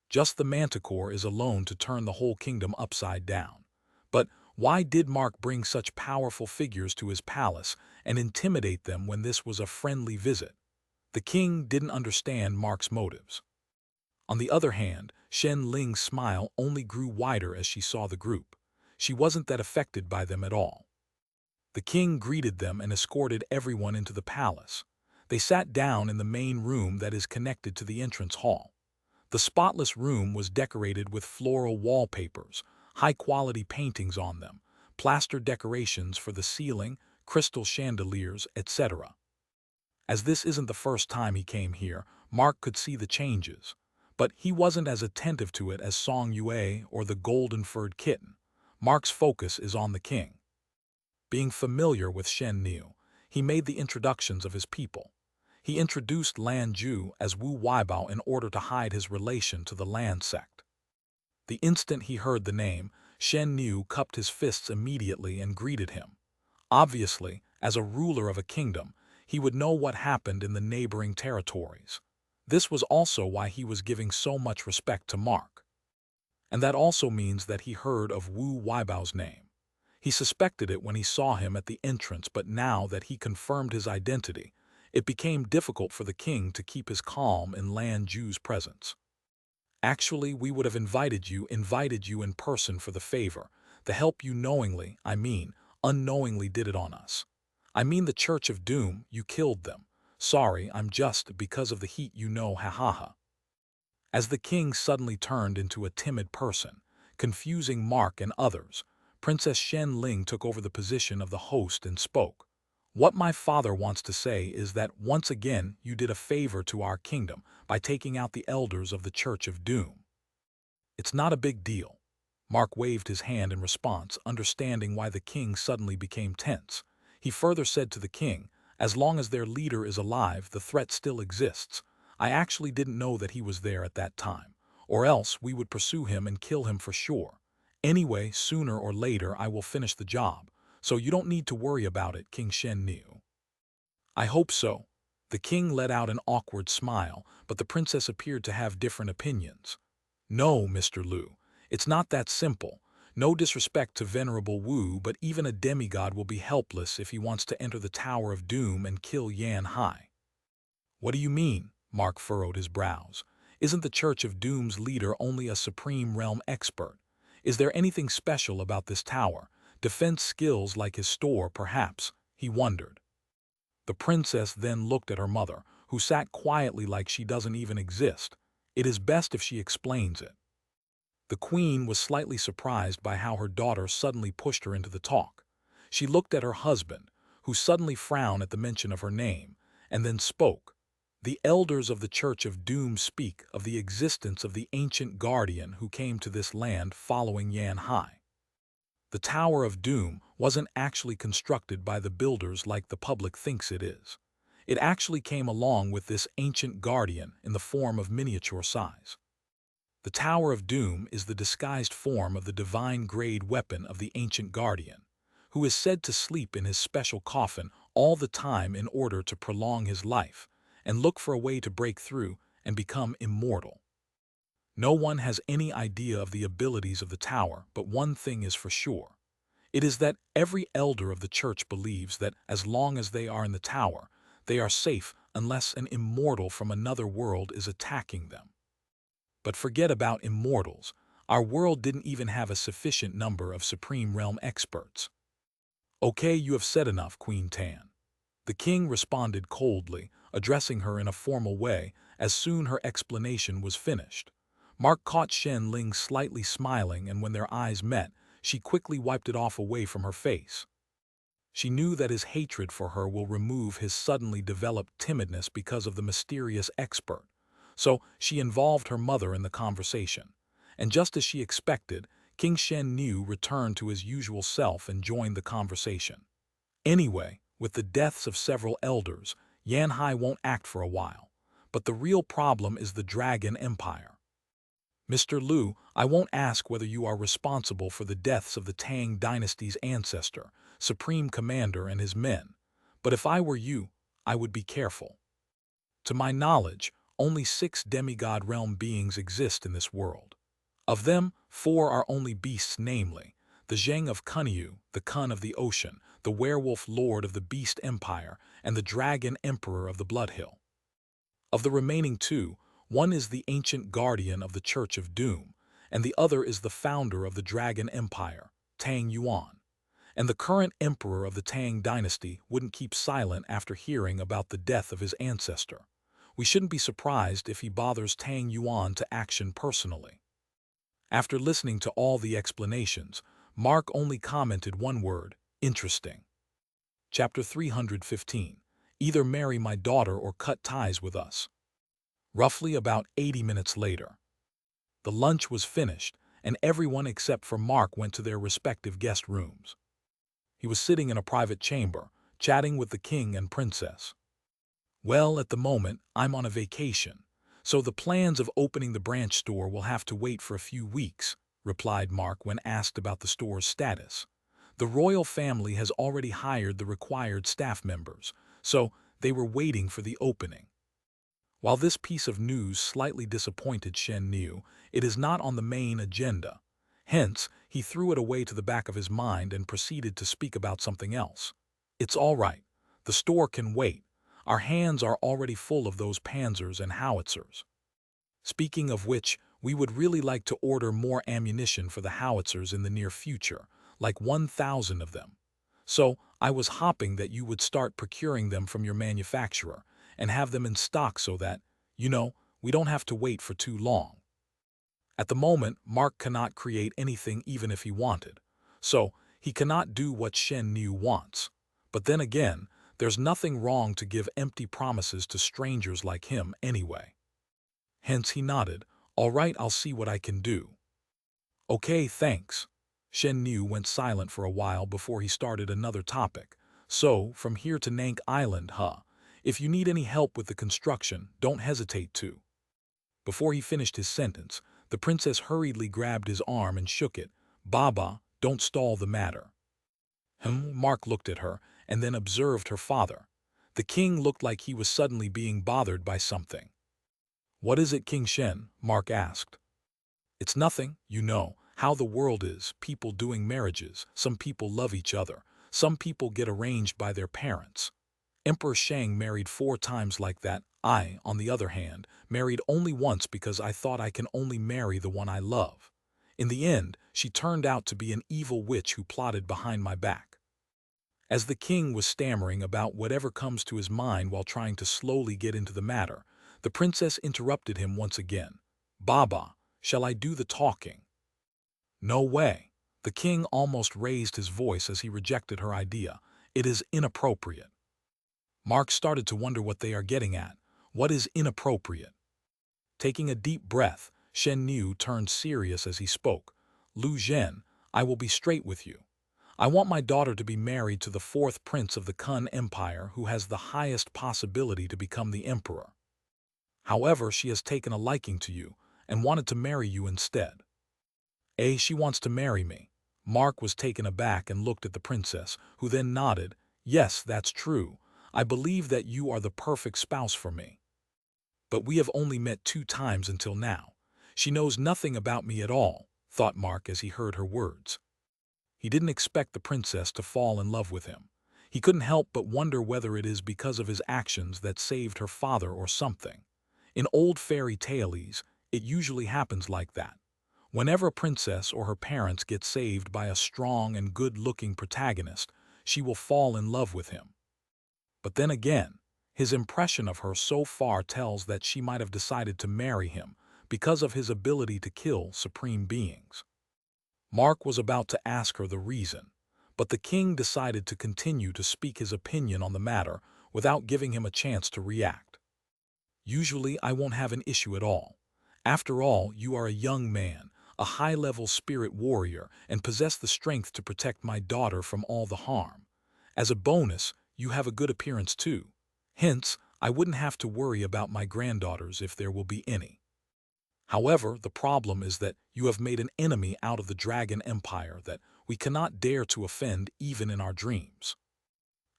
Just the manticore is alone to turn the whole kingdom upside down. But why did Mark bring such powerful figures to his palace and intimidate them when this was a friendly visit? The king didn't understand Mark's motives. On the other hand, Shen Ling's smile only grew wider as she saw the group. She wasn't that affected by them at all. The king greeted them and escorted everyone into the palace. They sat down in the main room that is connected to the entrance hall. The spotless room was decorated with floral wallpapers, high-quality paintings on them, plaster decorations for the ceiling, crystal chandeliers, etc. As this isn't the first time he came here, Mark could see the changes. But he wasn't as attentive to it as Song Yue or the golden-furred kitten. Mark's focus is on the king. Being familiar with Shen Niu, he made the introductions of his people. He introduced Lan Ju as Wu Weibao in order to hide his relation to the Lan sect. The instant he heard the name, Shen Niu cupped his fists immediately and greeted him. Obviously, as a ruler of a kingdom, he would know what happened in the neighboring territories. This was also why he was giving so much respect to Mark. And that also means that he heard of Wu Weibao's name. He suspected it when he saw him at the entrance, but now that he confirmed his identity, it became difficult for the king to keep his calm in Lan Ju's presence. Actually, we would have invited you in person for the favor. The help you knowingly, unknowingly did it on us. The Church of Doom, you killed them. Sorry, I'm just because of the heat hahaha. As the king suddenly turned into a timid person, confusing Mark and others, Princess Shen Ling took over the position of the host and spoke. What my father wants to say is that once again you did a favor to our kingdom by taking out the elders of the Church of Doom. It's not a big deal. Mark waved his hand in response, understanding why the king suddenly became tense. He further said to the king, as long as their leader is alive, the threat still exists. I actually didn't know that he was there at that time, or else we would pursue him and kill him for sure. Anyway, sooner or later I will finish the job, so you don't need to worry about it, King Shen Niu. I hope so. The king let out an awkward smile, but the princess appeared to have different opinions. No, Mr. Lu, it's not that simple. No disrespect to Venerable Wu, but even a demigod will be helpless if he wants to enter the Tower of Doom and kill Yan Hai. What do you mean? Mark furrowed his brows. Isn't the Church of Doom's leader only a supreme realm expert? Is there anything special about this tower? Defense skills like his store, perhaps, he wondered. The princess then looked at her mother, who sat quietly like she doesn't even exist. It is best if she explains it. The queen was slightly surprised by how her daughter suddenly pushed her into the talk. She looked at her husband, who suddenly frowned at the mention of her name, and then spoke. The elders of the Church of Doom speak of the existence of the ancient guardian who came to this land following Yan Hai. The Tower of Doom wasn't actually constructed by the builders like the public thinks it is. It actually came along with this ancient guardian in the form of miniature size. The Tower of Doom is the disguised form of the divine-grade weapon of the ancient guardian, who is said to sleep in his special coffin all the time in order to prolong his life and look for a way to break through and become immortal. No one has any idea of the abilities of the tower, but one thing is for sure. It is that every elder of the church believes that as long as they are in the tower, they are safe unless an immortal from another world is attacking them. But forget about immortals. Our world didn't even have a sufficient number of Supreme Realm experts. Okay, you have said enough, Queen Tan. The king responded coldly, addressing her in a formal way as soon her explanation was finished. Mark caught Shen Ling slightly smiling, and when their eyes met, she quickly wiped it off away from her face. She knew that his hatred for her will remove his suddenly developed timidness because of the mysterious expert. So she involved her mother in the conversation. And just as she expected, King Shen Niu returned to his usual self and joined the conversation. Anyway, with the deaths of several elders, Yan Hai won't act for a while. But the real problem is the Dragon Empire. Mr. Lu, I won't ask whether you are responsible for the deaths of the Tang dynasty's ancestor, Supreme Commander and his men. But if I were you, I would be careful. To my knowledge, only 6 demigod realm beings exist in this world. Of them, 4 are only beasts, namely, the Zheng of Kunyu, the Kun of the Ocean, the Werewolf Lord of the Beast Empire, and the Dragon Emperor of the Blood Hill. Of the remaining 2, one is the ancient guardian of the Church of Doom, and the other is the founder of the Dragon Empire, Tang Yuan. And the current emperor of the Tang dynasty wouldn't keep silent after hearing about the death of his ancestor. We shouldn't be surprised if he bothers Tang Yuan to action personally. After listening to all the explanations, Mark only commented one word: interesting. Chapter 315. Either marry my daughter or cut ties with us. Roughly about 80 minutes later. The lunch was finished, and everyone except for Mark went to their respective guest rooms. He was sitting in a private chamber, chatting with the king and princess. Well, at the moment, I'm on a vacation, so the plans of opening the branch store will have to wait for a few weeks, replied Mark when asked about the store's status. The royal family has already hired the required staff members, so they were waiting for the opening. While this piece of news slightly disappointed Shen Niu, it is not on the main agenda. Hence, he threw it away to the back of his mind and proceeded to speak about something else. It's all right. The store can wait. Our hands are already full of those panzers and howitzers. Speaking of which, we would really like to order more ammunition for the howitzers in the near future, like 1,000 of them. So, I was hoping that you would start procuring them from your manufacturer and have them in stock so that, we don't have to wait for too long. At the moment, Mark cannot create anything even if he wanted, so he cannot do what Shen Niu wants. But then again, there's nothing wrong to give empty promises to strangers like him anyway. Hence he nodded. All right, I'll see what I can do. Okay, thanks. Shen Niu went silent for a while before he started another topic. So, from here to Nank Island, if you need any help with the construction, don't hesitate to. Before he finished his sentence, the princess hurriedly grabbed his arm and shook it. Baba, don't stall the matter. Mark looked at her and then observed her father. The king looked like he was suddenly being bothered by something. What is it, King Shen? Mark asked. It's nothing, how the world is, people doing marriages, some people love each other, some people get arranged by their parents. Emperor Shang married 4 times like that. I, on the other hand, married only once because I thought I can only marry the one I love. In the end, she turned out to be an evil witch who plotted behind my back." As the king was stammering about whatever comes to his mind while trying to slowly get into the matter, the princess interrupted him once again. "Baba, shall I do the talking?" "No way." The king almost raised his voice as he rejected her idea. "It is inappropriate." Mark started to wonder what they are getting at. What is inappropriate? Taking a deep breath, Shen Niu turned serious as he spoke. "Lu Zhen, I will be straight with you. I want my daughter to be married to the fourth prince of the Kun Empire who has the highest possibility to become the emperor. However, she has taken a liking to you and wanted to marry you instead." She wants to marry me." Mark was taken aback and looked at the princess, who then nodded. "Yes, that's true. I believe that you are the perfect spouse for me. But we have only met 2 times until now. She knows nothing about me at all," thought Mark as he heard her words. He didn't expect the princess to fall in love with him. He couldn't help but wonder whether it is because of his actions that saved her father or something. In old fairy tales, it usually happens like that. Whenever a princess or her parents get saved by a strong and good-looking protagonist, she will fall in love with him. But then again, his impression of her so far tells that she might have decided to marry him because of his ability to kill supreme beings. Mark was about to ask her the reason, but the king decided to continue to speak his opinion on the matter without giving him a chance to react. "Usually I won't have an issue at all. After all, you are a young man, a high-level spirit warrior, and possess the strength to protect my daughter from all the harm. As a bonus, you have a good appearance too. Hence, I wouldn't have to worry about my granddaughters if there will be any. However, the problem is that you have made an enemy out of the Dragon Empire that we cannot dare to offend even in our dreams.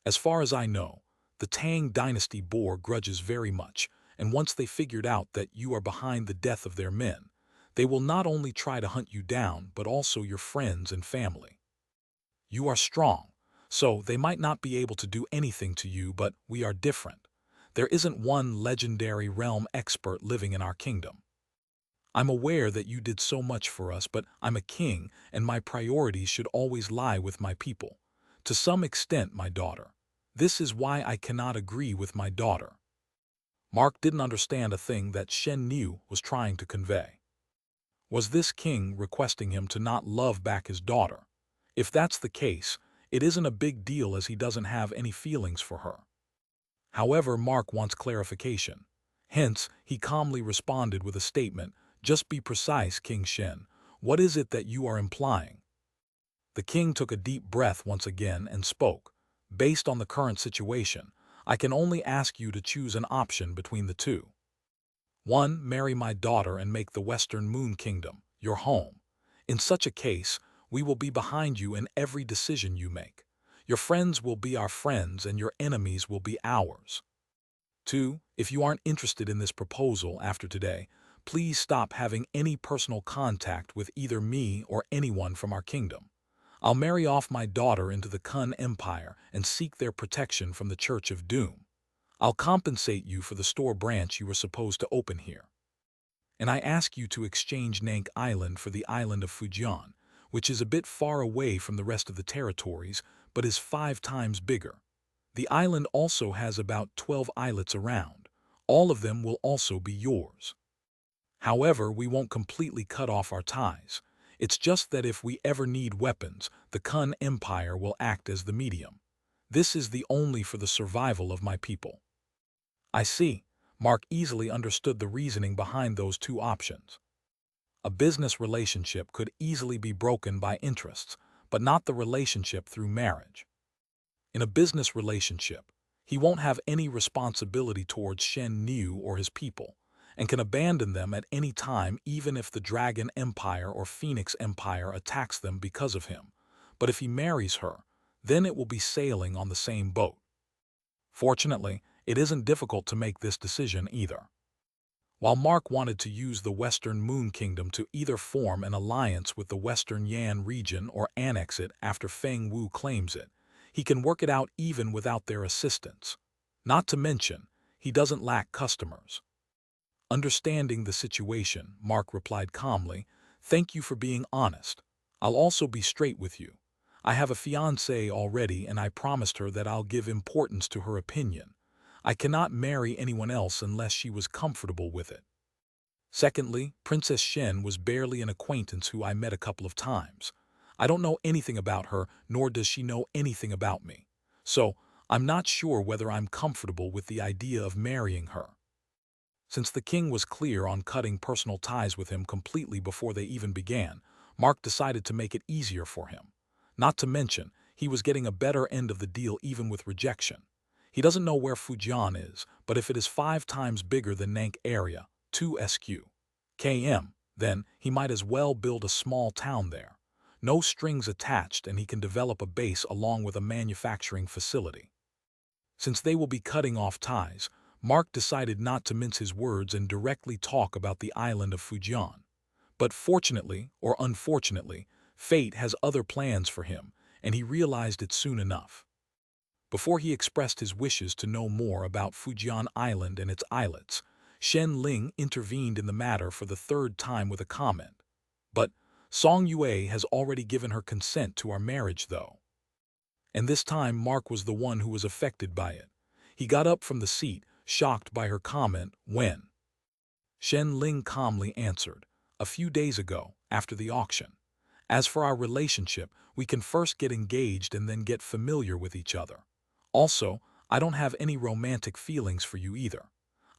As far as I know, the Tang dynasty bore grudges very much, and once they figured out that you are behind the death of their men, they will not only try to hunt you down but also your friends and family. You are strong, so they might not be able to do anything to you, but we are different. There isn't one legendary realm expert living in our kingdom. I'm aware that you did so much for us, but I'm a king, and my priorities should always lie with my people. To some extent, my daughter. This is why I cannot agree with my daughter." Mark didn't understand a thing that Shen Niu was trying to convey. Was this king requesting him to not love back his daughter? If that's the case, it isn't a big deal as he doesn't have any feelings for her. However, Mark wants clarification. Hence, he calmly responded with a statement. "Just be precise, King Shen. What is it that you are implying?" The king took a deep breath once again and spoke. "Based on the current situation, I can only ask you to choose an option between the two. 1. Marry my daughter and make the Western Moon Kingdom your home. In such a case, we will be behind you in every decision you make. Your friends will be our friends and your enemies will be ours. 2. If you aren't interested in this proposal after today, please stop having any personal contact with either me or anyone from our kingdom. I'll marry off my daughter into the Kun Empire and seek their protection from the Church of Doom. I'll compensate you for the store branch you were supposed to open here. And I ask you to exchange Nank Island for the island of Fujian, which is a bit far away from the rest of the territories, but is 5 times bigger. The island also has about 12 islets around. All of them will also be yours. However, we won't completely cut off our ties. It's just that if we ever need weapons, the Kun Empire will act as the medium. This is the only for the survival of my people." I see. Mark easily understood the reasoning behind those 2 options. A business relationship could easily be broken by interests, but not the relationship through marriage. In a business relationship, he won't have any responsibility towards Shen Niu or his people, and can abandon them at any time even if the Dragon Empire or Phoenix Empire attacks them because of him. But if he marries her, then it will be sailing on the same boat. Fortunately, it isn't difficult to make this decision either. While Mark wanted to use the Western Moon Kingdom to either form an alliance with the Western Yan region or annex it after Feng Wu claims it, he can work it out even without their assistance. Not to mention, he doesn't lack customers. Understanding the situation, Mark replied calmly, Thank you for being honest. I'll also be straight with you. I have a fiancée already and I promised her that I'll give importance to her opinion. I cannot marry anyone else unless she was comfortable with it. Secondly, Princess Shen was barely an acquaintance who I met a couple of times. I don't know anything about her, nor does she know anything about me. So, I'm not sure whether I'm comfortable with the idea of marrying her. Since the king was clear on cutting personal ties with him completely before they even began, Mark decided to make it easier for him. Not to mention, he was getting a better end of the deal even with rejection. He doesn't know where Fujian is, but if it is 5 times bigger than Nank area, 2 km, then he might as well build a small town there. No strings attached, and he can develop a base along with a manufacturing facility. Since they will be cutting off ties, Mark decided not to mince his words and directly talk about the island of Fujian. But fortunately, or unfortunately, fate has other plans for him, and he realized it soon enough. Before he expressed his wishes to know more about Fujian Island and its islets, Shen Ling intervened in the matter for the 3rd time with a comment. But Song Yue has already given her consent to our marriage, though. And this time Mark was the one who was affected by it. He got up from the seat, shocked by her comment. When? Shen Ling calmly answered, a few days ago, after the auction. As for our relationship, we can first get engaged and then get familiar with each other. Also, I don't have any romantic feelings for you either.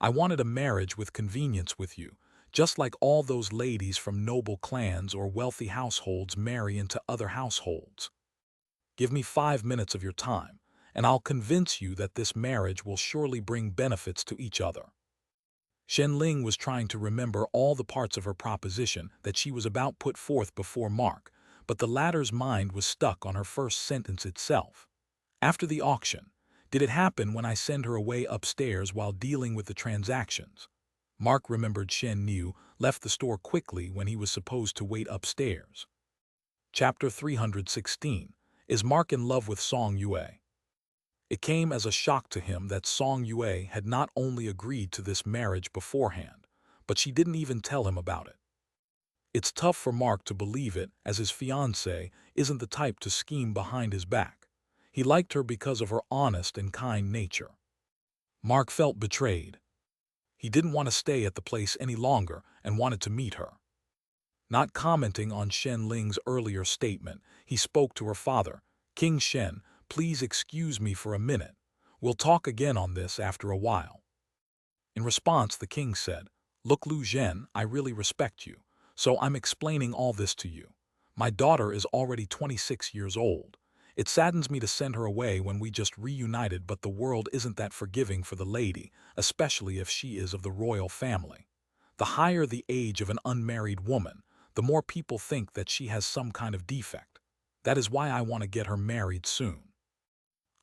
I wanted a marriage with convenience with you, just like all those ladies from noble clans or wealthy households marry into other households. Give me 5 minutes of your time, and I'll convince you that this marriage will surely bring benefits to each other. Shen Ling was trying to remember all the parts of her proposition that she was about put forth before Mark, but the latter's mind was stuck on her first sentence itself. After the auction, did it happen when I send her away upstairs while dealing with the transactions? Mark remembered Shen Niu left the store quickly when he was supposed to wait upstairs. Chapter 316. Is Mark in love with Song Yue? It came as a shock to him that Song Yue had not only agreed to this marriage beforehand, but she didn't even tell him about it. It's tough for Mark to believe it, as his fiancée isn't the type to scheme behind his back. He liked her because of her honest and kind nature. Mark felt betrayed. He didn't want to stay at the place any longer and wanted to meet her. Not commenting on Shen Ling's earlier statement, he spoke to her father. King Shen, please excuse me for a minute. We'll talk again on this after a while. In response, the king said, Look, Lu Zhen, I really respect you, so I'm explaining all this to you. My daughter is already 26 years old. It saddens me to send her away when we just reunited, but the world isn't that forgiving for the lady, especially if she is of the royal family. The higher the age of an unmarried woman, the more people think that she has some kind of defect. That is why I want to get her married soon.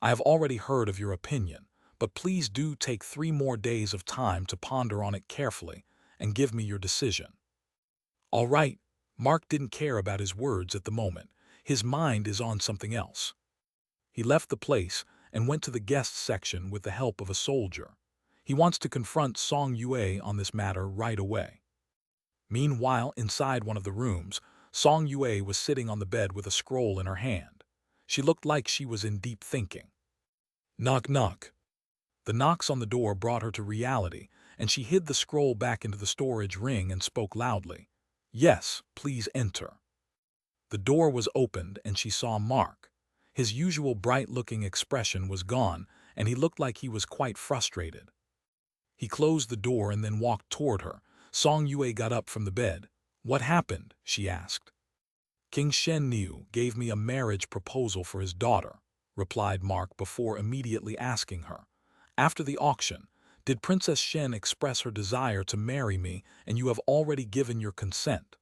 I have already heard of your opinion, but please do take 3 more days of time to ponder on it carefully and give me your decision. All right, Mark didn't care about his words at the moment. His mind is on something else. He left the place and went to the guest section with the help of a soldier. He wants to confront Song Yue on this matter right away. Meanwhile, inside one of the rooms, Song Yue was sitting on the bed with a scroll in her hand. She looked like she was in deep thinking. Knock, knock. The knocks on the door brought her to reality, and she hid the scroll back into the storage ring and spoke loudly. Yes, please enter. The door was opened and she saw Mark. His usual bright-looking expression was gone, and he looked like he was quite frustrated. He closed the door and then walked toward her. Song Yue got up from the bed. What happened? She asked. King Shen Niu gave me a marriage proposal for his daughter, replied Mark before immediately asking her. After the auction, did Princess Shen express her desire to marry me and you have already given your consent?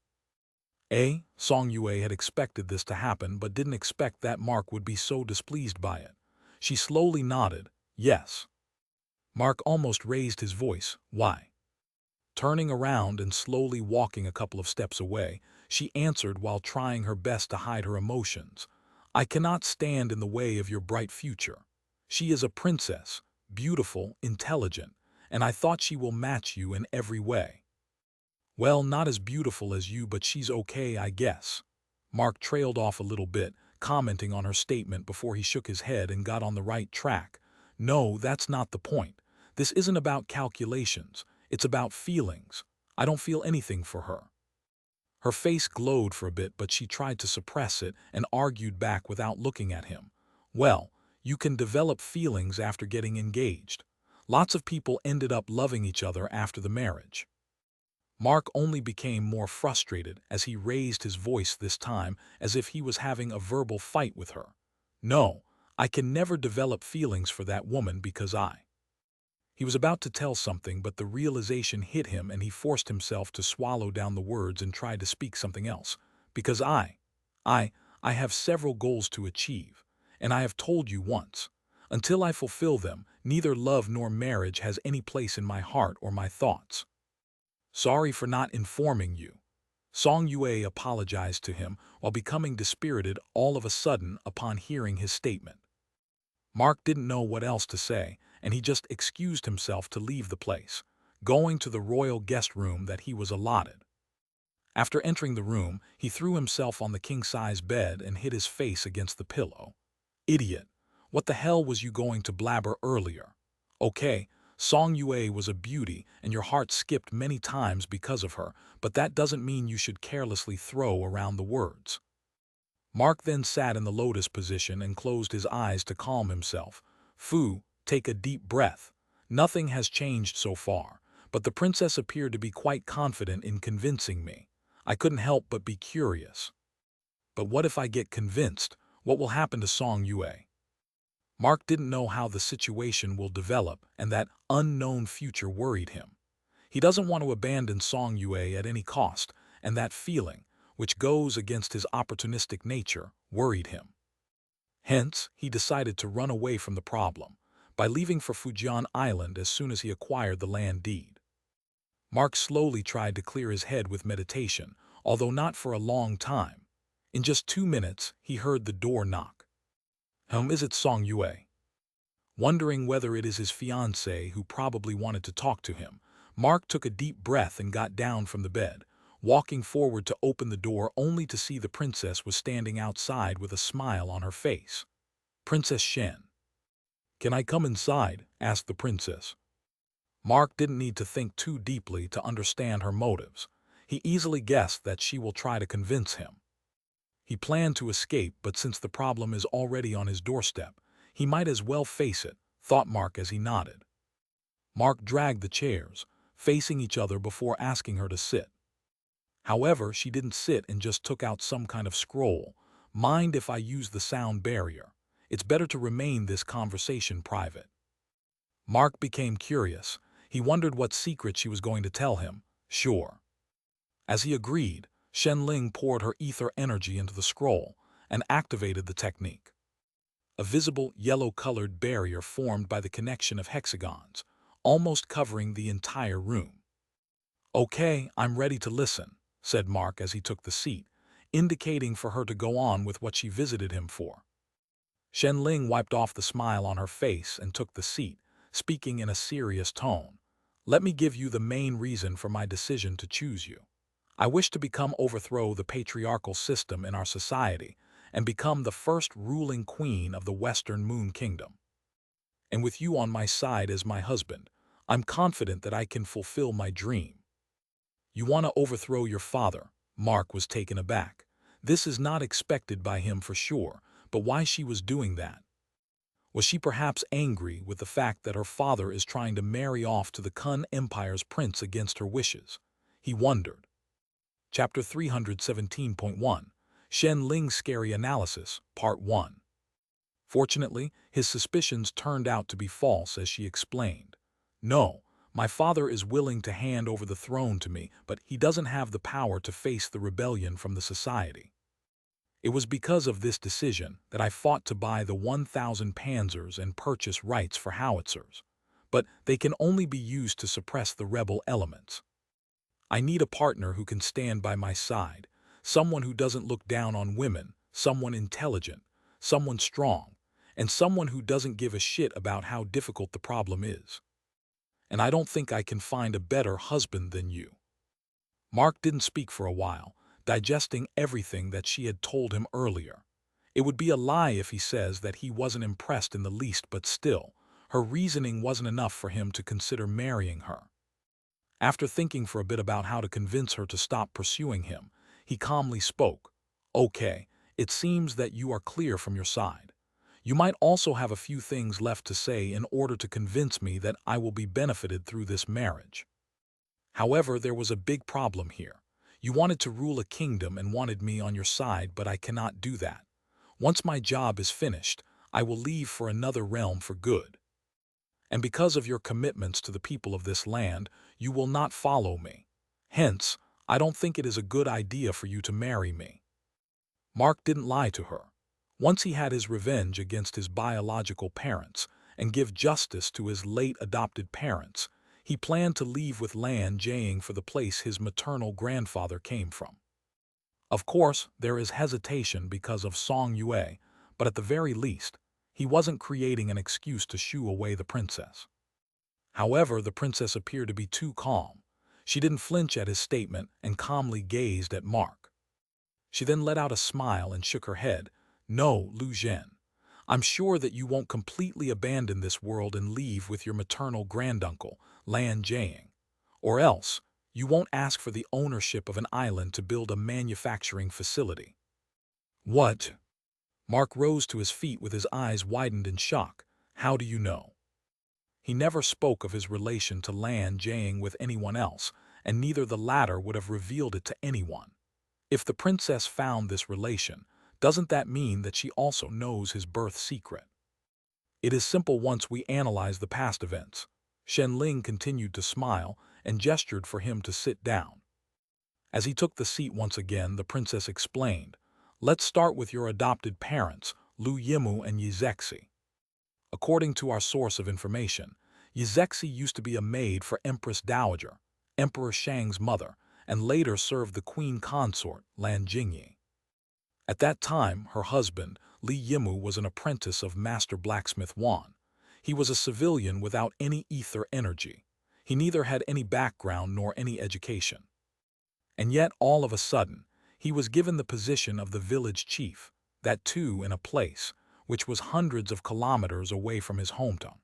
Song Yue had expected this to happen but didn't expect that Mark would be so displeased by it. She slowly nodded, yes. Mark almost raised his voice, why? Turning around and slowly walking a couple of steps away, she answered while trying her best to hide her emotions. I cannot stand in the way of your bright future. She is a princess, beautiful, intelligent, and I thought she will match you in every way. Well, not as beautiful as you, but she's okay, I guess. Mark trailed off a little bit, commenting on her statement before he shook his head and got on the right track. No, that's not the point. This isn't about calculations. It's about feelings. I don't feel anything for her. Her face glowed for a bit, but she tried to suppress it and argued back without looking at him. Well, you can develop feelings after getting engaged. Lots of people ended up loving each other after the marriage. Mark only became more frustrated as he raised his voice this time as if he was having a verbal fight with her. No, I can never develop feelings for that woman because I. He was about to tell something, but the realization hit him and he forced himself to swallow down the words and tried to speak something else. Because I have several goals to achieve, and I have told you once. Until I fulfill them, neither love nor marriage has any place in my heart or my thoughts. Sorry for not informing you. Song Yue apologized to him while becoming dispirited all of a sudden upon hearing his statement. Mark didn't know what else to say, and he just excused himself to leave the place, going to the royal guest room that he was allotted. After entering the room, he threw himself on the king-size bed and hit his face against the pillow. Idiot! What the hell was you going to blabber earlier? Okay, Song Yue was a beauty and your heart skipped many times because of her, but that doesn't mean you should carelessly throw around the words. Mark then sat in the lotus position and closed his eyes to calm himself. Fu, take a deep breath. Nothing has changed so far, but the princess appeared to be quite confident in convincing me. I couldn't help but be curious. But what if I get convinced? What will happen to Song Yue? Mark didn't know how the situation will develop, and that unknown future worried him. He doesn't want to abandon Song Yue at any cost, and that feeling, which goes against his opportunistic nature, worried him. Hence, he decided to run away from the problem by leaving for Fujian Island as soon as he acquired the land deed. Mark slowly tried to clear his head with meditation, although not for a long time. In just 2 minutes, he heard the door knock. Is it Song Yue? Wondering whether it is his fiancée who probably wanted to talk to him, Mark took a deep breath and got down from the bed, walking forward to open the door only to see the princess was standing outside with a smile on her face. Princess Shen. Can I come inside? Asked the princess. Mark didn't need to think too deeply to understand her motives. He easily guessed that she will try to convince him. He planned to escape, but since the problem is already on his doorstep, he might as well face it, thought Mark as he nodded. Mark dragged the chairs, facing each other before asking her to sit. However, she didn't sit and just took out some kind of scroll. Mind if I use the sound barrier? It's better to remain this conversation private. Mark became curious. He wondered what secret she was going to tell him. Sure. As he agreed, Shenling poured her ether energy into the scroll and activated the technique. A visible yellow-colored barrier formed by the connection of hexagons, almost covering the entire room. Okay, I'm ready to listen, said Mark as he took the seat, indicating for her to go on with what she visited him for. Shenling wiped off the smile on her face and took the seat, speaking in a serious tone. Let me give you the main reason for my decision to choose you. I wish to overthrow the patriarchal system in our society and become the first ruling queen of the Western Moon Kingdom. And with you on my side as my husband, I'm confident that I can fulfill my dream. You want to overthrow your father? Mark was taken aback. This is not expected by him for sure, but why she was doing that? Was she perhaps angry with the fact that her father is trying to marry off to the Kun Empire's prince against her wishes? He wondered. Chapter 317.1 Shen Ling's Scary Analysis, Part 1. Fortunately, his suspicions turned out to be false as she explained. No, my father is willing to hand over the throne to me, but he doesn't have the power to face the rebellion from the society. It was because of this decision that I fought to buy the 1,000 panzers and purchase rights for howitzers. But they can only be used to suppress the rebel elements. I need a partner who can stand by my side, someone who doesn't look down on women, someone intelligent, someone strong, and someone who doesn't give a shit about how difficult the problem is. And I don't think I can find a better husband than you. Mark didn't speak for a while, digesting everything that she had told him earlier. It would be a lie if he says that he wasn't impressed in the least, but still, her reasoning wasn't enough for him to consider marrying her. After thinking for a bit about how to convince her to stop pursuing him, he calmly spoke. "Okay, it seems that you are clear from your side. You might also have a few things left to say in order to convince me that I will be benefited through this marriage. However, there was a big problem here. You wanted to rule a kingdom and wanted me on your side, but I cannot do that. Once my job is finished, I will leave for another realm for good. And because of your commitments to the people of this land, you will not follow me. Hence, I don't think it is a good idea for you to marry me." Mark didn't lie to her. Once he had his revenge against his biological parents and give justice to his late adopted parents, he planned to leave with Lan Jiang for the place his maternal grandfather came from. Of course, there is hesitation because of Song Yue, but at the very least, he wasn't creating an excuse to shoo away the princess. However, the princess appeared to be too calm. She didn't flinch at his statement and calmly gazed at Mark. She then let out a smile and shook her head. "No, Lu Zhen. I'm sure that you won't completely abandon this world and leave with your maternal granduncle, Lan Jiang. Or else, you won't ask for the ownership of an island to build a manufacturing facility." "What?" Mark rose to his feet with his eyes widened in shock. "How do you know?" He never spoke of his relation to Lan Jiang with anyone else, and neither the latter would have revealed it to anyone. If the princess found this relation, doesn't that mean that she also knows his birth secret? "It is simple once we analyze the past events." Shen Ling continued to smile and gestured for him to sit down. As he took the seat once again, the princess explained, "Let's start with your adopted parents, Lu Yimu and Yizexi. According to our source of information, Yizexi used to be a maid for Empress Dowager, Emperor Shang's mother, and later served the queen consort, Lan Jingyi. At that time, her husband, Li Yimu, was an apprentice of Master Blacksmith Wan. He was a civilian without any ether energy. He neither had any background nor any education. And yet, all of a sudden, he was given the position of the village chief, that too in a place which was hundreds of kilometers away from his hometown.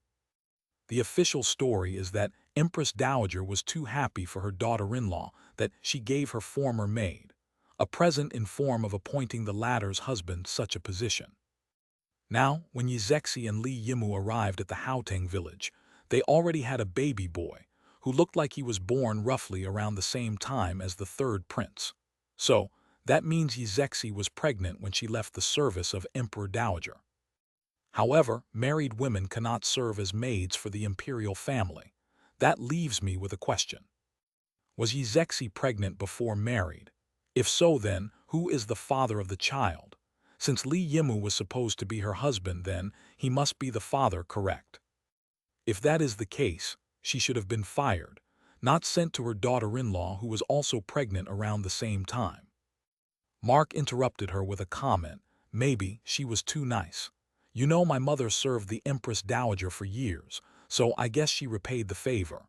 The official story is that Empress Dowager was too happy for her daughter-in-law that she gave her former maid a present in form of appointing the latter's husband such a position. Now, when Yizexi and Li Yimu arrived at the Haotang village, they already had a baby boy who looked like he was born roughly around the same time as the third prince. So, that means Yizexi was pregnant when she left the service of Emperor Dowager. However, married women cannot serve as maids for the imperial family. That leaves me with a question. Was Yizexi pregnant before married? If so, then, who is the father of the child? Since Li Yimu was supposed to be her husband, then he must be the father, correct? If that is the case, she should have been fired, not sent to her daughter-in-law who was also pregnant around the same time. Mark interrupted her with a comment. "Maybe she was too nice. You know, my mother served the Empress Dowager for years, so I guess she repaid the favor."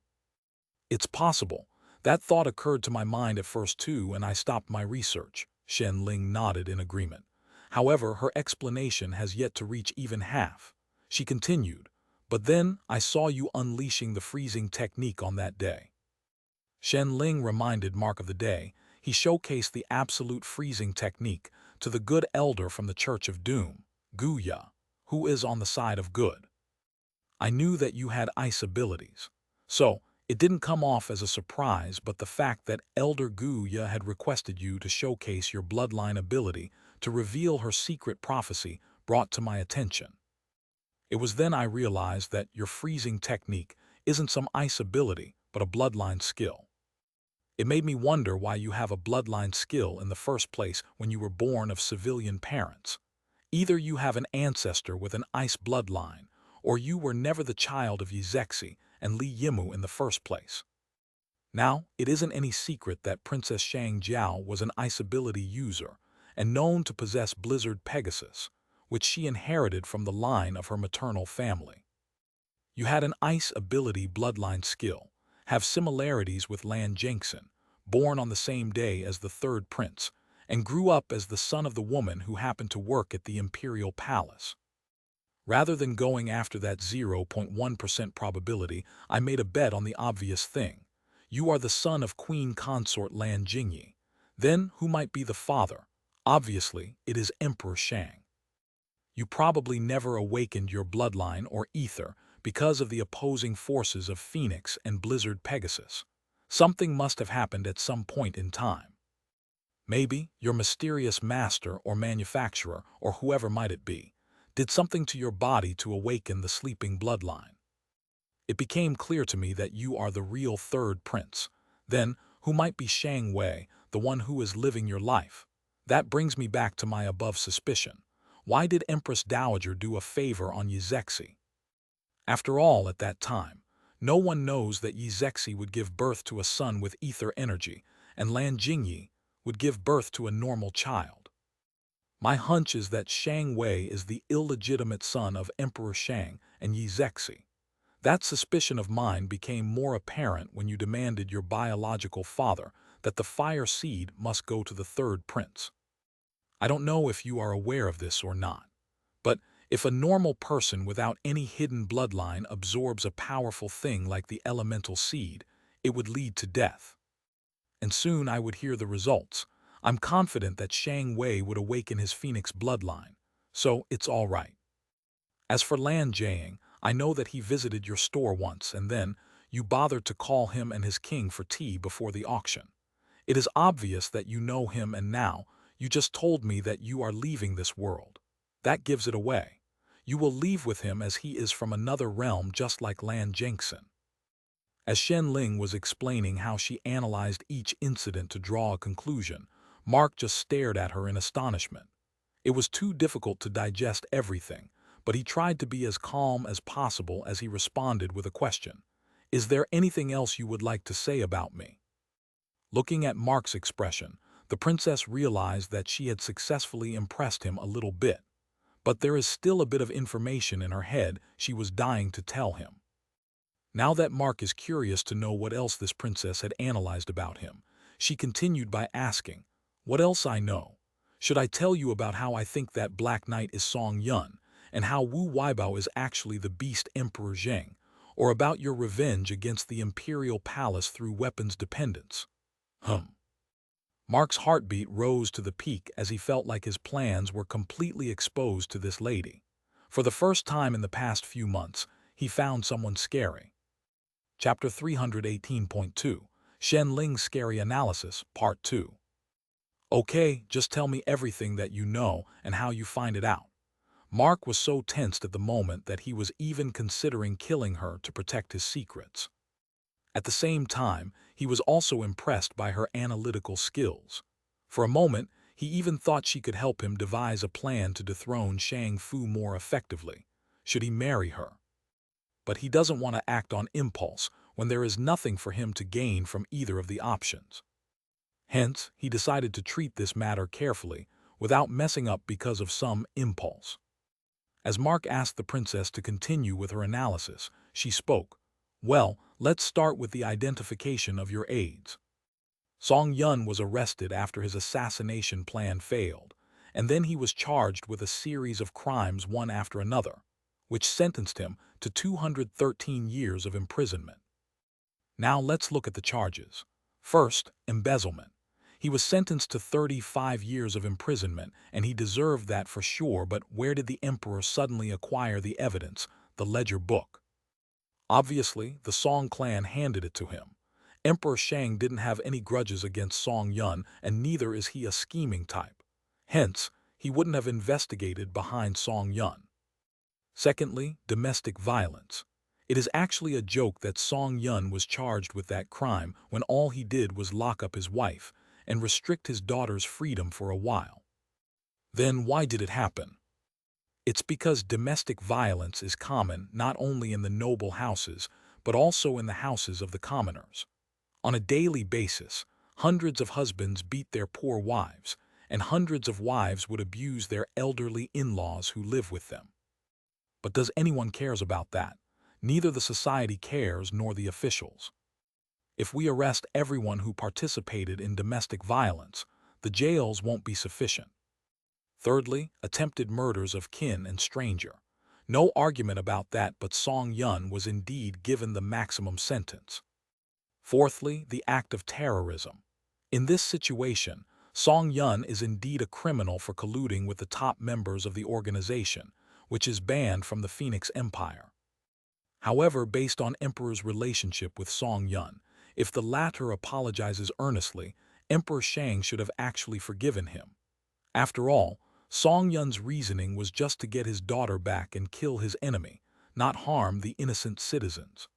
"It's possible. That thought occurred to my mind at first too, and I stopped my research." Shen Ling nodded in agreement. However, her explanation has yet to reach even half. She continued, "But then I saw you unleashing the freezing technique on that day." Shen Ling reminded Mark of the day he showcased the absolute freezing technique to the good elder from the Church of Doom, Guya, who is on the side of good. "I knew that you had ice abilities. So, it didn't come off as a surprise, but the fact that Elder Guya had requested you to showcase your bloodline ability to reveal her secret prophecy brought to my attention. It was then I realized that your freezing technique isn't some ice ability, but a bloodline skill. It made me wonder why you have a bloodline skill in the first place when you were born of civilian parents. Either you have an ancestor with an ice bloodline, or you were never the child of Yizexi and Li Yimu in the first place. Now, it isn't any secret that Princess Shang Jiao was an ice ability user and known to possess Blizzard Pegasus, which she inherited from the line of her maternal family. You had an ice ability bloodline skill, have similarities with Lan Jiangxin, born on the same day as the third prince, and grew up as the son of the woman who happened to work at the imperial palace. Rather than going after that 0.1% probability, I made a bet on the obvious thing. You are the son of Queen Consort Lan Jingyi. Then, who might be the father? Obviously, it is Emperor Shang. You probably never awakened your bloodline or ether because of the opposing forces of Phoenix and Blizzard Pegasus. Something must have happened at some point in time. Maybe your mysterious master or manufacturer, or whoever might it be, did something to your body to awaken the sleeping bloodline. It became clear to me that you are the real third prince. Then, who might be Shang Wei, the one who is living your life? That brings me back to my above suspicion. Why did Empress Dowager do a favor on Yizexi? After all, at that time, no one knows that Yizexi would give birth to a son with ether energy, and Lan Jingyi would give birth to a normal child. My hunch is that Shang Wei is the illegitimate son of Emperor Shang and Yizexi. That suspicion of mine became more apparent when you demanded your biological father that the fire seed must go to the third prince. I don't know if you are aware of this or not, but if a normal person without any hidden bloodline absorbs a powerful thing like the elemental seed, it would lead to death. And soon I would hear the results. I'm confident that Shang Wei would awaken his Phoenix bloodline, so it's all right. As for Lan Jiang, I know that he visited your store once and then you bothered to call him and his king for tea before the auction. It is obvious that you know him, and now you just told me that you are leaving this world. That gives it away. You will leave with him as he is from another realm, just like Lan Jiangxin. As Shen Ling was explaining how she analyzed each incident to draw a conclusion, Mark just stared at her in astonishment. It was too difficult to digest everything, but he tried to be as calm as possible as he responded with a question. Is there anything else you would like to say about me? Looking at Mark's expression, the princess realized that she had successfully impressed him a little bit. But there is still a bit of information in her head she was dying to tell him. Now that Mark is curious to know what else this princess had analyzed about him, she continued by asking, "What else I know? Should I tell you about how I think that Black Knight is Song Yun, and how Wu Weibao is actually the beast Emperor Zheng, or about your revenge against the imperial palace through weapons dependence?" Mark's heartbeat rose to the peak as he felt like his plans were completely exposed to this lady. For the first time in the past few months, he found someone scary. Chapter 318.2, Shen Ling's Scary Analysis, Part 2. Okay, just tell me everything that you know and how you find it out. Mark was so tensed at the moment that he was even considering killing her to protect his secrets. At the same time, he was also impressed by her analytical skills. For a moment, he even thought she could help him devise a plan to dethrone Shang Fu more effectively, should he marry her. But he doesn't want to act on impulse when there is nothing for him to gain from either of the options. Hence, he decided to treat this matter carefully, without messing up because of some impulse. As Mark asked the princess to continue with her analysis, she spoke. "Well, let's start with the identification of your aides." Song Yun was arrested after his assassination plan failed, and then he was charged with a series of crimes one after another, which sentenced him to 213 years of imprisonment. Now let's look at the charges. First, embezzlement. He was sentenced to 35 years of imprisonment, and he deserved that for sure, but where did the emperor suddenly acquire the evidence, the ledger book? Obviously, the Song clan handed it to him. Emperor Shang didn't have any grudges against Song Yun, and neither is he a scheming type. Hence, he wouldn't have investigated behind Song Yun. Secondly, domestic violence. It is actually a joke that Song Yun was charged with that crime when all he did was lock up his wife and restrict his daughter's freedom for a while. Then why did it happen? It's because domestic violence is common not only in the noble houses, but also in the houses of the commoners. On a daily basis, hundreds of husbands beat their poor wives, and hundreds of wives would abuse their elderly in-laws who live with them. But does anyone cares about that? Neither the society cares nor the officials. If we arrest everyone who participated in domestic violence, the jails won't be sufficient. Thirdly, attempted murders of kin and stranger. No argument about that, but Song Yun was indeed given the maximum sentence. Fourthly, the act of terrorism. In this situation, Song Yun is indeed a criminal for colluding with the top members of the organization, which is banned from the Phoenix Empire. However, based on Emperor's relationship with Song Yun, if the latter apologizes earnestly, Emperor Shang should have actually forgiven him. After all, Song Yun's reasoning was just to get his daughter back and kill his enemy, not harm the innocent citizens.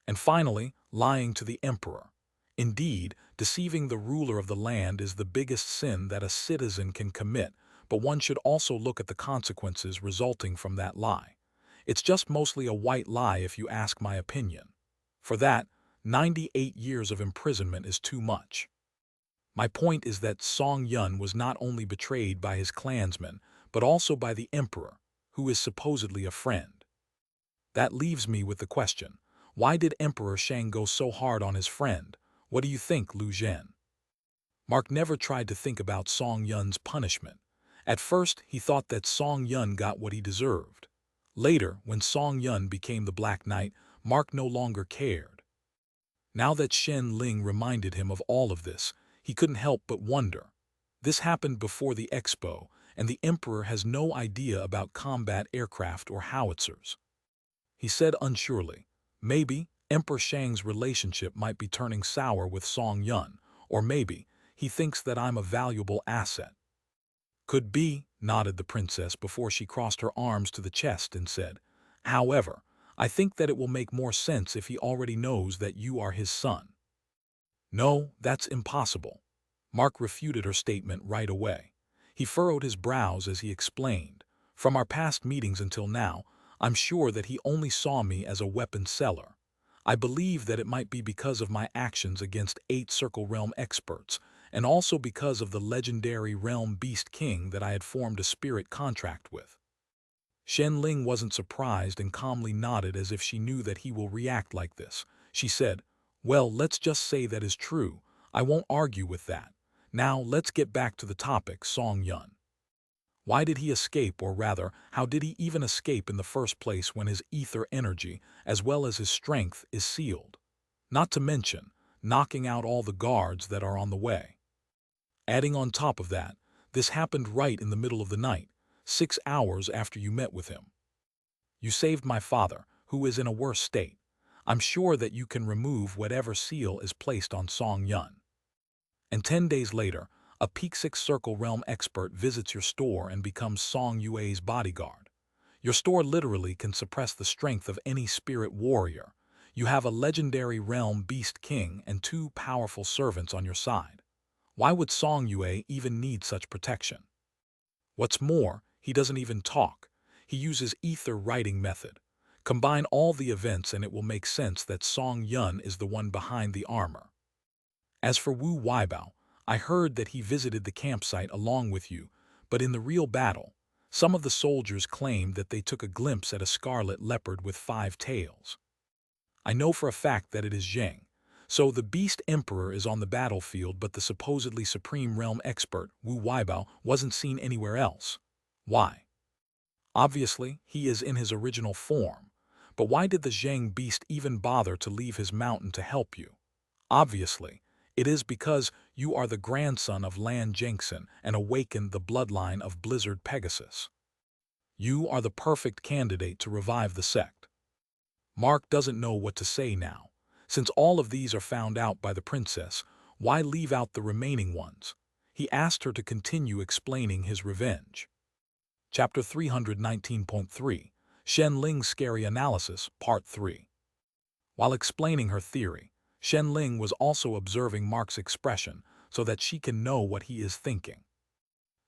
And finally, lying to the emperor. Indeed, deceiving the ruler of the land is the biggest sin that a citizen can commit, but one should also look at the consequences resulting from that lie. It's just mostly a white lie if you ask my opinion. For that, 98 years of imprisonment is too much. My point is that Song Yun was not only betrayed by his clansmen, but also by the emperor, who is supposedly a friend. That leaves me with the question, why did Emperor Shang go so hard on his friend? What do you think, Lu Zhen? Mark never tried to think about Song Yun's punishment. At first, he thought that Song Yun got what he deserved. Later, when Song Yun became the Black Knight, Mark no longer cared. Now that Shen Ling reminded him of all of this, he couldn't help but wonder. This happened before the expo, and the Emperor has no idea about combat aircraft or howitzers. He said unsurely, maybe Emperor Shang's relationship might be turning sour with Song Yun, or maybe he thinks that I'm a valuable asset. Could be, nodded the princess before she crossed her arms to the chest and said, however, I think that it will make more sense if he already knows that you are his son. No, that's impossible. Mark refuted her statement right away. He furrowed his brows as he explained, from our past meetings until now, I'm sure that he only saw me as a weapon seller. I believe that it might be because of my actions against 8 Circle Realm experts, and also because of the legendary Realm Beast King that I had formed a spirit contract with. Shen Ling wasn't surprised and calmly nodded as if she knew that he will react like this. She said, well, let's just say that is true. I won't argue with that. Now, let's get back to the topic, Song Yun. Why did he escape, or rather, how did he even escape in the first place when his ether energy, as well as his strength, is sealed? Not to mention, knocking out all the guards that are on the way. Adding on top of that, this happened right in the middle of the night, 6 hours after you met with him. You saved my father, who is in a worse state. I'm sure that you can remove whatever seal is placed on Song Yun. And 10 days later, a Peak 6 Circle Realm expert visits your store and becomes Song Yue's bodyguard. Your store literally can suppress the strength of any spirit warrior. You have a legendary Realm Beast King and 2 powerful servants on your side. Why would Song Yue even need such protection? What's more, he doesn't even talk. He uses ether writing method. Combine all the events and it will make sense that Song Yun is the one behind the armor. As for Wu Weibao, I heard that he visited the campsite along with you, but in the real battle, some of the soldiers claimed that they took a glimpse at a scarlet leopard with 5 tails. I know for a fact that it is Zheng. So the Beast Emperor is on the battlefield, but the supposedly Supreme Realm expert, Wu Weibao, wasn't seen anywhere else. Why? Obviously, he is in his original form. But why did the Zheng Beast even bother to leave his mountain to help you? Obviously, it is because you are the grandson of Lan Jenxin and awakened the bloodline of Blizzard Pegasus. You are the perfect candidate to revive the sect. Mark doesn't know what to say now. Since all of these are found out by the princess, why leave out the remaining ones? He asked her to continue explaining his revenge. Chapter 319.3, Shen Ling's Scary Analysis, Part 3. While explaining her theory, Shen Ling was also observing Mark's expression so that she can know what he is thinking.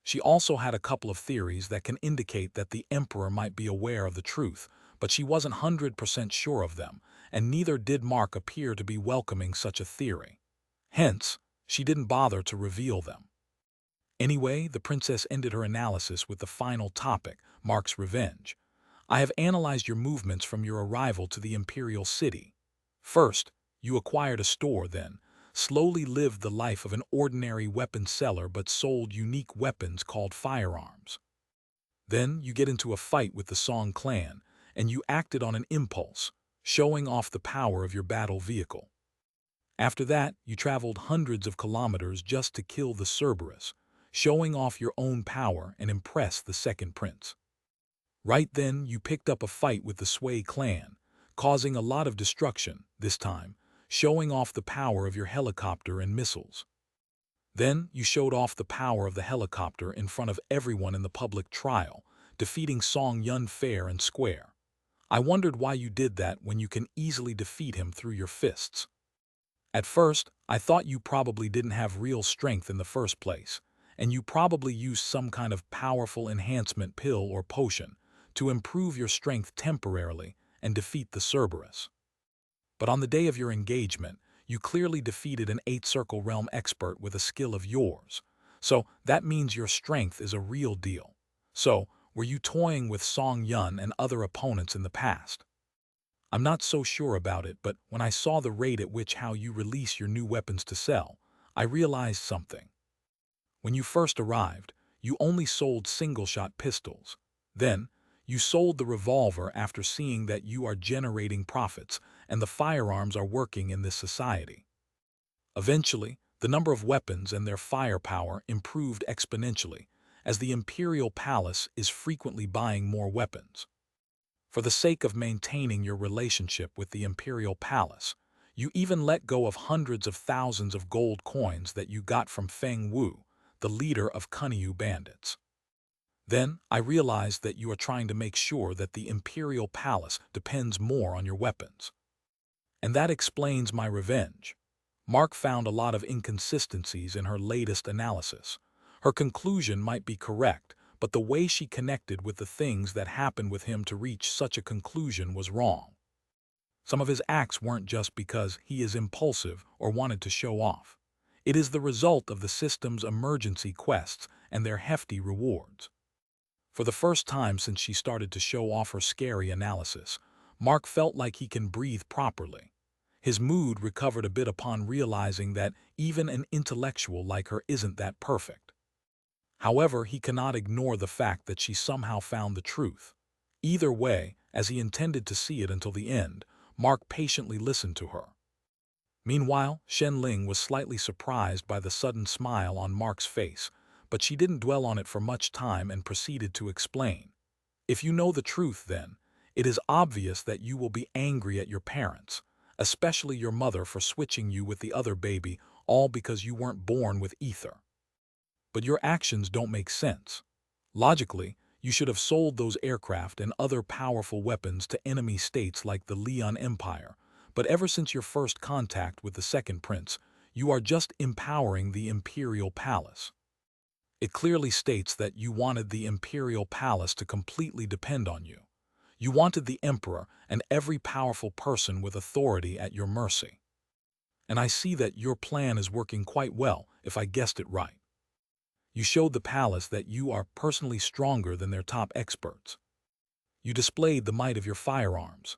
She also had a couple of theories that can indicate that the Emperor might be aware of the truth, but she wasn't 100% sure of them, and neither did Mark appear to be welcoming such a theory. Hence, she didn't bother to reveal them. Anyway, the princess ended her analysis with the final topic, Mark's revenge. I have analyzed your movements from your arrival to the Imperial City. First, You acquired a store then, slowly lived the life of an ordinary weapon seller but sold unique weapons called firearms. Then you get into a fight with the Song clan, and you acted on an impulse, showing off the power of your battle vehicle. After that, you traveled hundreds of kilometers just to kill the Cerberus, showing off your own power and impress the second prince. Right then, you picked up a fight with the Sui clan, causing a lot of destruction, this time, showing off the power of your helicopter and missiles. Then, you showed off the power of the helicopter in front of everyone in the public trial, defeating Song Yun fair and square. I wondered why you did that when you can easily defeat him through your fists. At first, I thought you probably didn't have real strength in the first place, and you probably used some kind of powerful enhancement pill or potion to improve your strength temporarily and defeat the Cerberus. But on the day of your engagement, you clearly defeated an 8-circle realm expert with a skill of yours, so that means your strength is a real deal. So, were you toying with Song Yun and other opponents in the past? I'm not so sure about it, but when I saw the rate at which how you release your new weapons to sell, I realized something. When you first arrived, you only sold single-shot pistols. Then, you sold the revolver after seeing that you are generating profits and the firearms are working in this society. Eventually, the number of weapons and their firepower improved exponentially, as the Imperial Palace is frequently buying more weapons. For the sake of maintaining your relationship with the Imperial Palace, you even let go of hundreds of thousands of gold coins that you got from Feng Wu, the leader of Kunyu bandits. Then, I realized that you are trying to make sure that the Imperial Palace depends more on your weapons. And that explains my revenge. Mark found a lot of inconsistencies in her latest analysis. Her conclusion might be correct, but the way she connected with the things that happened with him to reach such a conclusion was wrong. Some of his acts weren't just because he is impulsive or wanted to show off. It is the result of the system's emergency quests and their hefty rewards. For the first time since she started to show off her scary analysis, Mark felt like he can breathe properly. His mood recovered a bit upon realizing that even an intellectual like her isn't that perfect. However, he cannot ignore the fact that she somehow found the truth. Either way, as he intended to see it until the end, Mark patiently listened to her. Meanwhile, Shen Ling was slightly surprised by the sudden smile on Mark's face, but she didn't dwell on it for much time and proceeded to explain. If you know the truth, then, it is obvious that you will be angry at your parents, especially your mother for switching you with the other baby, all because you weren't born with ether. But your actions don't make sense. Logically, you should have sold those aircraft and other powerful weapons to enemy states like the Leon Empire, but ever since your first contact with the second prince, you are just empowering the Imperial Palace. It clearly states that you wanted the Imperial Palace to completely depend on you. You wanted the Emperor and every powerful person with authority at your mercy. And I see that your plan is working quite well, if I guessed it right. You showed the palace that you are personally stronger than their top experts. You displayed the might of your firearms.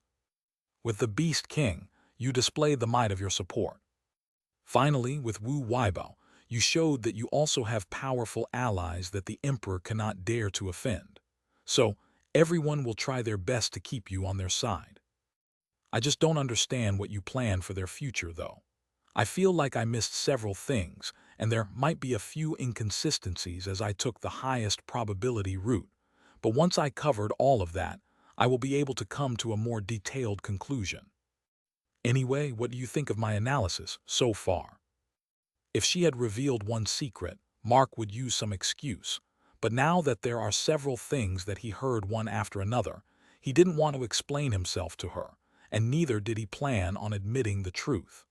With the Beast King, you displayed the might of your support. Finally, with Wu Weibao, you showed that you also have powerful allies that the Emperor cannot dare to offend. So, everyone will try their best to keep you on their side. I just don't understand what you plan for their future, though. I feel like I missed several things, and there might be a few inconsistencies as I took the highest probability route. But once I covered all of that, I will be able to come to a more detailed conclusion. Anyway, what do you think of my analysis so far? If she had revealed one secret, Mark would use some excuse. But now that there are several things that he heard one after another, he didn't want to explain himself to her, and neither did he plan on admitting the truth.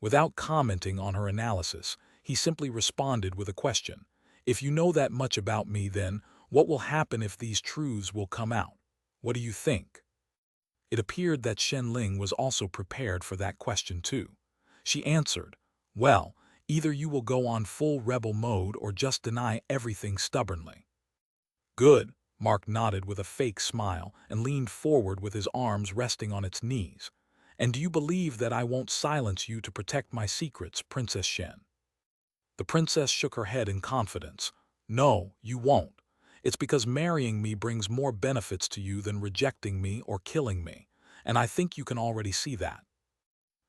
Without commenting on her analysis, he simply responded with a question. If you know that much about me, then what will happen if these truths will come out? What do you think? It appeared that Shen Ling was also prepared for that question too. She answered, well, either you will go on full rebel mode or just deny everything stubbornly. Good, Mark nodded with a fake smile and leaned forward with his arms resting on its knees. And do you believe that I won't silence you to protect my secrets, Princess Shen? The princess shook her head in confidence. No, you won't. It's because marrying me brings more benefits to you than rejecting me or killing me, and I think you can already see that.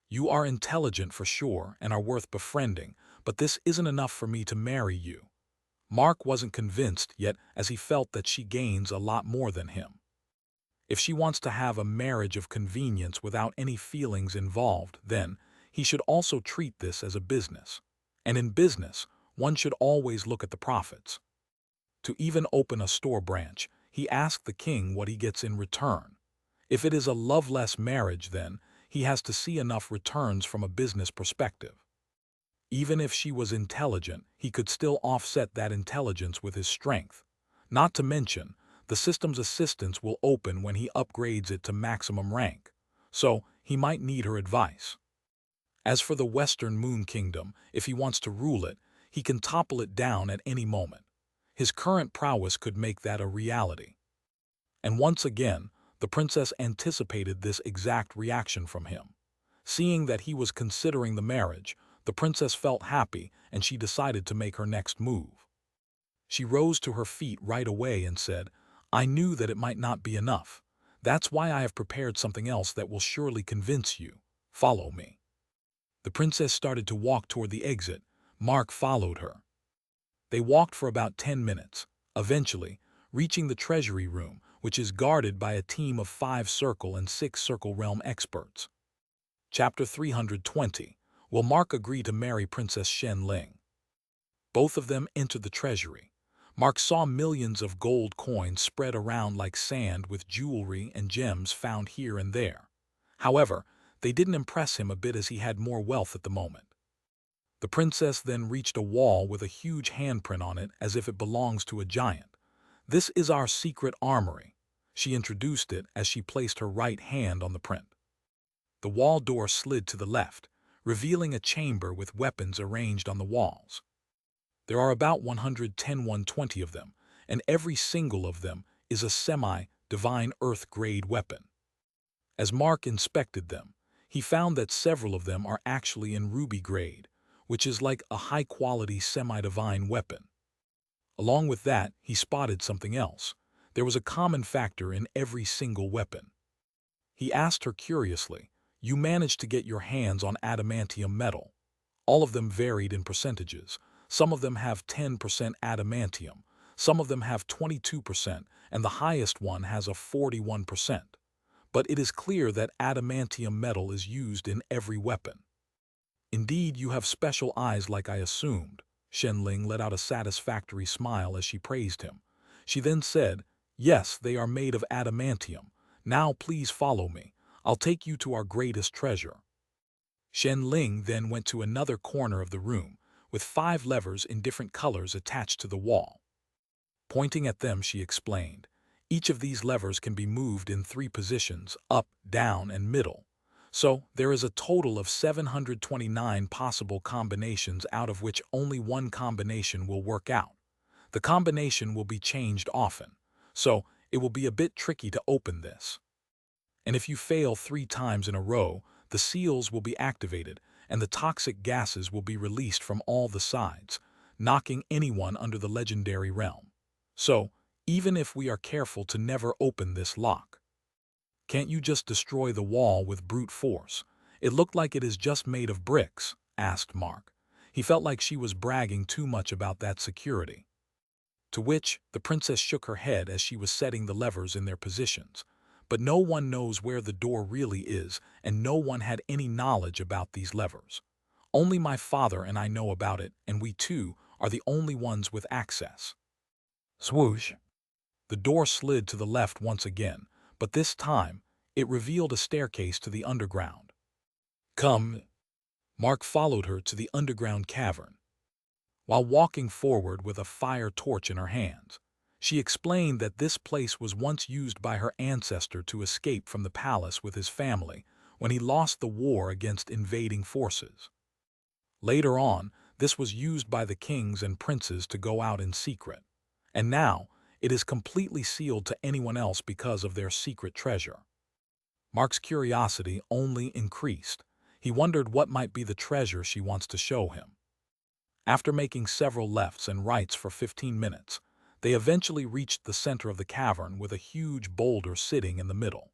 You are intelligent for sure and are worth befriending, but this isn't enough for me to marry you. Mark wasn't convinced yet, as he felt that she gains a lot more than him. If she wants to have a marriage of convenience without any feelings involved, then he should also treat this as a business. And in business, one should always look at the profits. To even open a store branch, he asked the king what he gets in return. If it is a loveless marriage, then he has to see enough returns from a business perspective. Even if she was intelligent, he could still offset that intelligence with his strength. Not to mention, the system's assistance will open when he upgrades it to maximum rank, so he might need her advice. As for the Western Moon Kingdom, if he wants to rule it, he can topple it down at any moment. His current prowess could make that a reality. And once again, the princess anticipated this exact reaction from him. Seeing that he was considering the marriage, the princess felt happy and she decided to make her next move. She rose to her feet right away and said, I knew that it might not be enough. That's why I have prepared something else that will surely convince you. Follow me. The princess started to walk toward the exit. Mark followed her. They walked for about 10 minutes, eventually reaching the treasury room, which is guarded by a team of 5 Circle and 6 Circle Realm experts. Chapter 320. Will Mark agree to marry Princess Shen Ling? Both of them entered the treasury. Mark saw millions of gold coins spread around like sand with jewelry and gems found here and there. However, they didn't impress him a bit as he had more wealth at the moment. The princess then reached a wall with a huge handprint on it as if it belongs to a giant. This is our secret armory. She introduced it as she placed her right hand on the print. The wall door slid to the left, revealing a chamber with weapons arranged on the walls. There are about 120 of them, and every single of them is a semi-divine earth-grade weapon. As Mark inspected them, he found that several of them are actually in ruby grade, which is like a high-quality semi-divine weapon. Along with that, he spotted something else. There was a common factor in every single weapon. He asked her curiously, You managed to get your hands on adamantium metal. All of them varied in percentages. Some of them have 10% adamantium, some of them have 22%, and the highest one has a 41%. But it is clear that adamantium metal is used in every weapon. Indeed, you have special eyes like I assumed. Shen Ling let out a satisfactory smile as she praised him. She then said, Yes, they are made of adamantium. Now please follow me. I'll take you to our greatest treasure. Shen Ling then went to another corner of the room, with 5 levers in different colors attached to the wall. Pointing at them, she explained, Each of these levers can be moved in 3 positions, up, down, and middle. So, there is a total of 729 possible combinations out of which only one combination will work out. The combination will be changed often, so it will be a bit tricky to open this. And if you fail 3 times in a row, the seals will be activated and the toxic gases will be released from all the sides, knocking anyone under the legendary realm. So, even if we are careful to never open this lock, can't you just destroy the wall with brute force? It looked like it is just made of bricks, asked Mark. He felt like she was bragging too much about that security. To which, the princess shook her head as she was setting the levers in their positions. But no one knows where the door really is, and no one had any knowledge about these levers. Only my father and I know about it, and we too are the only ones with access. Swoosh! The door slid to the left once again, but this time, it revealed a staircase to the underground. Come! Mark followed her to the underground cavern. While walking forward with a fire torch in her hands, she explained that this place was once used by her ancestor to escape from the palace with his family when he lost the war against invading forces. Later on, this was used by the kings and princes to go out in secret, and now it is completely sealed to anyone else because of their secret treasure. Mark's curiosity only increased. He wondered what might be the treasure she wants to show him. After making several lefts and rights for 15 minutes, they eventually reached the center of the cavern with a huge boulder sitting in the middle.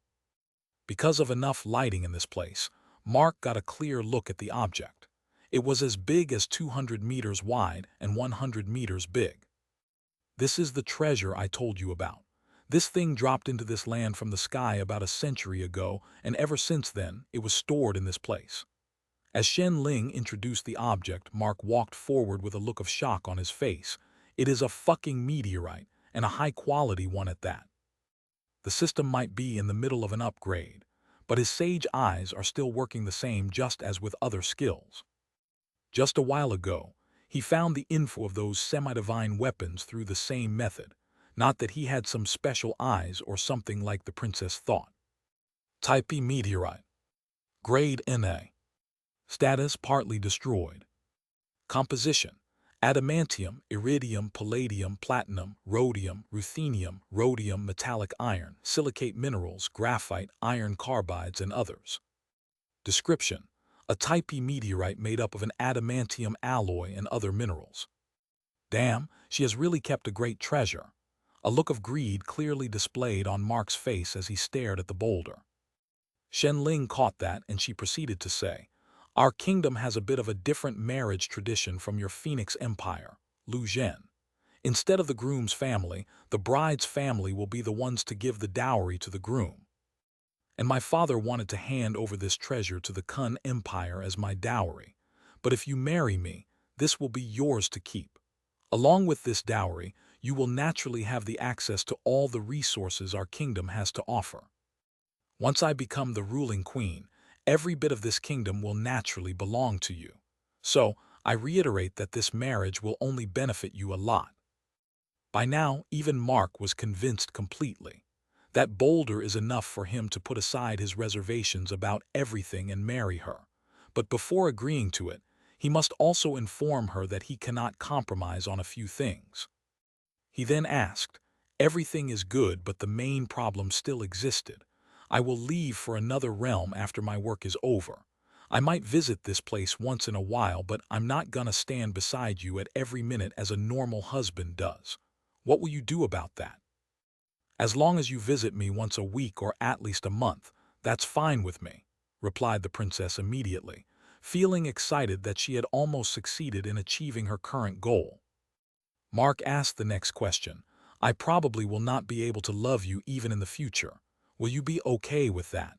Because of enough lighting in this place, Mark got a clear look at the object. It was as big as 200 meters wide and 100 meters big. This is the treasure I told you about. This thing dropped into this land from the sky about a century ago, and ever since then, it was stored in this place. As Shen Ling introduced the object, Mark walked forward with a look of shock on his face. It is a fucking meteorite, and a high-quality one at that. The system might be in the middle of an upgrade, but his sage eyes are still working the same, just as with other skills. Just a while ago, he found the info of those semi-divine weapons through the same method, not that he had some special eyes or something like the princess thought. Type E meteorite. Grade Na. Status partly destroyed. Composition: adamantium, iridium, palladium, platinum, rhodium, ruthenium, rhodium, metallic iron, silicate minerals, graphite, iron carbides, and others. Description: a Type E meteorite made up of an adamantium alloy and other minerals. Damn, she has really kept a great treasure. A look of greed clearly displayed on Mark's face as he stared at the boulder. Shen Ling caught that, and she proceeded to say, "Our kingdom has a bit of a different marriage tradition from your Phoenix Empire, Lu Zhen. Instead of the groom's family, the bride's family will be the ones to give the dowry to the groom. And my father wanted to hand over this treasure to the Kun Empire as my dowry. But if you marry me, this will be yours to keep. Along with this dowry, you will naturally have the access to all the resources our kingdom has to offer. Once I become the ruling queen, every bit of this kingdom will naturally belong to you. So, I reiterate that this marriage will only benefit you a lot." By now, even Mark was convinced completely. That boulder is enough for him to put aside his reservations about everything and marry her. But before agreeing to it, he must also inform her that he cannot compromise on a few things. He then asked, "Everything is good, but the main problem still existed. I will leave for another realm after my work is over. I might visit this place once in a while, but I'm not gonna stand beside you at every minute as a normal husband does. What will you do about that?" "As long as you visit me once a week or at least a month, that's fine with me," replied the princess immediately, feeling excited that she had almost succeeded in achieving her current goal. Mark asked the next question, "I probably will not be able to love you even in the future. Will you be okay with that?"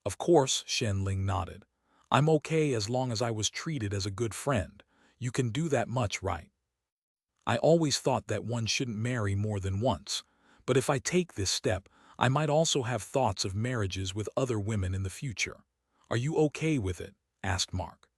"Of course," Shen Ling nodded. "I'm okay as long as I was treated as a good friend. You can do that much, right? I always thought that one shouldn't marry more than once, but if I take this step, I might also have thoughts of marriages with other women in the future. Are you okay with it?" asked Mark.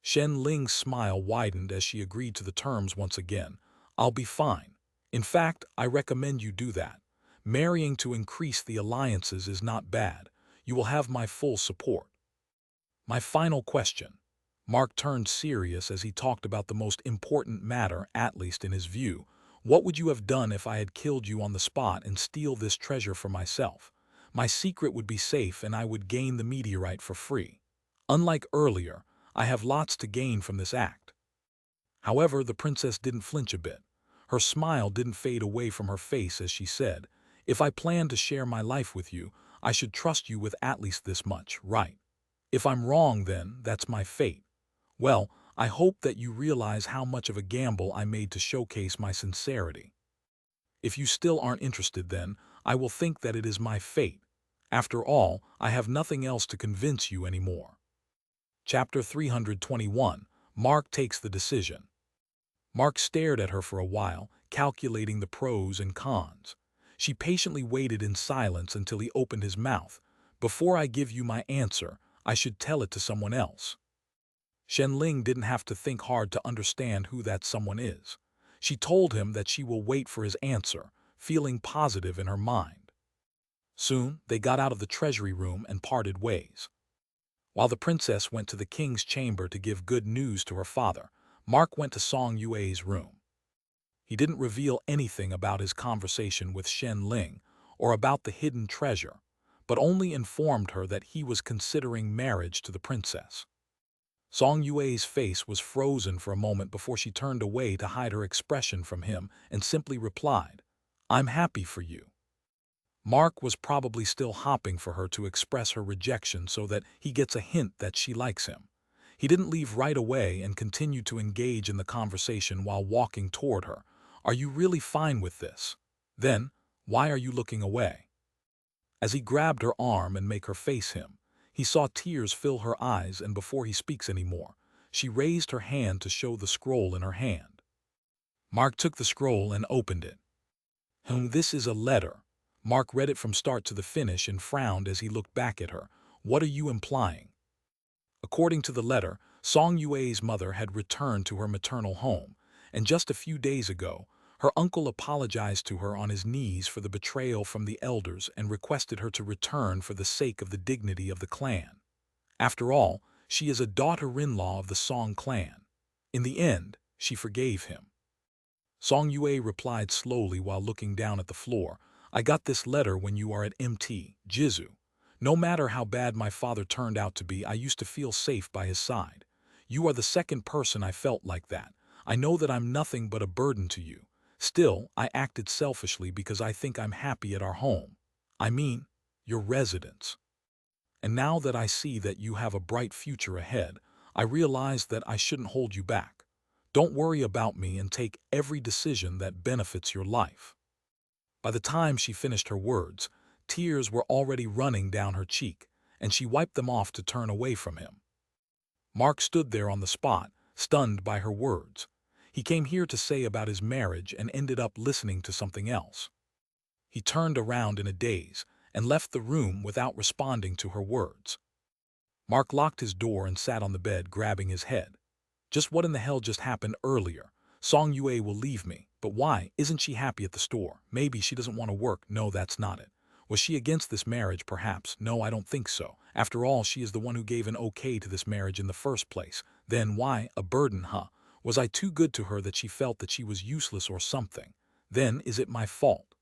Shen Ling's smile widened as she agreed to the terms once again. "I'll be fine. In fact, I recommend you do that. Marrying to increase the alliances is not bad. You will have my full support." "My final question." Mark turned serious as he talked about the most important matter, at least in his view. "What would you have done if I had killed you on the spot and steal this treasure for myself? My secret would be safe and I would gain the meteorite for free. Unlike earlier, I have lots to gain from this act." However, the princess didn't flinch a bit. Her smile didn't fade away from her face as she said, "If I plan to share my life with you, I should trust you with at least this much, right? If I'm wrong, then that's my fate. Well, I hope that you realize how much of a gamble I made to showcase my sincerity. If you still aren't interested, then I will think that it is my fate. After all, I have nothing else to convince you anymore." Chapter 321. Mark takes the decision. Mark stared at her for a while, calculating the pros and cons. She patiently waited in silence until he opened his mouth. "Before I give you my answer, I should tell it to someone else." Shen Ling didn't have to think hard to understand who that someone is. She told him that she will wait for his answer, feeling positive in her mind. Soon, they got out of the treasury room and parted ways. While the princess went to the king's chamber to give good news to her father, Mark went to Song Yue's room. He didn't reveal anything about his conversation with Shen Ling or about the hidden treasure, but only informed her that he was considering marriage to the princess. Song Yue's face was frozen for a moment before she turned away to hide her expression from him and simply replied, "I'm happy for you." Mark was probably still hopping for her to express her rejection so that he gets a hint that she likes him. He didn't leave right away and continued to engage in the conversation while walking toward her. "Are you really fine with this? Then, why are you looking away?" As he grabbed her arm and made her face him, he saw tears fill her eyes, and before he speaks anymore, she raised her hand to show the scroll in her hand. Mark took the scroll and opened it. This is a letter." Mark read it from start to the finish and frowned as he looked back at her. "What are you implying?" According to the letter, Song Yue's mother had returned to her maternal home, and just a few days ago, her uncle apologized to her on his knees for the betrayal from the elders and requested her to return for the sake of the dignity of the clan. After all, she is a daughter-in-law of the Song clan. In the end, she forgave him. Song Yue replied slowly while looking down at the floor, "I got this letter when you are at MT, Jizu. No matter how bad my father turned out to be, I used to feel safe by his side. You are the second person I felt like that. I know that I'm nothing but a burden to you. Still, I acted selfishly because I think I'm happy at our home. I mean, your residence. And now that I see that you have a bright future ahead, I realize that I shouldn't hold you back. Don't worry about me and take every decision that benefits your life." By the time she finished her words, tears were already running down her cheek, and she wiped them off to turn away from him. Mark stood there on the spot, stunned by her words. He came here to say about his marriage and ended up listening to something else. He turned around in a daze and left the room without responding to her words. Mark locked his door and sat on the bed, grabbing his head. Just what in the hell just happened earlier? Song Yue will leave me, but why? Isn't she happy at the store? Maybe she doesn't want to work. No, that's not it. Was she against this marriage, perhaps? No, I don't think so. After all, she is the one who gave an okay to this marriage in the first place. Then why a burden, huh? Was I too good to her that she felt that she was useless or something? Then is it my fault?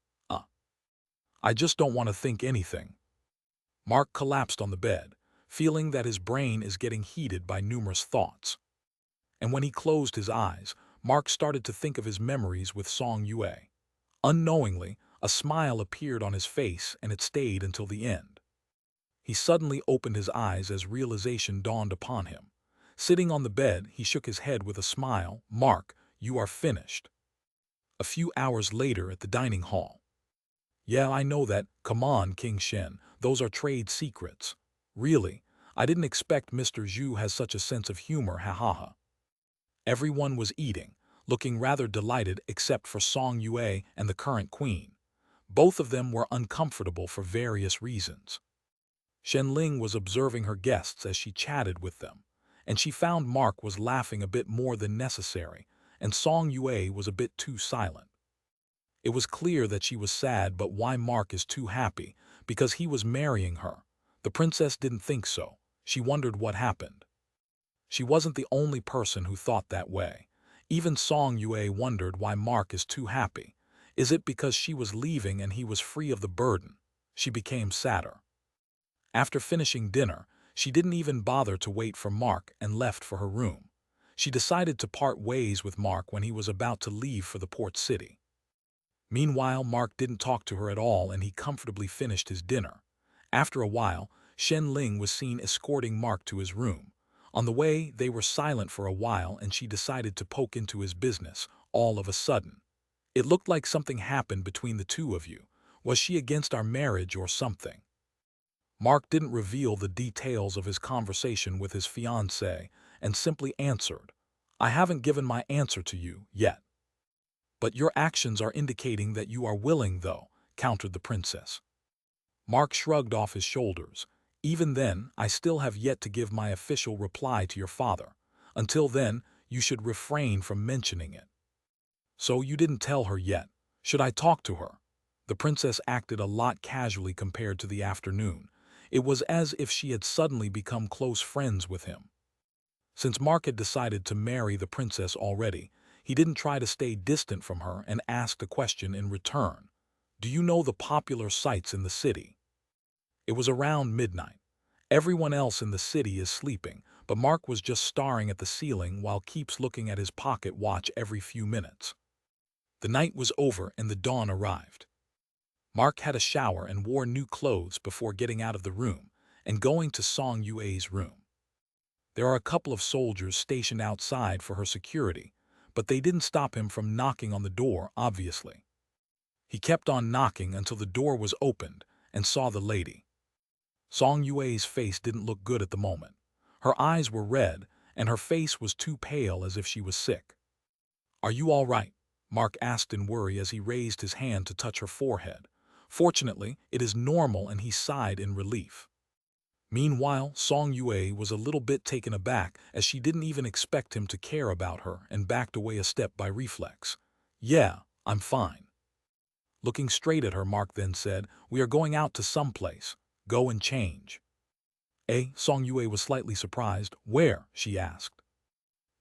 I just don't want to think anything. Mark collapsed on the bed, feeling that his brain is getting heated by numerous thoughts. And when he closed his eyes, Mark started to think of his memories with Song Yue. Unknowingly, a smile appeared on his face, and it stayed until the end. He suddenly opened his eyes as realization dawned upon him. Sitting on the bed, he shook his head with a smile. "Mark, you are finished." A few hours later at the dining hall. "Yeah, I know that. Come on, King Shen. Those are trade secrets." "Really? I didn't expect Mr. Zhu has such a sense of humor, ha ha ha." Everyone was eating, looking rather delighted except for Song Yue and the current queen. Both of them were uncomfortable for various reasons. Shen Ling was observing her guests as she chatted with them, and she found Mark was laughing a bit more than necessary, and Song Yue was a bit too silent. It was clear that she was sad, but why Mark is too happy? Because he was marrying her. The princess didn't think so. She wondered what happened. She wasn't the only person who thought that way. Even Song Yue wondered why Mark is too happy. Is it because she was leaving and he was free of the burden? She became sadder. After finishing dinner, she didn't even bother to wait for Mark and left for her room. She decided to part ways with Mark when he was about to leave for the port city. Meanwhile, Mark didn't talk to her at all, and he comfortably finished his dinner. After a while, Shen Ling was seen escorting Mark to his room. On the way, they were silent for a while, and she decided to poke into his business, all of a sudden. "It looked like something happened between the two of you. Was she against our marriage or something?" Mark didn't reveal the details of his conversation with his fiancée and simply answered, "I haven't given my answer to you yet." "But your actions are indicating that you are willing, though," countered the princess. Mark shrugged off his shoulders. "Even then, I still have yet to give my official reply to your father. Until then, you should refrain from mentioning it." "So you didn't tell her yet. Should I talk to her?" The princess acted a lot casually compared to the afternoon. It was as if she had suddenly become close friends with him. Since Mark had decided to marry the princess already, he didn't try to stay distant from her and asked a question in return. "Do you know the popular sites in the city?" It was around midnight. Everyone else in the city is sleeping, but Mark was just staring at the ceiling while keeps looking at his pocket watch every few minutes. The night was over and the dawn arrived. Mark had a shower and wore new clothes before getting out of the room and going to Song Yue's room. There are a couple of soldiers stationed outside for her security, but they didn't stop him from knocking on the door, obviously. He kept on knocking until the door was opened and saw the lady. Song Yue's face didn't look good at the moment. Her eyes were red, and her face was too pale as if she was sick. "Are you all right?" Mark asked in worry as he raised his hand to touch her forehead. Fortunately, it is normal, and he sighed in relief. Meanwhile, Song Yue was a little bit taken aback as she didn't even expect him to care about her and backed away a step by reflex. "Yeah, I'm fine." Looking straight at her, Mark then said, "We are going out to someplace. Go and change." Song Yue was slightly surprised. "Where?" she asked.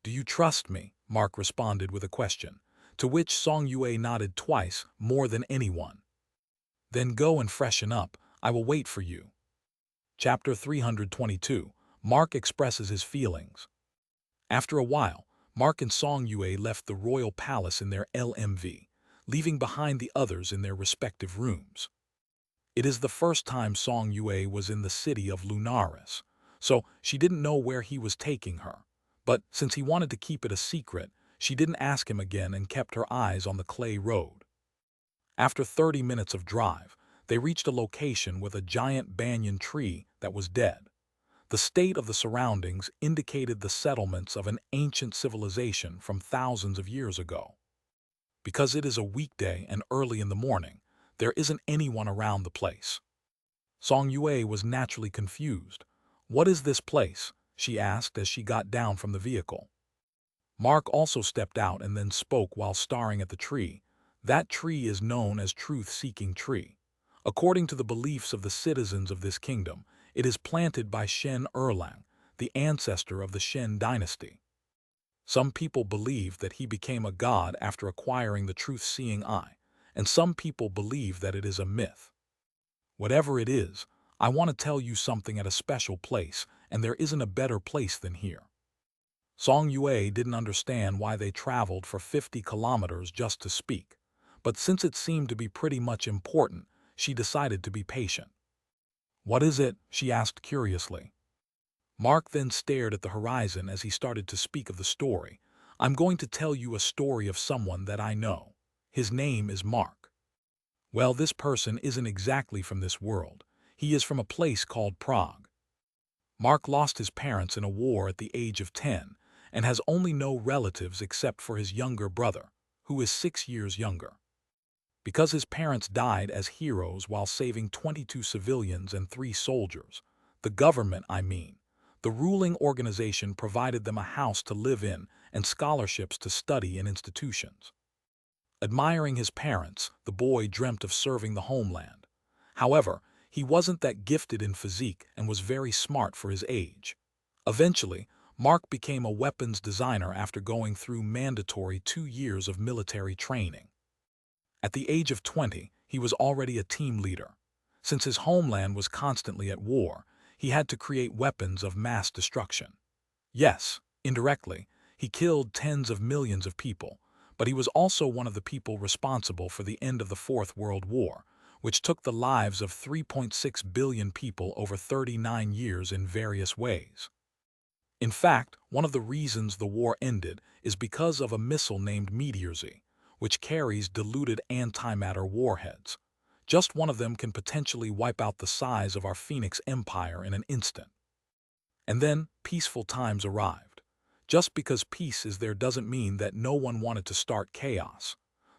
"Do you trust me?" Mark responded with a question, to which Song Yue nodded twice, more than anyone. "Then go and freshen up. I will wait for you." Chapter 322. Mark expresses his feelings. After a while, Mark and Song Yue left the royal palace in their LMV, leaving behind the others in their respective rooms. It is the first time Song Yue was in the city of Lunaris, so she didn't know where he was taking her. But since he wanted to keep it a secret, she didn't ask him again and kept her eyes on the clay road. After 30 minutes of drive, they reached a location with a giant banyan tree that was dead. The state of the surroundings indicated the settlements of an ancient civilization from thousands of years ago. Because it is a weekday and early in the morning, there isn't anyone around the place. Song Yue was naturally confused. "What is this place?" she asked as she got down from the vehicle. Mark also stepped out and then spoke while staring at the tree. "That tree is known as Truth-Seeking Tree. According to the beliefs of the citizens of this kingdom, it is planted by Shen Erlang, the ancestor of the Shen dynasty. Some people believe that he became a god after acquiring the truth-seeing eye, and some people believe that it is a myth. Whatever it is, I want to tell you something at a special place, and there isn't a better place than here." Song Yue didn't understand why they traveled for 50 kilometers just to speak, but since it seemed to be pretty much important, she decided to be patient. "What is it?" she asked curiously. Mark then stared at the horizon as he started to speak of the story. "I'm going to tell you a story of someone that I know. His name is Mark. Well, this person isn't exactly from this world. He is from a place called Prague. Mark lost his parents in a war at the age of 10 and has only no relatives except for his younger brother, who is 6 years younger. Because his parents died as heroes while saving 22 civilians and 3 soldiers, the government, the ruling organization provided them a house to live in and scholarships to study in institutions. Admiring his parents, the boy dreamt of serving the homeland. However, he wasn't that gifted in physique and was very smart for his age. Eventually, Mark became a weapons designer after going through mandatory 2 years of military training. At the age of 20, he was already a team leader. Since his homeland was constantly at war, he had to create weapons of mass destruction. Yes, indirectly, he killed tens of millions of people, but he was also one of the people responsible for the end of the Fourth World War, which took the lives of 3.6 billion people over 39 years in various ways. In fact, one of the reasons the war ended is because of a missile named Meteorzy, which carries diluted antimatter warheads. Just one of them can potentially wipe out the size of our Phoenix Empire in an instant. And then, peaceful times arrived. Just because peace is there doesn't mean that no one wanted to start chaos.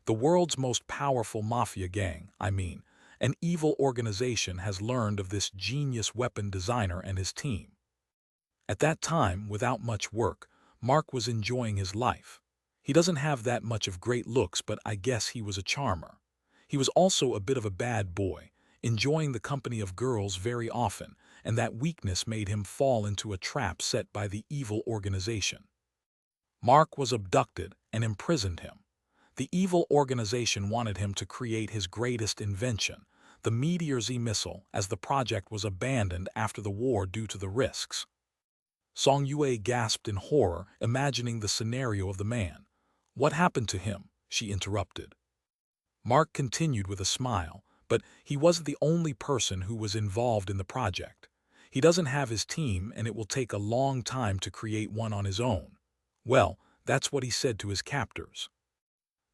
The world's most powerful mafia gang, an evil organization, has learned of this genius weapon designer and his team. At that time, without much work, Mark was enjoying his life. He doesn't have that much of great looks, but I guess he was a charmer. He was also a bit of a bad boy, enjoying the company of girls very often, and that weakness made him fall into a trap set by the evil organization. Mark was abducted and imprisoned him. The evil organization wanted him to create his greatest invention, the Meteor Z missile, as the project was abandoned after the war due to the risks. Song Yue gasped in horror, imagining the scenario of the man. "What happened to him?" she interrupted. Mark continued with a smile, but he wasn't the only person who was involved in the project. He doesn't have his team, and it will take a long time to create one on his own. Well, that's what he said to his captors.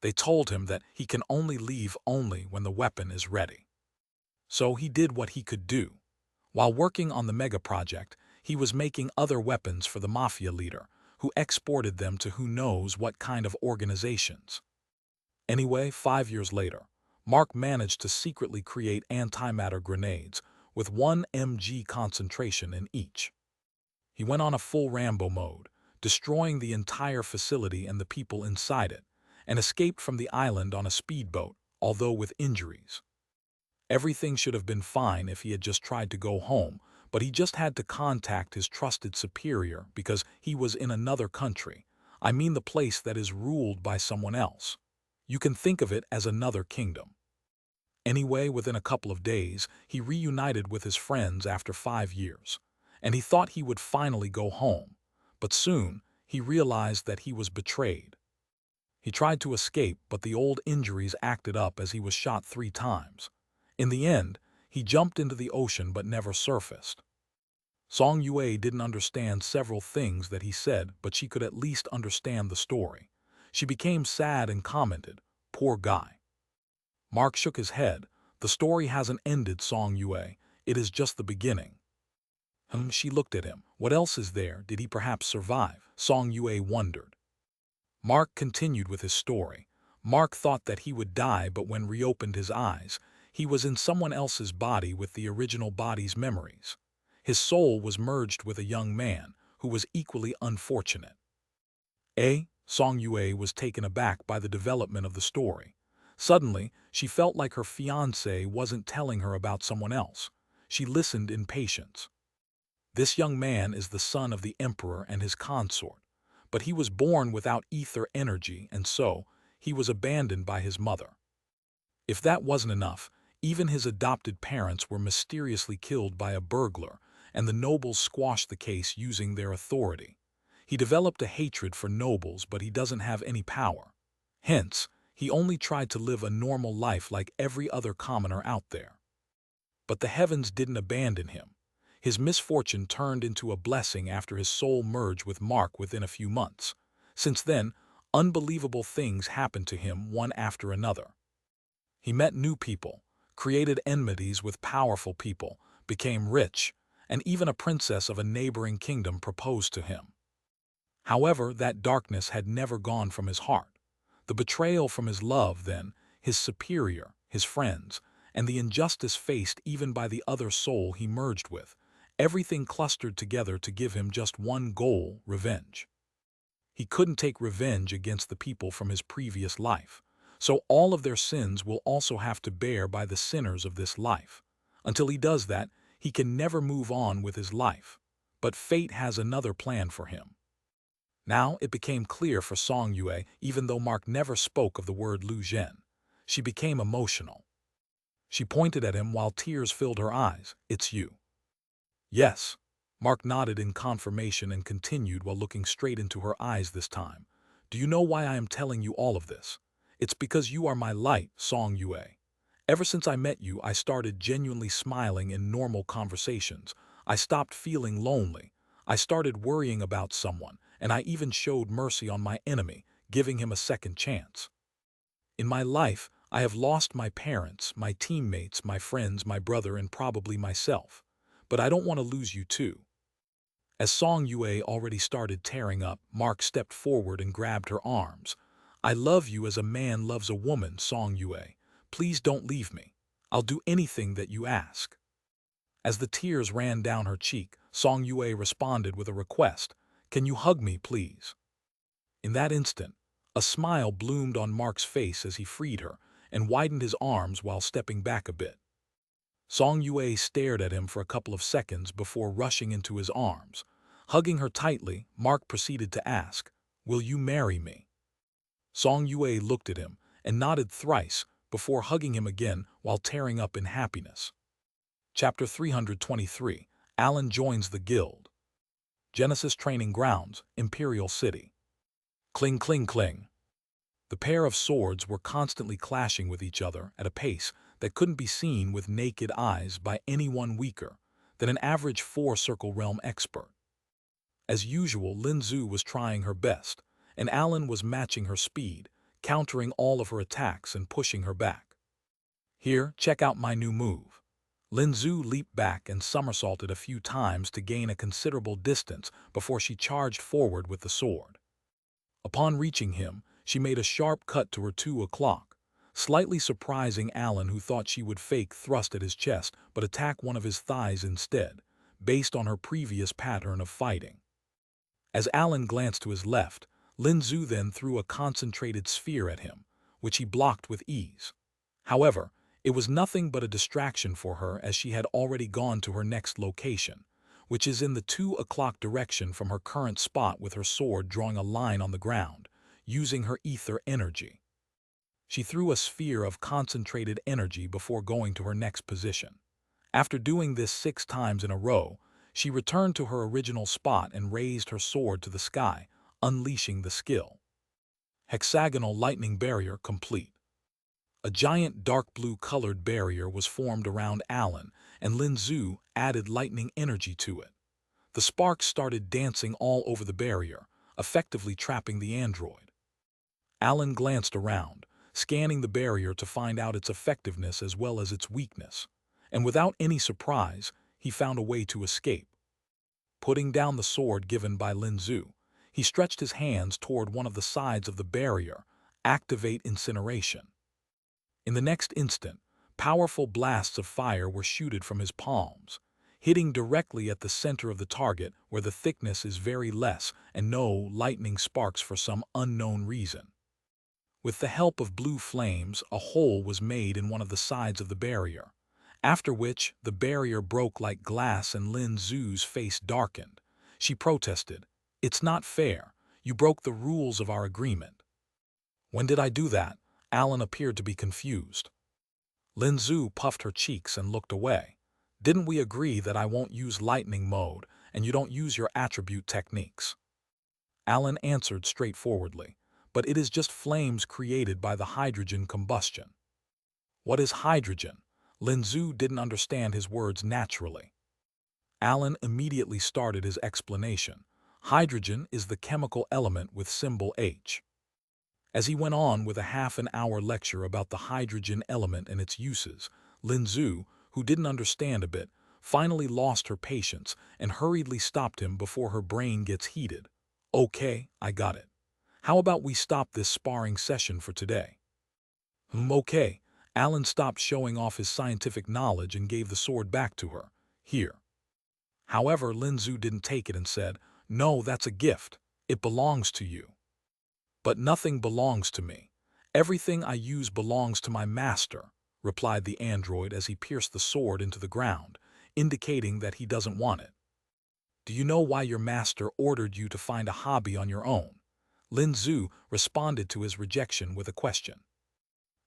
They told him that he can only leave only when the weapon is ready. So he did what he could do. While working on the mega project, he was making other weapons for the mafia leader, who exported them to who knows what kind of organizations. Anyway, 5 years later, Mark managed to secretly create antimatter grenades with 1 mg concentration in each. He went on a full Rambo mode, destroying the entire facility and the people inside it, and escaped from the island on a speedboat, although with injuries. Everything should have been fine if he had just tried to go home, but he just had to contact his trusted superior because he was in another country. I mean the place that is ruled by someone else. You can think of it as another kingdom. Anyway, within a couple of days, he reunited with his friends after 5 years, and he thought he would finally go home, but soon he realized that he was betrayed. He tried to escape, but the old injuries acted up as he was shot 3 times. In the end, he jumped into the ocean but never surfaced. Song Yue didn't understand several things that he said, but she could at least understand the story. She became sad and commented, "Poor guy." Mark shook his head. "The story hasn't ended, Song Yue. It is just the beginning." She looked at him. "What else is there? Did he perhaps survive?" Song Yue wondered. Mark continued with his story. Mark thought that he would die, but when reopened his eyes, he was in someone else's body with the original body's memories. His soul was merged with a young man who was equally unfortunate. Song Yue was taken aback by the development of the story. Suddenly, she felt like her fiancé wasn't telling her about someone else. She listened in patience. This young man is the son of the emperor and his consort, but he was born without ether energy, and so he was abandoned by his mother. If that wasn't enough, even his adopted parents were mysteriously killed by a burglar, and the nobles squashed the case using their authority. He developed a hatred for nobles, but he doesn't have any power. Hence, he only tried to live a normal life like every other commoner out there. But the heavens didn't abandon him. His misfortune turned into a blessing after his soul merged with Mark within a few months. Since then, unbelievable things happened to him one after another. He met new people, created enmities with powerful people, became rich, and even a princess of a neighboring kingdom proposed to him. However, that darkness had never gone from his heart. The betrayal from his love, then, his superior, his friends, and the injustice faced even by the other soul he merged with, everything clustered together to give him just one goal: revenge. He couldn't take revenge against the people from his previous life, so all of their sins will also have to bear by the sinners of this life. Until he does that, he can never move on with his life. But fate has another plan for him. Now it became clear for Song Yue, even though Mark never spoke of the word Lu Zhen. She became emotional. She pointed at him while tears filled her eyes. "It's you." "Yes." Mark nodded in confirmation and continued while looking straight into her eyes this time. "Do you know why I am telling you all of this? It's because you are my light, Song Yue. Ever since I met you, I started genuinely smiling in normal conversations. I stopped feeling lonely. I started worrying about someone, and I even showed mercy on my enemy, giving him a second chance. In my life, I have lost my parents, my teammates, my friends, my brother, and probably myself. But I don't want to lose you too." As Song Yue already started tearing up, Mark stepped forward and grabbed her arms. "I love you as a man loves a woman, Song Yue. Please don't leave me. I'll do anything that you ask." As the tears ran down her cheek, Song Yue responded with a request. "Can you hug me, please?" In that instant, a smile bloomed on Mark's face as he freed her and widened his arms while stepping back a bit. Song Yue stared at him for a couple of seconds before rushing into his arms. Hugging her tightly, Mark proceeded to ask, "Will you marry me?" Song Yue looked at him and nodded thrice, before hugging him again while tearing up in happiness. Chapter 323. Alan joins the guild. Genesis Training Grounds, Imperial City. Cling, cling, cling. The pair of swords were constantly clashing with each other at a pace that couldn't be seen with naked eyes by anyone weaker than an average four-circle realm expert. As usual, Lin Zhu was trying her best, and Alan was matching her speed, countering all of her attacks and pushing her back. Here, check out my new move. Lin Zhu leaped back and somersaulted a few times to gain a considerable distance before she charged forward with the sword. Upon reaching him, she made a sharp cut to her 2 o'clock, slightly surprising Alan, who thought she would fake thrust at his chest but attack one of his thighs instead, based on her previous pattern of fighting. As Alan glanced to his left, Lin Zhu then threw a concentrated sphere at him, which he blocked with ease. However, it was nothing but a distraction for her, as she had already gone to her next location, which is in the 2 o'clock direction from her current spot, with her sword drawing a line on the ground, using her ether energy. She threw a sphere of concentrated energy before going to her next position. After doing this 6 times in a row, she returned to her original spot and raised her sword to the sky, unleashing the skill. Hexagonal lightning barrier complete. A giant dark blue-colored barrier was formed around Alan, and Lin Zhu added lightning energy to it. The sparks started dancing all over the barrier, effectively trapping the android. Alan glanced around, scanning the barrier to find out its effectiveness as well as its weakness, and without any surprise, he found a way to escape. Putting down the sword given by Lin Zhu, he stretched his hands toward one of the sides of the barrier. Activate incineration. In the next instant, powerful blasts of fire were shooted from his palms, hitting directly at the center of the target, where the thickness is very less and no lightning sparks for some unknown reason. With the help of blue flames, a hole was made in one of the sides of the barrier, after which the barrier broke like glass and Lin Zhu's face darkened. She protested, "It's not fair. You broke the rules of our agreement." "When did I do that?" Alan appeared to be confused. Lin Zhu puffed her cheeks and looked away. "Didn't we agree that I won't use lightning mode and you don't use your attribute techniques?" Alan answered straightforwardly, "But it is just flames created by the hydrogen combustion." "What is hydrogen?" Lin Zhu didn't understand his words naturally. Alan immediately started his explanation. Hydrogen is the chemical element with symbol H. As he went on with a half-an-hour lecture about the hydrogen element and its uses, Lin Zhu, who didn't understand a bit, finally lost her patience and hurriedly stopped him before her brain gets heated. "Okay, I got it. How about we stop this sparring session for today?" Okay." Alan stopped showing off his scientific knowledge and gave the sword back to her. "Here." However, Lin Zhu didn't take it and said, "No, that's a gift. It belongs to you." "But nothing belongs to me. Everything I use belongs to my master," replied the android as he pierced the sword into the ground, indicating that he doesn't want it. "Do you know why your master ordered you to find a hobby on your own?" Lin Zhu responded to his rejection with a question.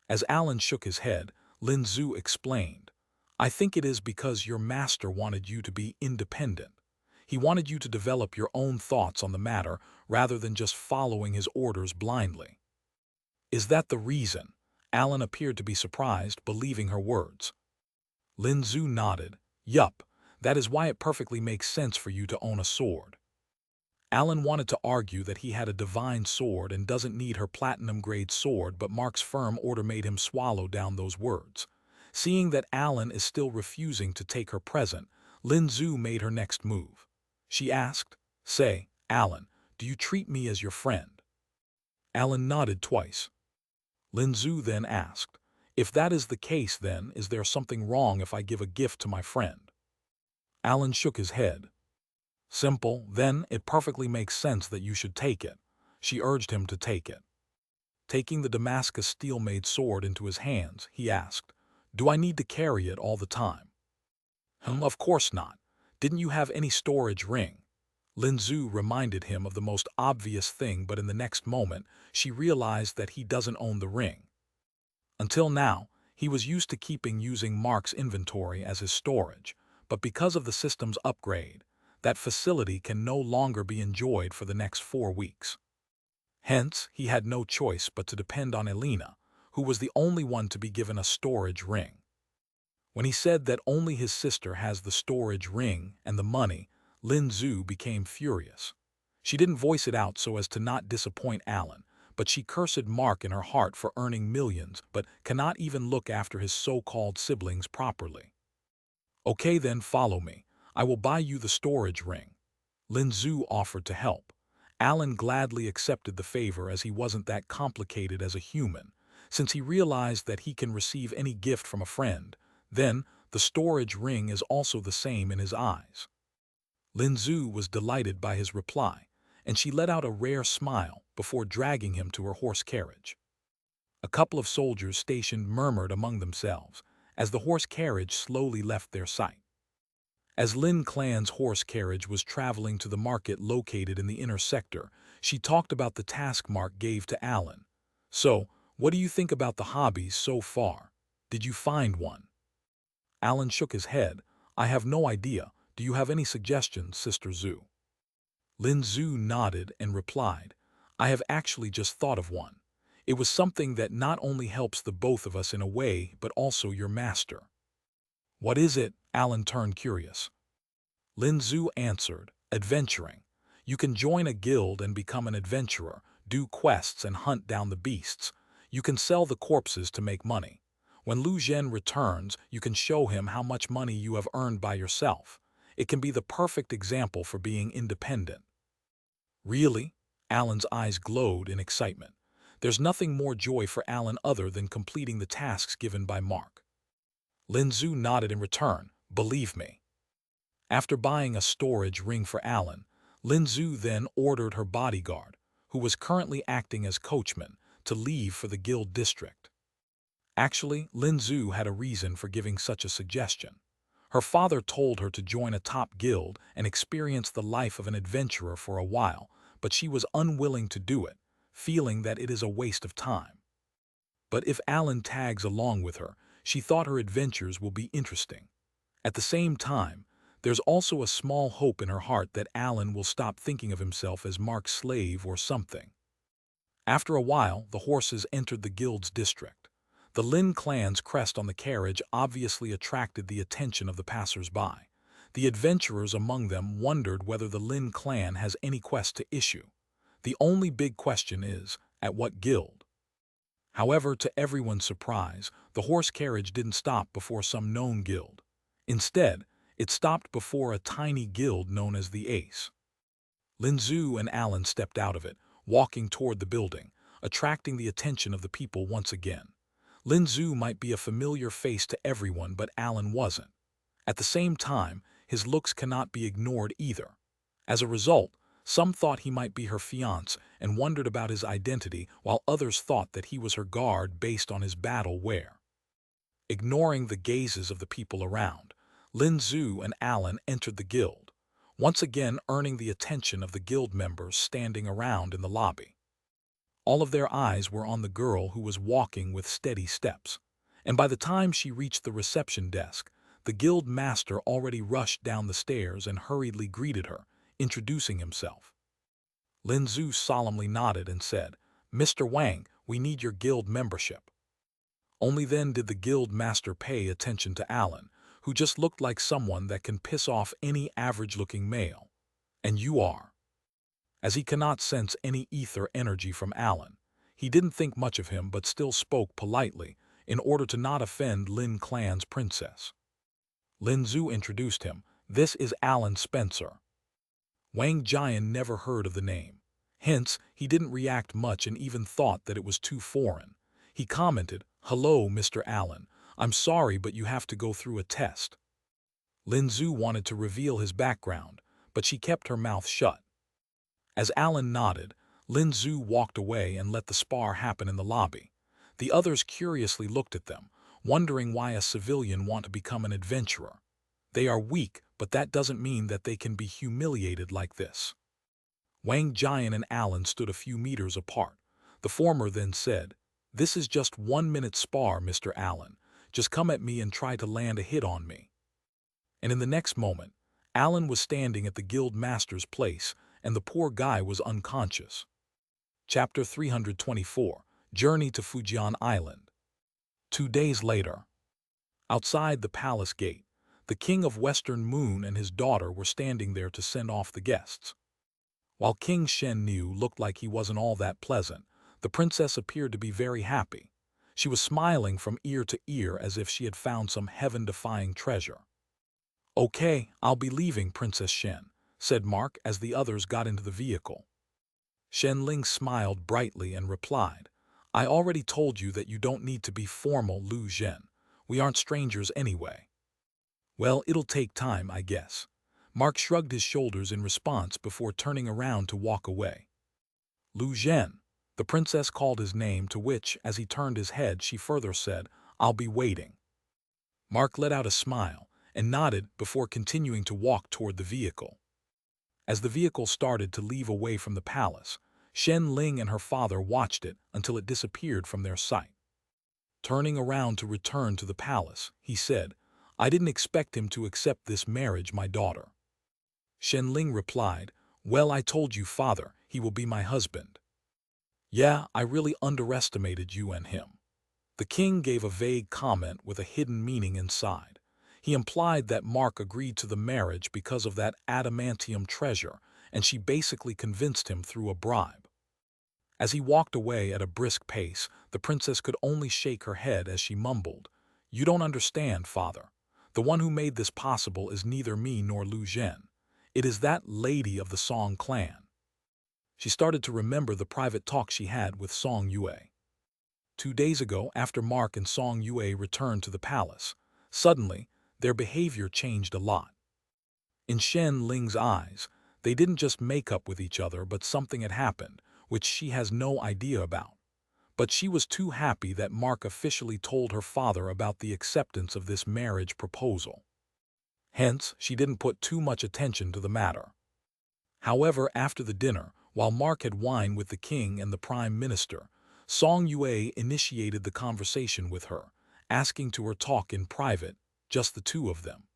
As Alan shook his head, Lin Zhu explained, "I think it is because your master wanted you to be independent. He wanted you to develop your own thoughts on the matter rather than just following his orders blindly." "Is that the reason?" Alan appeared to be surprised, believing her words. Lin Zhu nodded. "Yup, that is why it perfectly makes sense for you to own a sword." Alan wanted to argue that he had a divine sword and doesn't need her platinum-grade sword, but Mark's firm order made him swallow down those words. Seeing that Alan is still refusing to take her present, Lin Zhu made her next move. She asked, "Say, Alan, do you treat me as your friend?" Alan nodded twice. Lin Zhu then asked, "If that is the case, then is there something wrong if I give a gift to my friend?" Alan shook his head. "Simple, then it perfectly makes sense that you should take it." She urged him to take it. Taking the Damascus steel-made sword into his hands, he asked, "Do I need to carry it all the time?" Of course not. Didn't you have any storage ring?" Lin Zhu reminded him of the most obvious thing, but in the next moment, she realized that he doesn't own the ring. Until now, he was used to using Mark's inventory as his storage, but because of the system's upgrade, that facility can no longer be enjoyed for the next 4 weeks. Hence, he had no choice but to depend on Elena, who was the only one to be given a storage ring. When he said that only his sister has the storage ring and the money, Lin Zhu became furious. She didn't voice it out so as to not disappoint Alan, but she cursed Mark in her heart for earning millions but cannot even look after his so-called siblings properly. Okay then, follow me. I will buy you the storage ring. Lin Zhu offered to help. Alan gladly accepted the favor as he wasn't that complicated as a human, since he realized that he can receive any gift from a friend. Then, the storage ring is also the same in his eyes. Lin Zhu was delighted by his reply, and she let out a rare smile before dragging him to her horse carriage. A couple of soldiers stationed murmured among themselves as the horse carriage slowly left their sight. As Lin Clan's horse carriage was traveling to the market located in the inner sector, she talked about the task Mark gave to Alan. So, what do you think about the hobbies so far? Did you find one? Alan shook his head. I have no idea. Do you have any suggestions, Sister Zhu? Lin Zhu nodded and replied, I have actually just thought of one. It was something that not only helps the both of us in a way, but also your master. What is it? Alan turned curious. Lin Zhu answered, adventuring. You can join a guild and become an adventurer, do quests and hunt down the beasts. You can sell the corpses to make money. When Lu Zhen returns, you can show him how much money you have earned by yourself. It can be the perfect example for being independent. Really? Alan's eyes glowed in excitement. There's nothing more joy for Alan other than completing the tasks given by Mark. Lin Zhu nodded in return, believe me. After buying a storage ring for Alan, Lin Zhu then ordered her bodyguard, who was currently acting as coachman, to leave for the guild district. Actually, Lin Zhu had a reason for giving such a suggestion. Her father told her to join a top guild and experience the life of an adventurer for a while, but she was unwilling to do it, feeling that it is a waste of time. But if Alan tags along with her, she thought her adventures will be interesting. At the same time, there's also a small hope in her heart that Alan will stop thinking of himself as Mark's slave or something. After a while, the horses entered the guild's district. The Lin clan's crest on the carriage obviously attracted the attention of the passers-by. The adventurers among them wondered whether the Lin clan has any quest to issue. The only big question is, at what guild? However, to everyone's surprise, the horse carriage didn't stop before some known guild. Instead, it stopped before a tiny guild known as the Ace. Lin Zhu and Alan stepped out of it, walking toward the building, attracting the attention of the people once again. Lin Zhu might be a familiar face to everyone, but Alan wasn't. At the same time, his looks cannot be ignored either. As a result, some thought he might be her fiancé and wondered about his identity, while others thought that he was her guard based on his battle wear. Ignoring the gazes of the people around, Lin Zhu and Alan entered the guild, once again earning the attention of the guild members standing around in the lobby. All of their eyes were on the girl who was walking with steady steps, and by the time she reached the reception desk, the guild master already rushed down the stairs and hurriedly greeted her, introducing himself. Lin Zhu solemnly nodded and said, Mr. Wang, we need your guild membership. Only then did the guild master pay attention to Alan, who just looked like someone that can piss off any average-looking male. And you are. As he cannot sense any ether energy from Alan, he didn't think much of him but still spoke politely in order to not offend Lin clan's princess. Lin Zhu introduced him. This is Alan Spencer. Wang Jian never heard of the name. Hence, he didn't react much and even thought that it was too foreign. He commented, Hello, Mr. Alan. I'm sorry, but you have to go through a test. Lin Zhu wanted to reveal his background, but she kept her mouth shut. As Alan nodded, Lin Zhu walked away and let the spar happen in the lobby. The others curiously looked at them, wondering why a civilian want to become an adventurer. They are weak, but that doesn't mean that they can be humiliated like this. Wang Jian and Alan stood a few meters apart. The former then said, "This is just 1 minute spar, Mr. Allen. Just come at me and try to land a hit on me." And in the next moment, Allen was standing at the guild master's place, and the poor guy was unconscious. Chapter 324, Journey to Fujian Island. 2 days later. Outside the palace gate, the king of Western Moon and his daughter were standing there to send off the guests. While King Shen Niu looked like he wasn't all that pleasant, the princess appeared to be very happy. She was smiling from ear to ear as if she had found some heaven-defying treasure. "Okay, I'll be leaving, Princess Shen," said Mark as the others got into the vehicle. Shen Ling smiled brightly and replied, "I already told you that you don't need to be formal, Lu Zhen. We aren't strangers anyway." "Well, it'll take time, I guess." Mark shrugged his shoulders in response before turning around to walk away. "Lu Zhen." The princess called his name, to which, as he turned his head, she further said, "I'll be waiting." Mark let out a smile and nodded before continuing to walk toward the vehicle. As the vehicle started to leave away from the palace, Shen Ling and her father watched it until it disappeared from their sight. Turning around to return to the palace, he said, "I didn't expect him to accept this marriage, my daughter." Shen Ling replied, "Well, I told you, father, he will be my husband." "Yeah, I really underestimated you and him." The king gave a vague comment with a hidden meaning inside. He implied that Mark agreed to the marriage because of that adamantium treasure, and she basically convinced him through a bribe. As he walked away at a brisk pace, the princess could only shake her head as she mumbled, "You don't understand, father. The one who made this possible is neither me nor Lu Zhen. It is that lady of the Song clan." She started to remember the private talk she had with Song Yue. 2 days ago, after Mark and Song Yue returned to the palace, suddenly, their behavior changed a lot. In Shen Ling's eyes, they didn't just make up with each other, but something had happened, which she has no idea about. But she was too happy that Mark officially told her father about the acceptance of this marriage proposal. Hence, she didn't put too much attention to the matter. However, after the dinner, while Mark had wine with the king and the prime minister, Song Yue initiated the conversation with her, asking to her talk in private, just the two of them.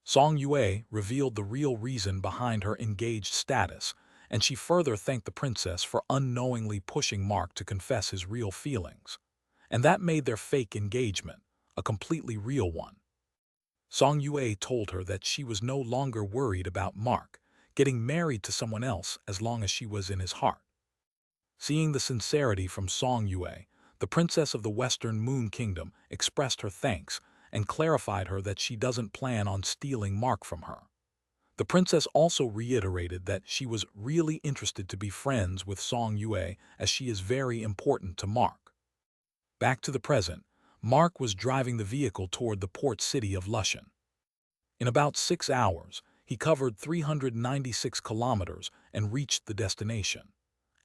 Song Yue revealed the real reason behind her engaged status, and she further thanked the princess for unknowingly pushing Mark to confess his real feelings. And that made their fake engagement a completely real one. Song Yue told her that she was no longer worried about Mark getting married to someone else as long as she was in his heart. Seeing the sincerity from Song Yue, the princess of the Western Moon Kingdom expressed her thanks and clarified her that she doesn't plan on stealing Mark from her. The princess also reiterated that she was really interested to be friends with Song Yue, as she is very important to Mark. Back to the present, Mark was driving the vehicle toward the port city of Lushan. In about 6 hours, he covered 396 kilometers and reached the destination.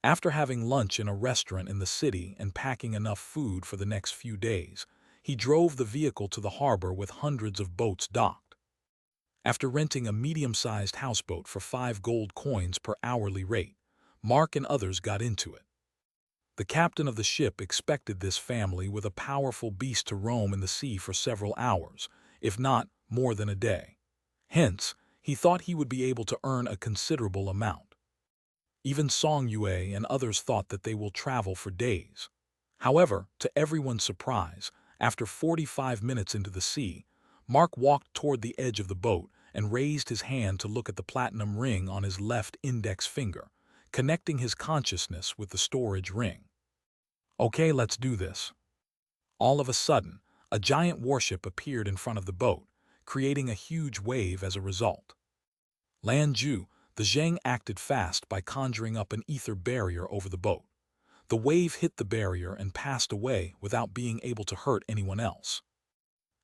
After having lunch in a restaurant in the city and packing enough food for the next few days, he drove the vehicle to the harbor with hundreds of boats docked. After renting a medium-sized houseboat for 5 gold coins per hourly rate, Mark and others got into it. The captain of the ship expected this family with a powerful beast to roam in the sea for several hours, if not more than a day. Hence, he thought he would be able to earn a considerable amount. Even Song Yue and others thought that they will travel for days. However, to everyone's surprise, after 45 minutes into the sea, Mark walked toward the edge of the boat and raised his hand to look at the platinum ring on his left index finger, connecting his consciousness with the storage ring. "Okay, let's do this." All of a sudden, a giant warship appeared in front of the boat, creating a huge wave as a result. Lan Ju, the Zhang, acted fast by conjuring up an ether barrier over the boat. The wave hit the barrier and passed away without being able to hurt anyone else.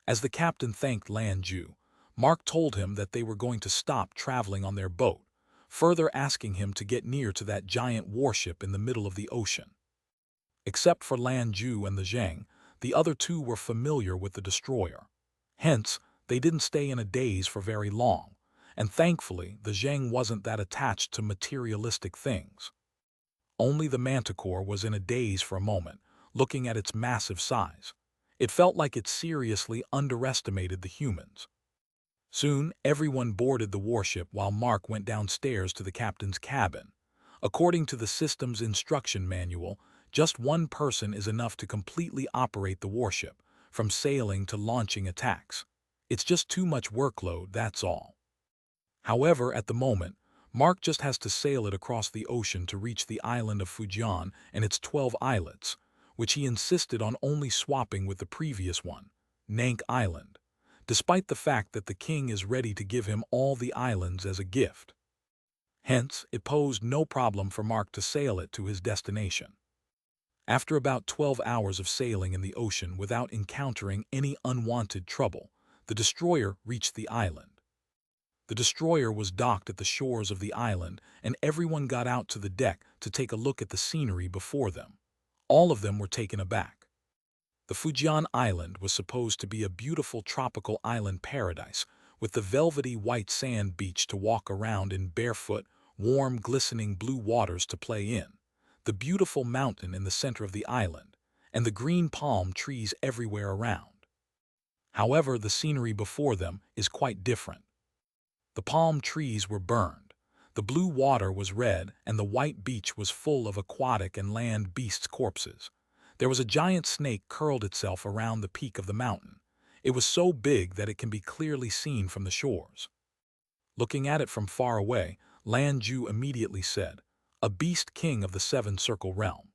As the captain thanked Lan Ju, Mark told him that they were going to stop traveling on their boat, further asking him to get near to that giant warship in the middle of the ocean. Except for Lan Ju and the Zhang, the other two were familiar with the destroyer. Hence, they didn't stay in a daze for very long, and thankfully the Zhang wasn't that attached to materialistic things. Only the Manticore was in a daze for a moment, looking at its massive size. It felt like it seriously underestimated the humans. Soon, everyone boarded the warship while Mark went downstairs to the captain's cabin. According to the system's instruction manual, just one person is enough to completely operate the warship, from sailing to launching attacks. It's just too much workload, that's all. However, at the moment, Mark just has to sail it across the ocean to reach the island of Fujian and its 12 islets, which he insisted on only swapping with the previous one, Nank Island, despite the fact that the king is ready to give him all the islands as a gift. Hence, it posed no problem for Mark to sail it to his destination. After about 12 hours of sailing in the ocean without encountering any unwanted trouble, the destroyer reached the island. The destroyer was docked at the shores of the island, and everyone got out to the deck to take a look at the scenery before them. All of them were taken aback. The Fujian Island was supposed to be a beautiful tropical island paradise, with the velvety white sand beach to walk around in barefoot, warm, glistening blue waters to play in, the beautiful mountain in the center of the island, and the green palm trees everywhere around. However, the scenery before them is quite different. The palm trees were burned, the blue water was red, and the white beach was full of aquatic and land beasts' corpses. There was a giant snake curled itself around the peak of the mountain. It was so big that it can be clearly seen from the shores. Looking at it from far away, Lan Ju immediately said, "A beast king of the seven-circle realm."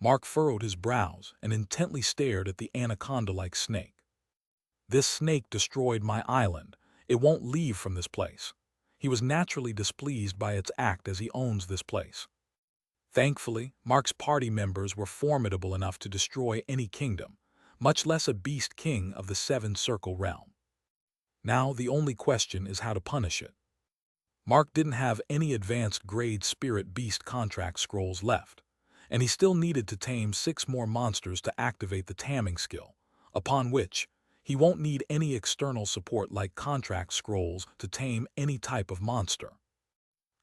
Mark furrowed his brows and intently stared at the anaconda-like snake. "This snake destroyed my island. It won't leave from this place." He was naturally displeased by its act as he owns this place. Thankfully, Mark's party members were formidable enough to destroy any kingdom, much less a beast king of the seven-circle realm. Now the only question is how to punish it. Mark didn't have any advanced grade spirit beast contract scrolls left, and he still needed to tame 6 more monsters to activate the taming skill, upon which he won't need any external support like contract scrolls to tame any type of monster.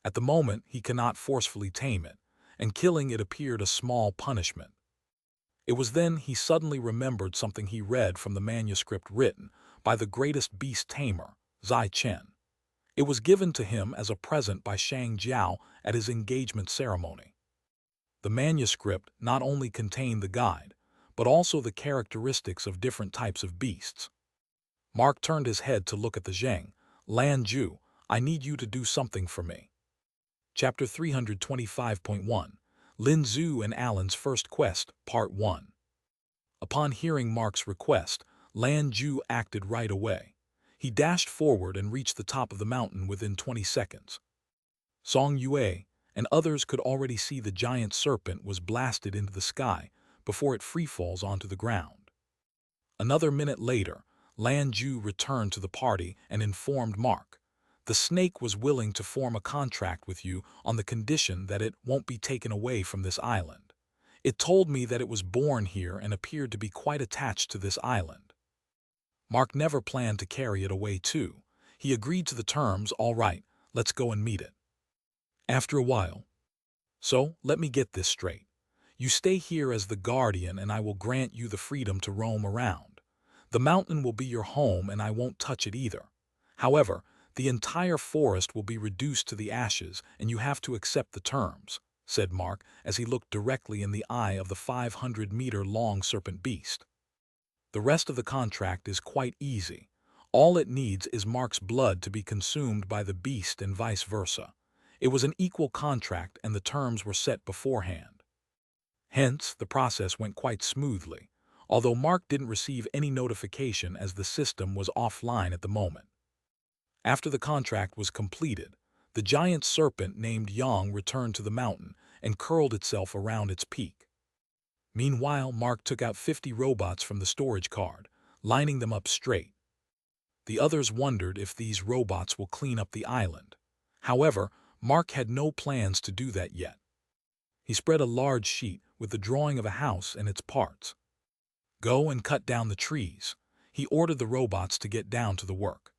At the moment, he cannot forcefully tame it, and killing it appeared a small punishment. It was then he suddenly remembered something he read from the manuscript written by the greatest beast tamer, Zai Chen. It was given to him as a present by Shang Jiao at his engagement ceremony. The manuscript not only contained the guide, but also the characteristics of different types of beasts. Mark turned his head to look at the Zheng. "Lan Ju, I need you to do something for me." Chapter 325.1 Lin Zhu and Alan's First Quest, Part 1. Upon hearing Mark's request, Lan Ju acted right away. He dashed forward and reached the top of the mountain within 20 seconds. Song Yue and others could already see the giant serpent was blasted into the sky before it freefalls onto the ground. Another minute later, Lan Ju returned to the party and informed Mark, "The snake was willing to form a contract with you on the condition that it won't be taken away from this island. It told me that it was born here and appeared to be quite attached to this island." Mark never planned to carry it away too. He agreed to the terms. "All right, let's go and meet it." After a while, "So, let me get this straight. You stay here as the guardian and I will grant you the freedom to roam around. The mountain will be your home and I won't touch it either. However, the entire forest will be reduced to the ashes and you have to accept the terms," said Mark as he looked directly in the eye of the 500-meter-long serpent beast. "The rest of the contract is quite easy. All it needs is Mark's blood to be consumed by the beast and vice versa. It was an equal contract and the terms were set beforehand." Hence, the process went quite smoothly, although Mark didn't receive any notification as the system was offline at the moment. After the contract was completed, the giant serpent named Yang returned to the mountain and curled itself around its peak. Meanwhile, Mark took out 50 robots from the storage card, lining them up straight. The others wondered if these robots will clean up the island. However, Mark had no plans to do that yet. He spread a large sheet with the drawing of a house and its parts. "Go and cut down the trees." He ordered the robots to get down to the work.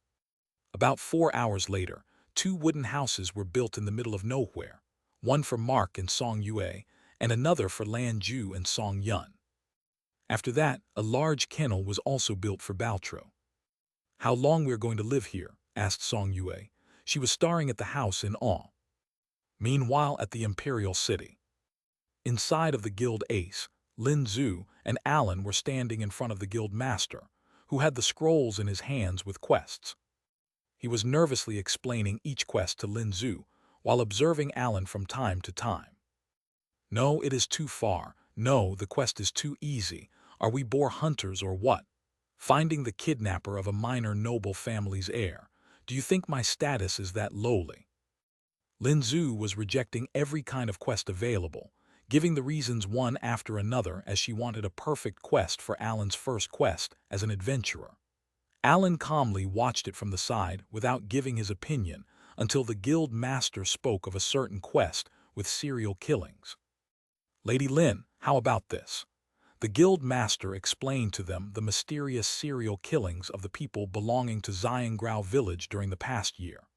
About 4 hours later, 2 wooden houses were built in the middle of nowhere, one for Mark and Song Yue, and another for Lan Ju and Song Yun. After that, a large kennel was also built for Baltro. "How long we're going to live here?" asked Song Yue. She was staring at the house in awe. Meanwhile, at the Imperial City. Inside of the Guild Ace, Lin Zhu and Alan were standing in front of the Guild Master, who had the scrolls in his hands with quests. He was nervously explaining each quest to Lin Zhu, while observing Alan from time to time. "No, it is too far. No, the quest is too easy. Are we boar hunters or what? Finding the kidnapper of a minor noble family's heir. Do you think my status is that lowly?" Lin Zhu was rejecting every kind of quest available, giving the reasons one after another as she wanted a perfect quest for Alan's first quest as an adventurer. Alan calmly watched it from the side without giving his opinion until the guild master spoke of a certain quest with serial killings. "Lady Lin, how about this?" The guild master explained to them the mysterious serial killings of the people belonging to Xiangrao village during the past year.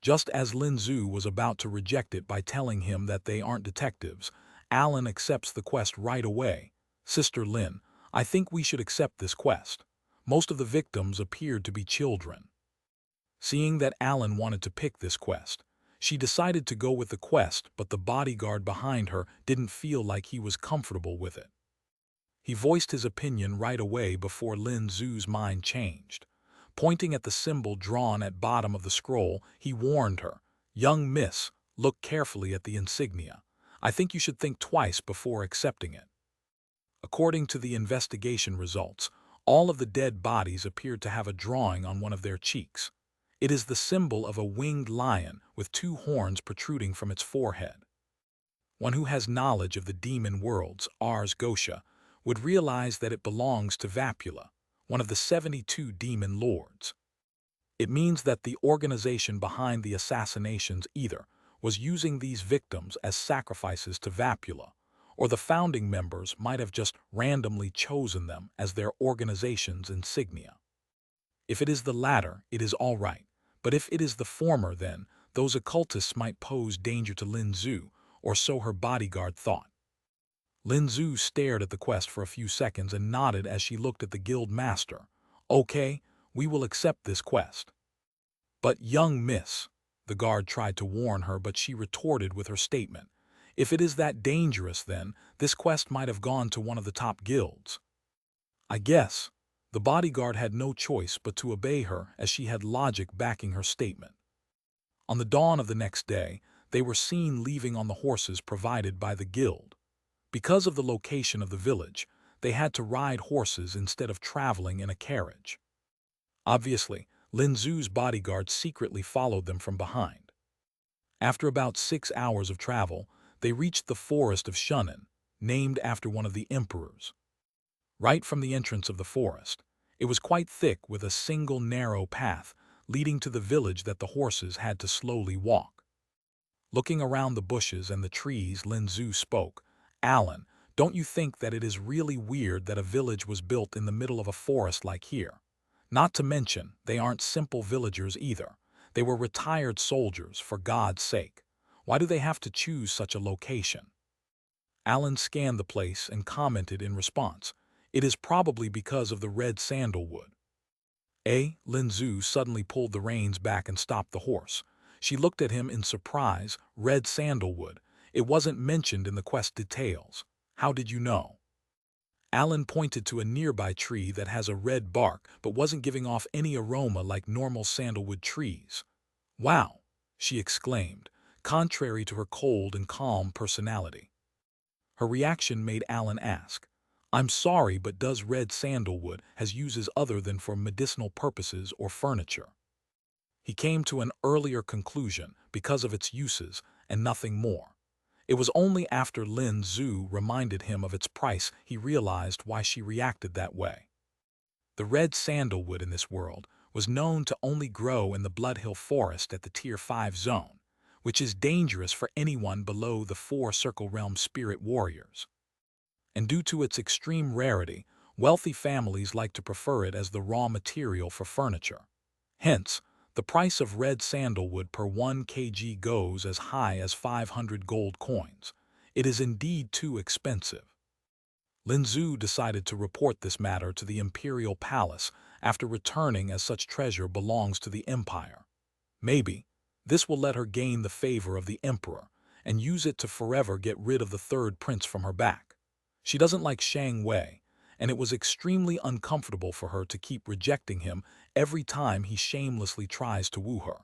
Just as Lin Zhu was about to reject it by telling him that they aren't detectives, Alan accepts the quest right away. "Sister Lin, I think we should accept this quest. Most of the victims appeared to be children." Seeing that Alan wanted to pick this quest, she decided to go with the quest, but the bodyguard behind her didn't feel like he was comfortable with it. He voiced his opinion right away before Lin Zhu's mind changed. Pointing at the symbol drawn at bottom of the scroll, he warned her, "Young miss, look carefully at the insignia. I think you should think twice before accepting it." According to the investigation results, all of the dead bodies appeared to have a drawing on one of their cheeks. It is the symbol of a winged lion with two horns protruding from its forehead. One who has knowledge of the demon worlds, Ars Gotia, would realize that it belongs to Vapula, one of the 72 demon lords. It means that the organization behind the assassinations either was using these victims as sacrifices to Vapula, or the founding members might have just randomly chosen them as their organization's insignia. If it is the latter, it is all right, but if it is the former, then those occultists might pose danger to Lin Zhu, or so her bodyguard thought. Lin Zhu stared at the quest for a few seconds and nodded as she looked at the guild master. "Okay, we will accept this quest." "But young miss," the guard tried to warn her, but she retorted with her statement. "If it is that dangerous, then this quest might have gone to one of the top guilds." I guess the bodyguard had no choice but to obey her, as she had logic backing her statement. On the dawn of the next day, they were seen leaving on the horses provided by the guild. Because of the location of the village, they had to ride horses instead of traveling in a carriage. Obviously, Lin Zhu's bodyguard secretly followed them from behind. After about 6 hours of travel, they reached the forest of Shunan, named after one of the emperors. Right from the entrance of the forest, it was quite thick with a single narrow path leading to the village that the horses had to slowly walk. Looking around the bushes and the trees, Lin Zhu spoke. "Alan, don't you think that it is really weird that a village was built in the middle of a forest like here? Not to mention, they aren't simple villagers either. They were retired soldiers, for God's sake. Why do they have to choose such a location?" Alan scanned the place and commented in response, "It is probably because of the red sandalwood." Lin Zhu suddenly pulled the reins back and stopped the horse. She looked at him in surprise. "Red sandalwood. It wasn't mentioned in the quest details. How did you know?" Alan pointed to a nearby tree that has a red bark but wasn't giving off any aroma like normal sandalwood trees. "Wow," she exclaimed, contrary to her cold and calm personality. Her reaction made Alan ask, "I'm sorry, but does red sandalwood has uses other than for medicinal purposes or furniture?" He came to an earlier conclusion because of its uses and nothing more. It was only after Lin Zhu reminded him of its price he realized why she reacted that way. The red sandalwood in this world was known to only grow in the Blood Hill Forest at the Tier 5 zone, which is dangerous for anyone below the 4 Circle Realm Spirit Warriors. And due to its extreme rarity, wealthy families like to prefer it as the raw material for furniture. Hence, the price of red sandalwood per 1 kg goes as high as 500 gold coins. It is indeed too expensive. Lin Zhu decided to report this matter to the imperial palace after returning, as such treasure belongs to the empire. Maybe this will let her gain the favor of the emperor and use it to forever get rid of the third prince from her back. She doesn't like Shang Wei, and it was extremely uncomfortable for her to keep rejecting him every time he shamelessly tries to woo her.